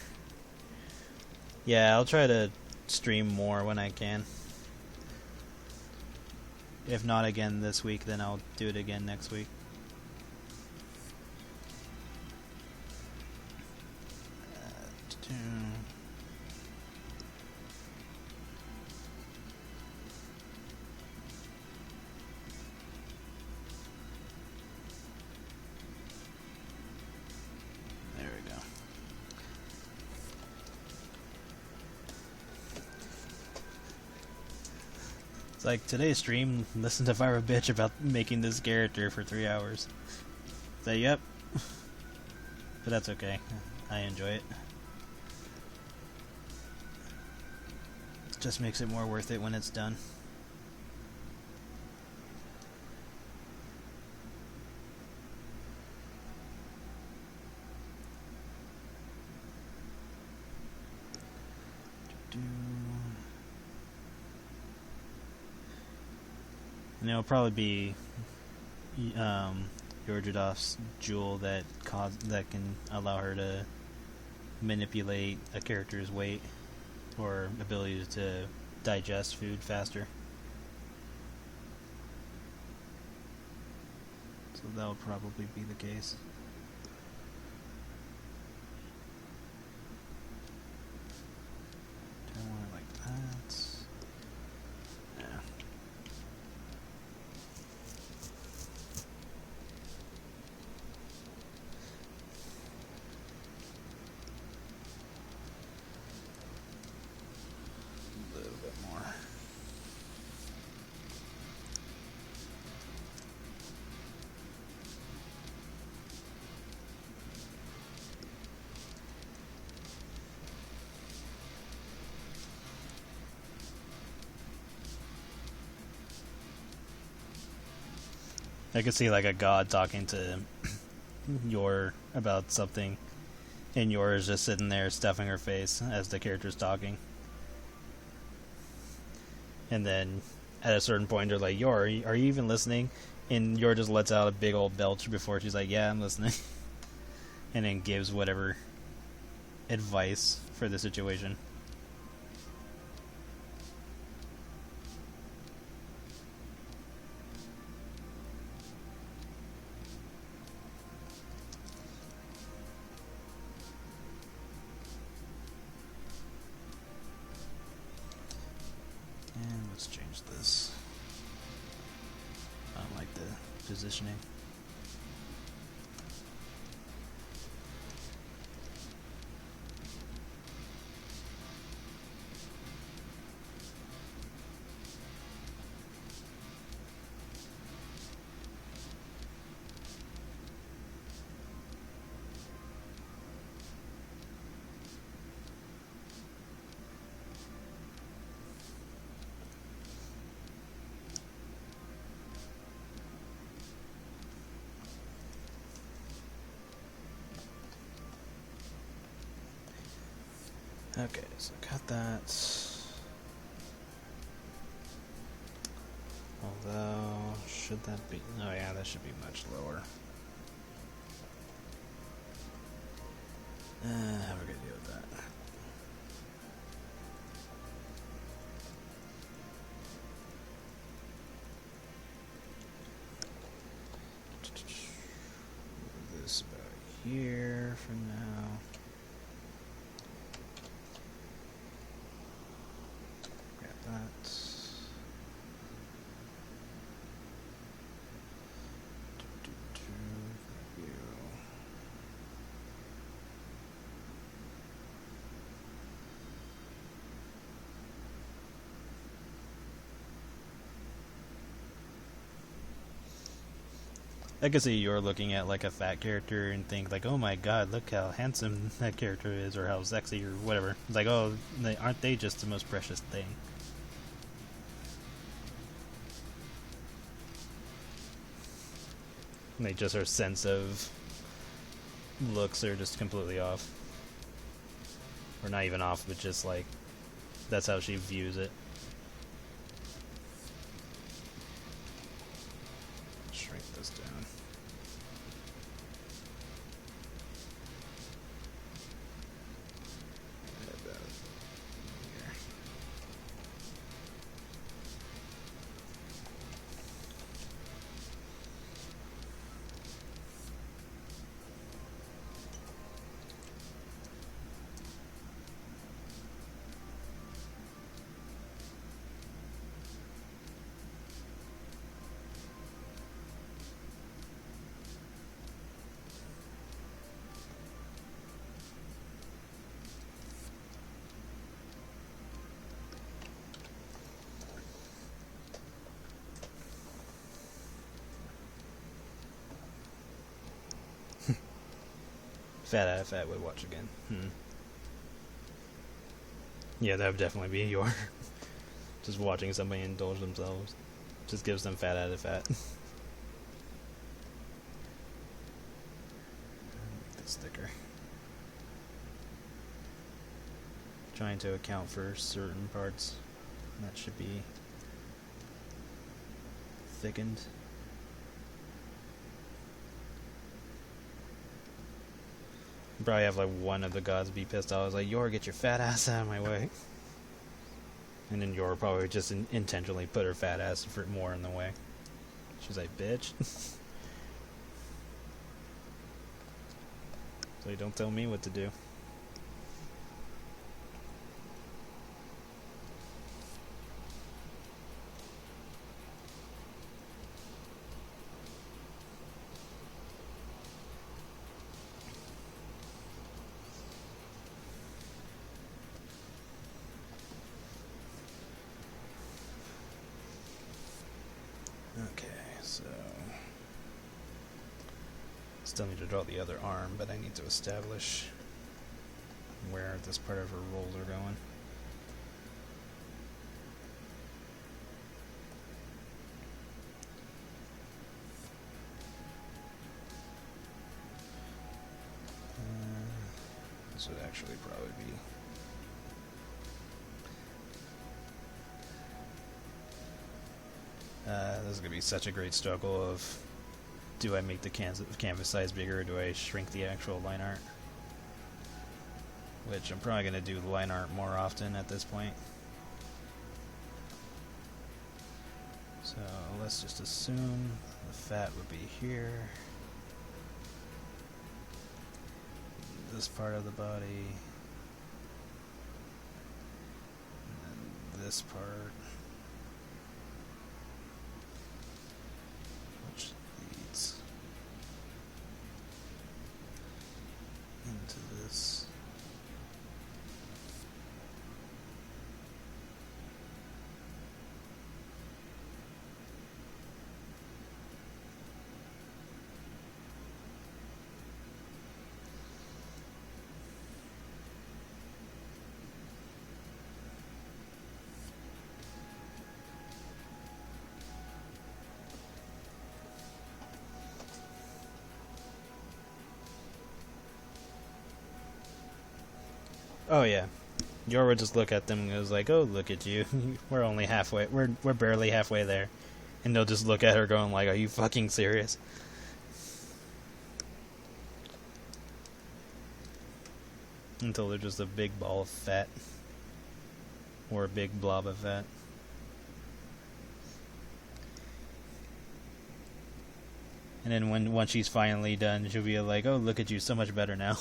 Yeah, I'll try to stream more when I can. If not again this week, then I'll do it again next week. There we go. It's like today's stream, listen to Viro bitch about making this character for 3 hours. Say yep. But that's okay. I enjoy it. It just makes it more worth it when it's done. And it'll probably be Yor'Jedath's jewel that can allow her to manipulate a character's weight or ability to digest food faster. So that'll probably be the case. Do I want it like that? Yeah. A little bit more. I could see like a god talking to Yor about something, and Yor is just sitting there stuffing her face as the character's talking. And then at a certain point, they're like, Yor, are you even listening? And Yor just lets out a big old belch before she's like, yeah, I'm listening. And then gives whatever advice for the situation. And let's change this. I don't like the positioning. Okay, so got that. Although, should that be... Oh yeah, that should be much lower. How are we gonna deal with that? Move this about here for now. Grab that. I could see you're looking at like a fat character and think like, oh my god, look how handsome that character is, or how sexy, or whatever. It's like, oh, aren't they just the most precious thing? Like, just her sense of looks are just completely off. Or not even off, but just like, that's how she views it. Fat out of fat would watch again. Yeah, that would definitely be your just watching somebody indulge themselves. Just gives them fat out of fat. This sticker. Trying to account for certain parts. That should be thickened. Probably have like one of the gods be pissed off. I was like, Yor, get your fat ass out of my way. And then Yor probably just intentionally put her fat ass for more in the way. She's like, bitch. So you don't tell me what to do. Okay, so still need to draw the other arm, but I need to establish where this part of her rolls are going. This would actually probably be this is going to be such a great struggle of, do I make the canvas size bigger or do I shrink the actual line art? Which I'm probably going to do the line art more often at this point. So let's just assume the fat would be here. This part of the body. And then this part. Which leads into this. Oh yeah, Yor would just look at them and goes like, "Oh, look at you. We're only halfway. We're barely halfway there," and they'll just look at her going like, "Are you fucking serious?" Until they're just a big ball of fat, or a big blob of fat. And then once she's finally done, she'll be like, "Oh, look at you, so much better now,"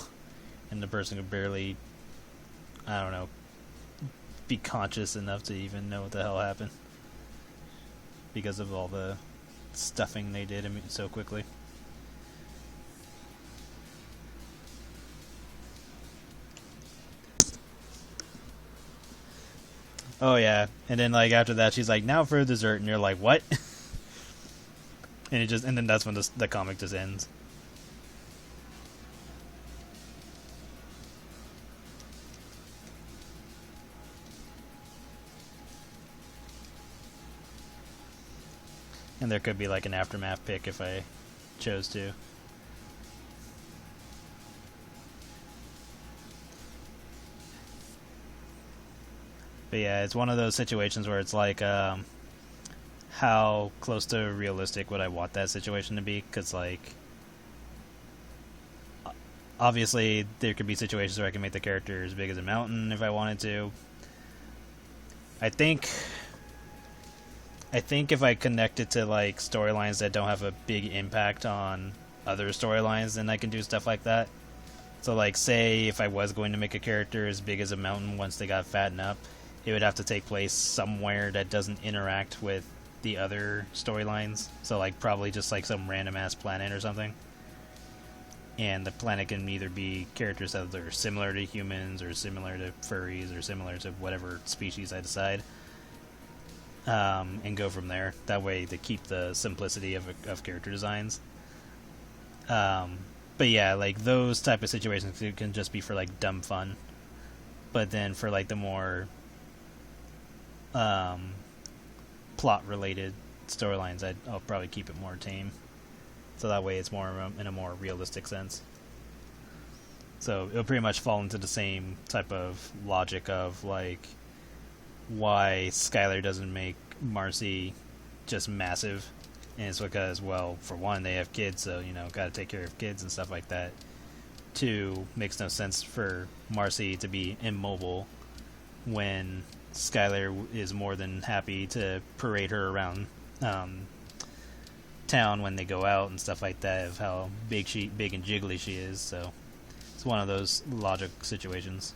and the person could barely, I don't know, be conscious enough to even know what the hell happened because of all the stuffing they did so quickly. Oh yeah, and then like after that she's like, "Now for dessert," and you're like, "What?" And then that's when the comic just ends. And there could be like an aftermath pick if I chose to. But yeah, it's one of those situations where it's like, how close to realistic would I want that situation to be? Because like, obviously there could be situations where I can make the character as big as a mountain if I wanted to. I think if I connect it to like storylines that don't have a big impact on other storylines, then I can do stuff like that. So like, say if I was going to make a character as big as a mountain once they got fattened up, it would have to take place somewhere that doesn't interact with the other storylines. So like probably just like some random ass planet or something. And the planet can either be characters that are similar to humans or similar to furries or similar to whatever species I decide. And go from there. That way to keep the simplicity of character designs. But yeah, like those type of situations can just be for like dumb fun. But then for like the more um, plot related storylines, I'll probably keep it more tame. So that way it's more in a more realistic sense. So it'll pretty much fall into the same type of logic of like why Skylar doesn't make Marcy just massive. And it's because, well, for one, they have kids, so, you know, gotta take care of kids and stuff like that. Two, makes no sense for Marcy to be immobile when Skylar is more than happy to parade her around town when they go out and stuff like that, of how big and jiggly she is. So it's one of those logic situations.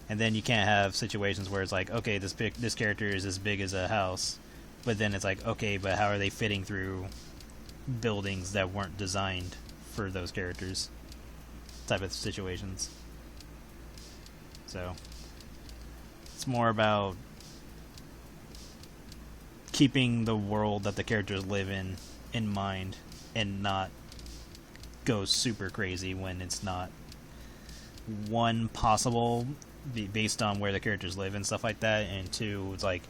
And then you can't have situations where it's like, okay, this character is as big as a house, but then it's like, okay, but how are they fitting through buildings that weren't designed for those characters? Type of situations. So it's more about keeping the world that the characters live in mind, and not go super crazy when it's not one possible based on where the characters live and stuff like that, and two, it's like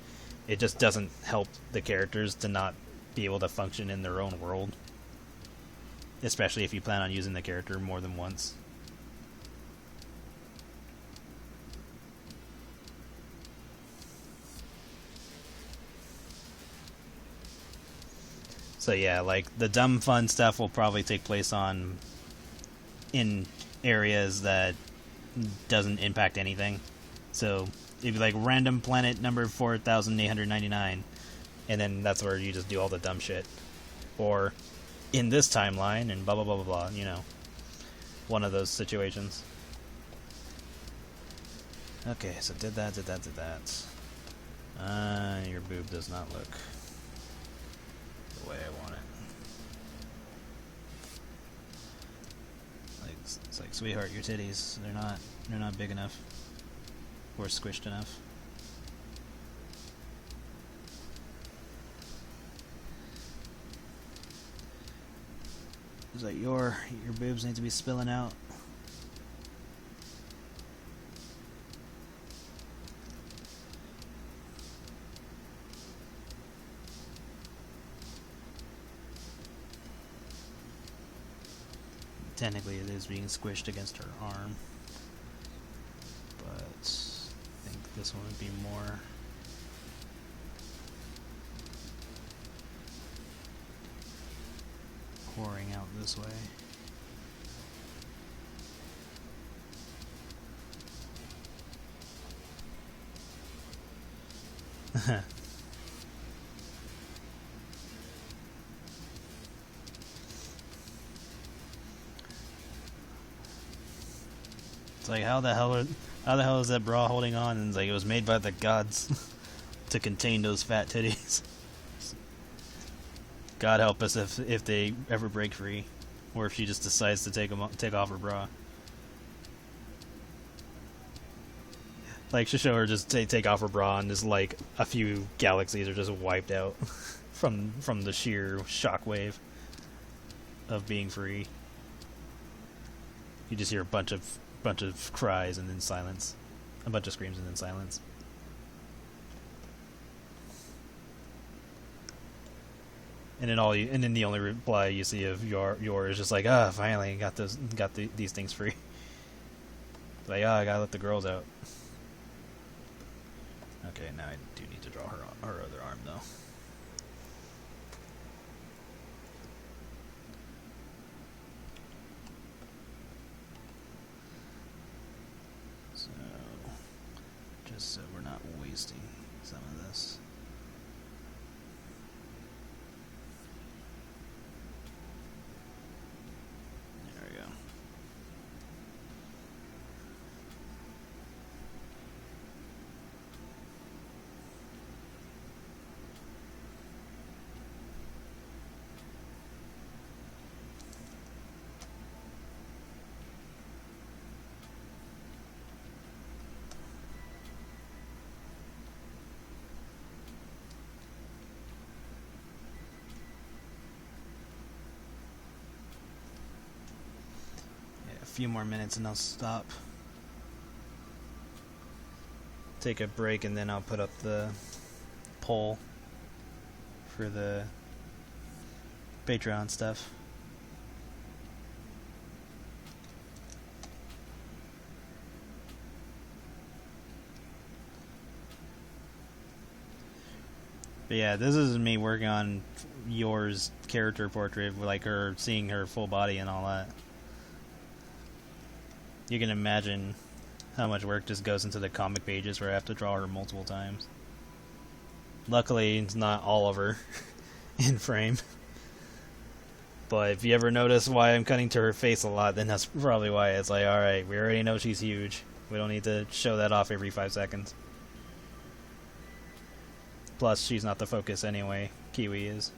it just doesn't help the characters to not be able to function in their own world, especially if you plan on using the character more than once. So yeah, like the dumb fun stuff will probably take place in areas that doesn't impact anything. So it'd be like random planet number 4899, and then that's where you just do all the dumb shit. Or in this timeline and blah blah blah blah blah, you know. One of those situations. Okay, so did that. Your boob does not look the way I want it. Like, it's like, sweetheart, your titties, they're not big enough or squished enough. It's like your boobs need to be spilling out. Technically it is being squished against her arm, but I think this one would be more pouring out this way. It's like, how the hell is that bra holding on? And it's like, it was made by the gods to contain those fat titties. God help us if they ever break free, or if she just decides to take off her bra. Like, should show her just take off her bra, and just like a few galaxies are just wiped out from the sheer shockwave of being free. You just hear a bunch of cries and then silence, a bunch of screams and then silence. And then the only reply you see of your is just like, finally got these things free. Like, I gotta let the girls out. Okay, now I do need to draw her other arm though. So, just so we're not wasting some of this. There we go. few more minutes and I'll stop. Take a break and then I'll put up the poll for the Patreon stuff. But yeah, this is me working on Yor's character portrait, like her seeing her full body and all that. You can imagine how much work just goes into the comic pages where I have to draw her multiple times. Luckily, it's not all of her in frame. But if you ever notice why I'm cutting to her face a lot, then that's probably why. It's like, alright, we already know she's huge. We don't need to show that off every 5 seconds. Plus, she's not the focus anyway. Kiwi is.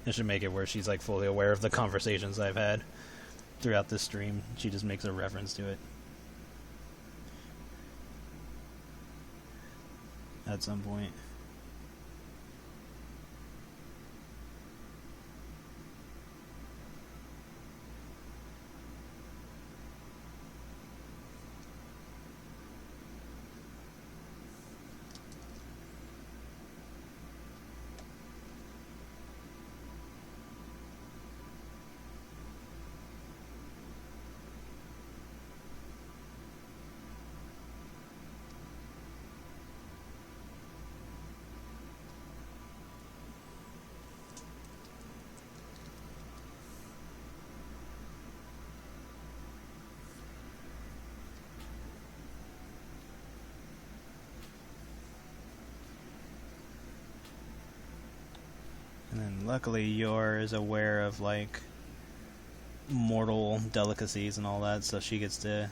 I should make it where she's like fully aware of the conversations I've had throughout this stream. She just makes a reference to it at some point. And then luckily Yor is aware of like mortal delicacies and all that, so she gets to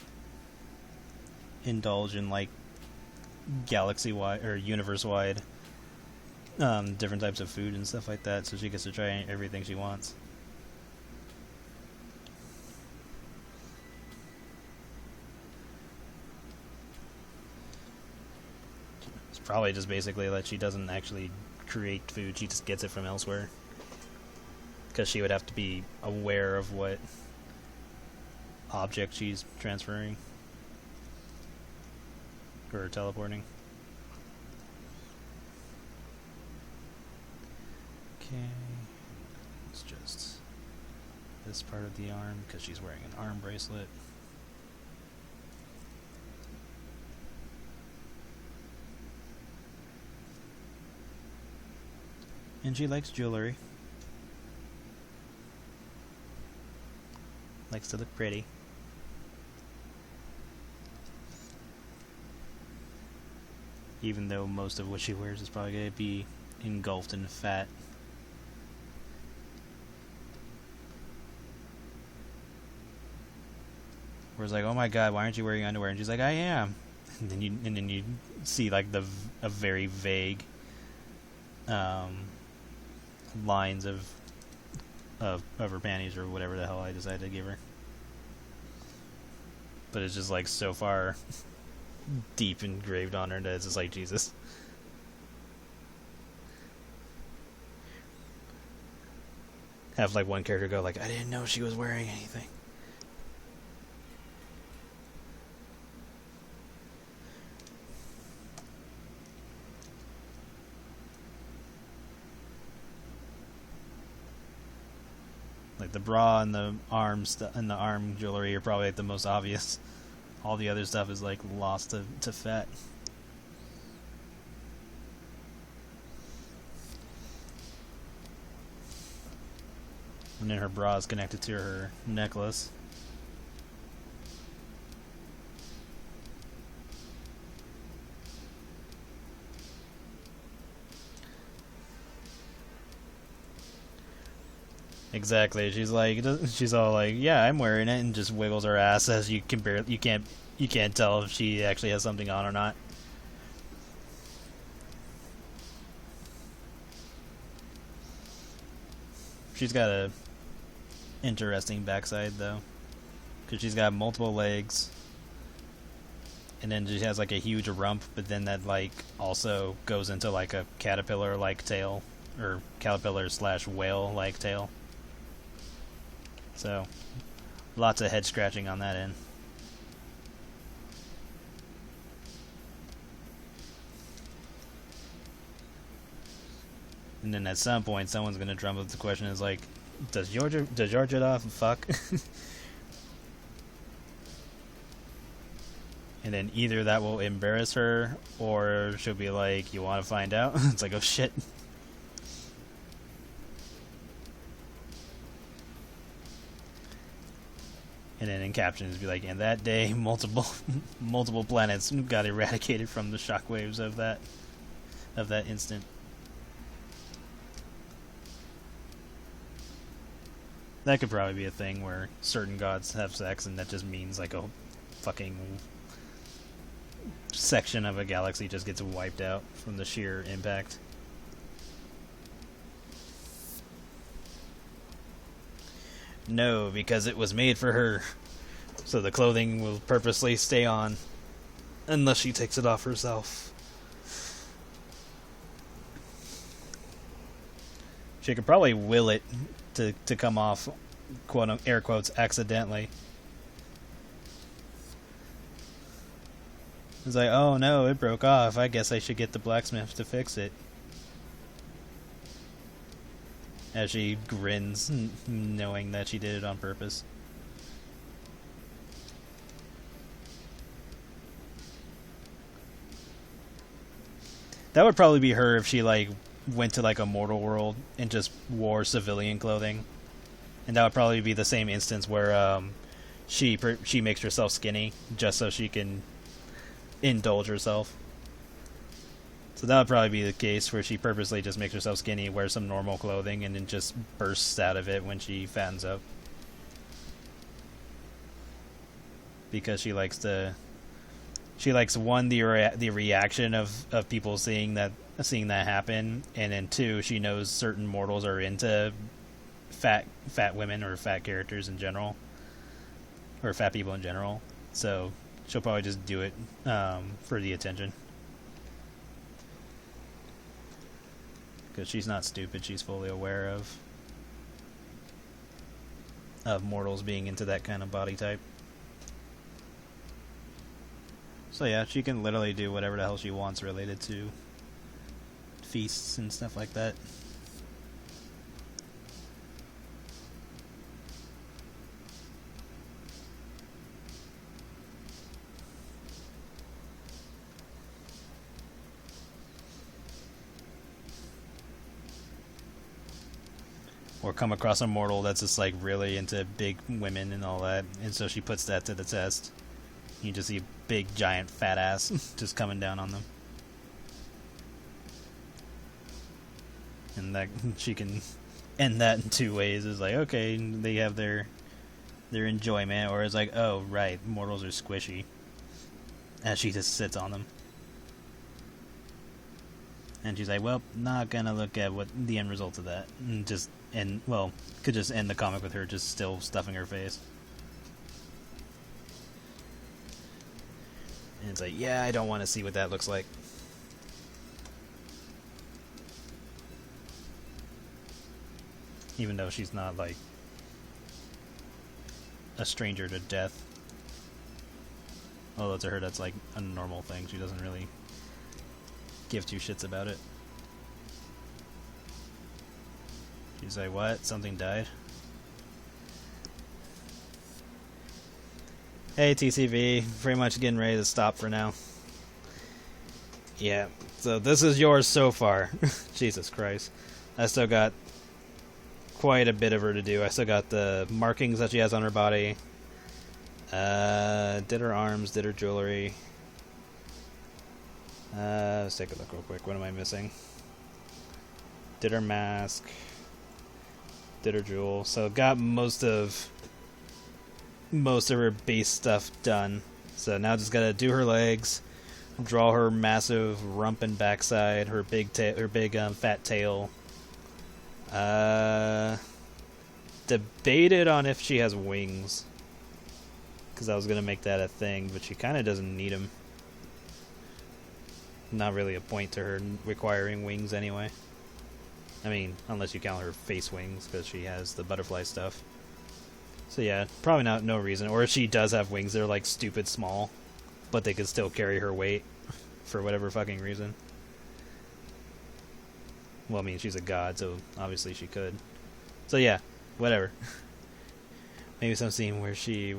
indulge in like galaxy-wide or universe-wide different types of food and stuff like that, so she gets to try everything she wants. It's probably just basically that she doesn't actually create food, she just gets it from elsewhere. Because she would have to be aware of what object she's transferring or teleporting. Okay, it's just this part of the arm because she's wearing an arm bracelet. And she likes jewelry. Likes to look pretty. Even though most of what she wears is probably going to be engulfed in fat. Where it's like, oh my god, why aren't you wearing underwear? And she's like, I am. And then you see like a very vague lines of her panties or whatever the hell I decided to give her. But it's just like so far deep engraved on her that it's just like, Jesus. Have like one character go like, I didn't know she was wearing anything. Like the bra and the and the arm jewelry are probably like the most obvious. All the other stuff is like lost to fat. And then her bra is connected to her necklace. Exactly. She's all like, yeah, I'm wearing it, and just wiggles her ass as you can't tell if she actually has something on or not. She's got interesting backside though, because she's got multiple legs, and then she has like a huge rump, but then that like also goes into like a caterpillar-like tail, or caterpillar/whale-like tail. So, lots of head scratching on that end. And then at some point, someone's gonna drum up the question: is like, does Yor'Jedath fuck? And then either that will embarrass her, or she'll be like, "You want to find out?" It's like, oh shit. And then in captions, be like, "And that day, multiple planets got eradicated from the shockwaves of that instant." That could probably be a thing where certain gods have sex, and that just means like a fucking section of a galaxy just gets wiped out from the sheer impact. No, because it was made for her. So the clothing will purposely stay on unless she takes it off herself. She could probably will it to come off, quote air quotes, accidentally. It's like, oh no, it broke off. I guess I should get the blacksmith to fix it. As she grins, knowing that she did it on purpose. That would probably be her if she like went to like a mortal world and just wore civilian clothing. And that would probably be the same instance where she makes herself skinny just so she can indulge herself. So that would probably be the case where she purposely just makes herself skinny, wears some normal clothing, and then just bursts out of it when she fattens up. Because she likes one, the reaction of people seeing that happen, and then two, she knows certain mortals are into fat women or fat characters in general, or fat people in general. So she'll probably just do it for the attention. Because she's not stupid, she's fully aware of mortals being into that kind of body type. So yeah, she can literally do whatever the hell she wants related to feasts and stuff like that. Or come across a mortal that's just like really into big women and all that, and so she puts that to the test. You just see a big giant fat ass just coming down on them, and that she can end that in two ways. It's like, okay, they have their enjoyment, or it's like, oh right, mortals are squishy, and she just sits on them. And she's like, well, not gonna look at what the end result of that. And could just end the comic with her just still stuffing her face. And it's like, yeah, I don't want to see what that looks like. Even though she's not, like, a stranger to death. Although to her that's, like, a normal thing. She doesn't really give two shits about it. She's like, what? Something died? Hey TCV, pretty much getting ready to stop for now. Yeah, so this is yours so far. Jesus Christ. I still got quite a bit of her to do. I still got the markings that she has on her body. Did her arms, did her jewelry. Let's take a look real quick. What am I missing? Did her mask. Did her jewel. So got most of her base stuff done. So now just gotta do her legs, draw her massive rump and backside, her big fat tail. debated on if she has wings, because I was gonna make that a thing, but she kind of doesn't need them. Not really a point to her requiring wings anyway. I mean, unless you count her face wings, because she has the butterfly stuff. So yeah, probably no reason. Or if she does have wings, they're like stupid small, but they could still carry her weight for whatever fucking reason. Well, I mean, she's a god, so obviously she could. So yeah, whatever. Maybe some scene where she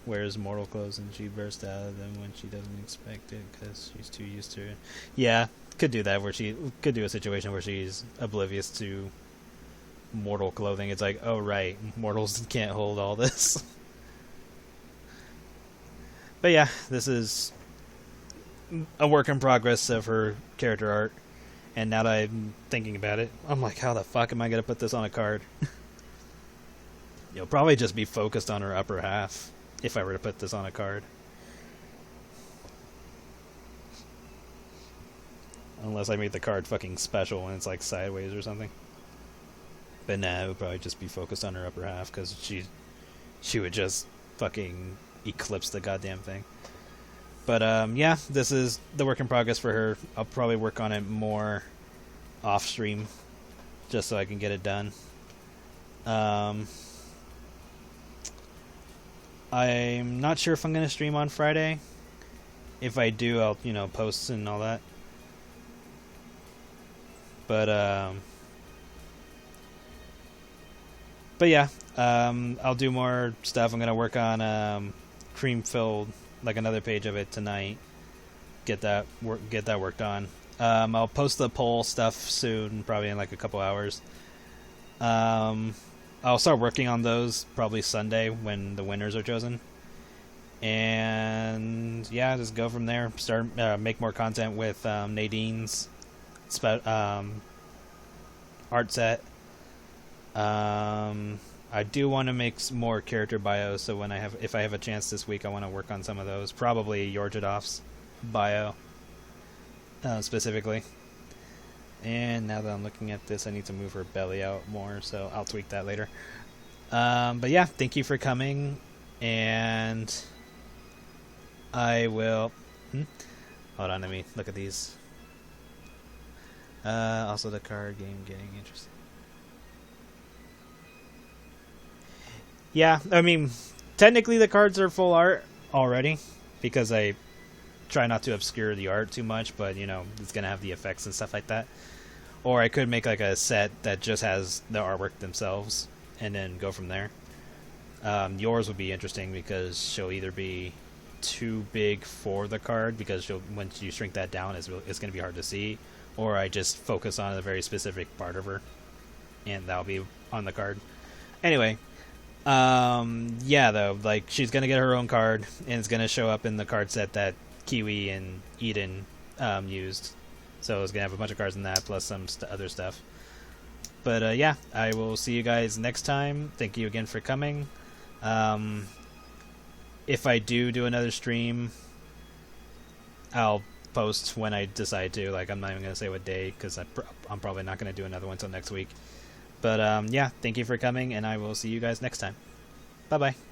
wears mortal clothes and she bursts out of them when she doesn't expect it because she's too used to it. Yeah, could do that, where she could do a situation where she's oblivious to mortal clothing. It's like, oh right, mortals can't hold all this. But yeah, this is a work in progress of her character art. And now that I'm thinking about it, I'm like, how the fuck am I going to put this on a card? You'll probably just be focused on her upper half if I were to put this on a card. Unless I made the card fucking special and it's like sideways or something. But nah, it would probably just be focused on her upper half because she would just fucking eclipse the goddamn thing. But yeah, this is the work in progress for her. I'll probably work on it more off stream just so I can get it done. I'm not sure if I'm going to stream on Friday. If I do, I'll, post and all that. But yeah, I'll do more stuff. I'm going to work on cream-filled, like another page of it tonight. Get that worked on. I'll post the poll stuff soon, probably in like a couple hours. I'll start working on those probably Sunday when the winners are chosen. And yeah, just go from there. Start make more content with Nadine's art set. I do want to make more character bios, so if I have a chance this week, I want to work on some of those. Probably Yor'Jedath's bio, specifically. And now that I'm looking at this, I need to move her belly out more, so I'll tweak that later. But yeah, thank you for coming, and I will... Hold on, let me look at these. Also, the card game getting interesting. Yeah, I mean, technically the cards are full art already, because I try not to obscure the art too much, but, it's going to have the effects and stuff like that. Or I could make, like, a set that just has the artwork themselves, and then go from there. Yours would be interesting, because she'll either be too big for the card, because once you shrink that down, it's going to be hard to see, or I just focus on a very specific part of her, and that'll be on the card. Anyway... yeah, though, like, she's gonna get her own card, and it's gonna show up in the card set that Kiwi and Eden used. So it's gonna have a bunch of cards in that, plus some other stuff. But yeah, I will see you guys next time. Thank you again for coming. If I do another stream, I'll post when I decide to. Like, I'm not even gonna say what day, because I'm probably not gonna do another one until next week. But yeah, thank you for coming, and I will see you guys next time. Bye-bye.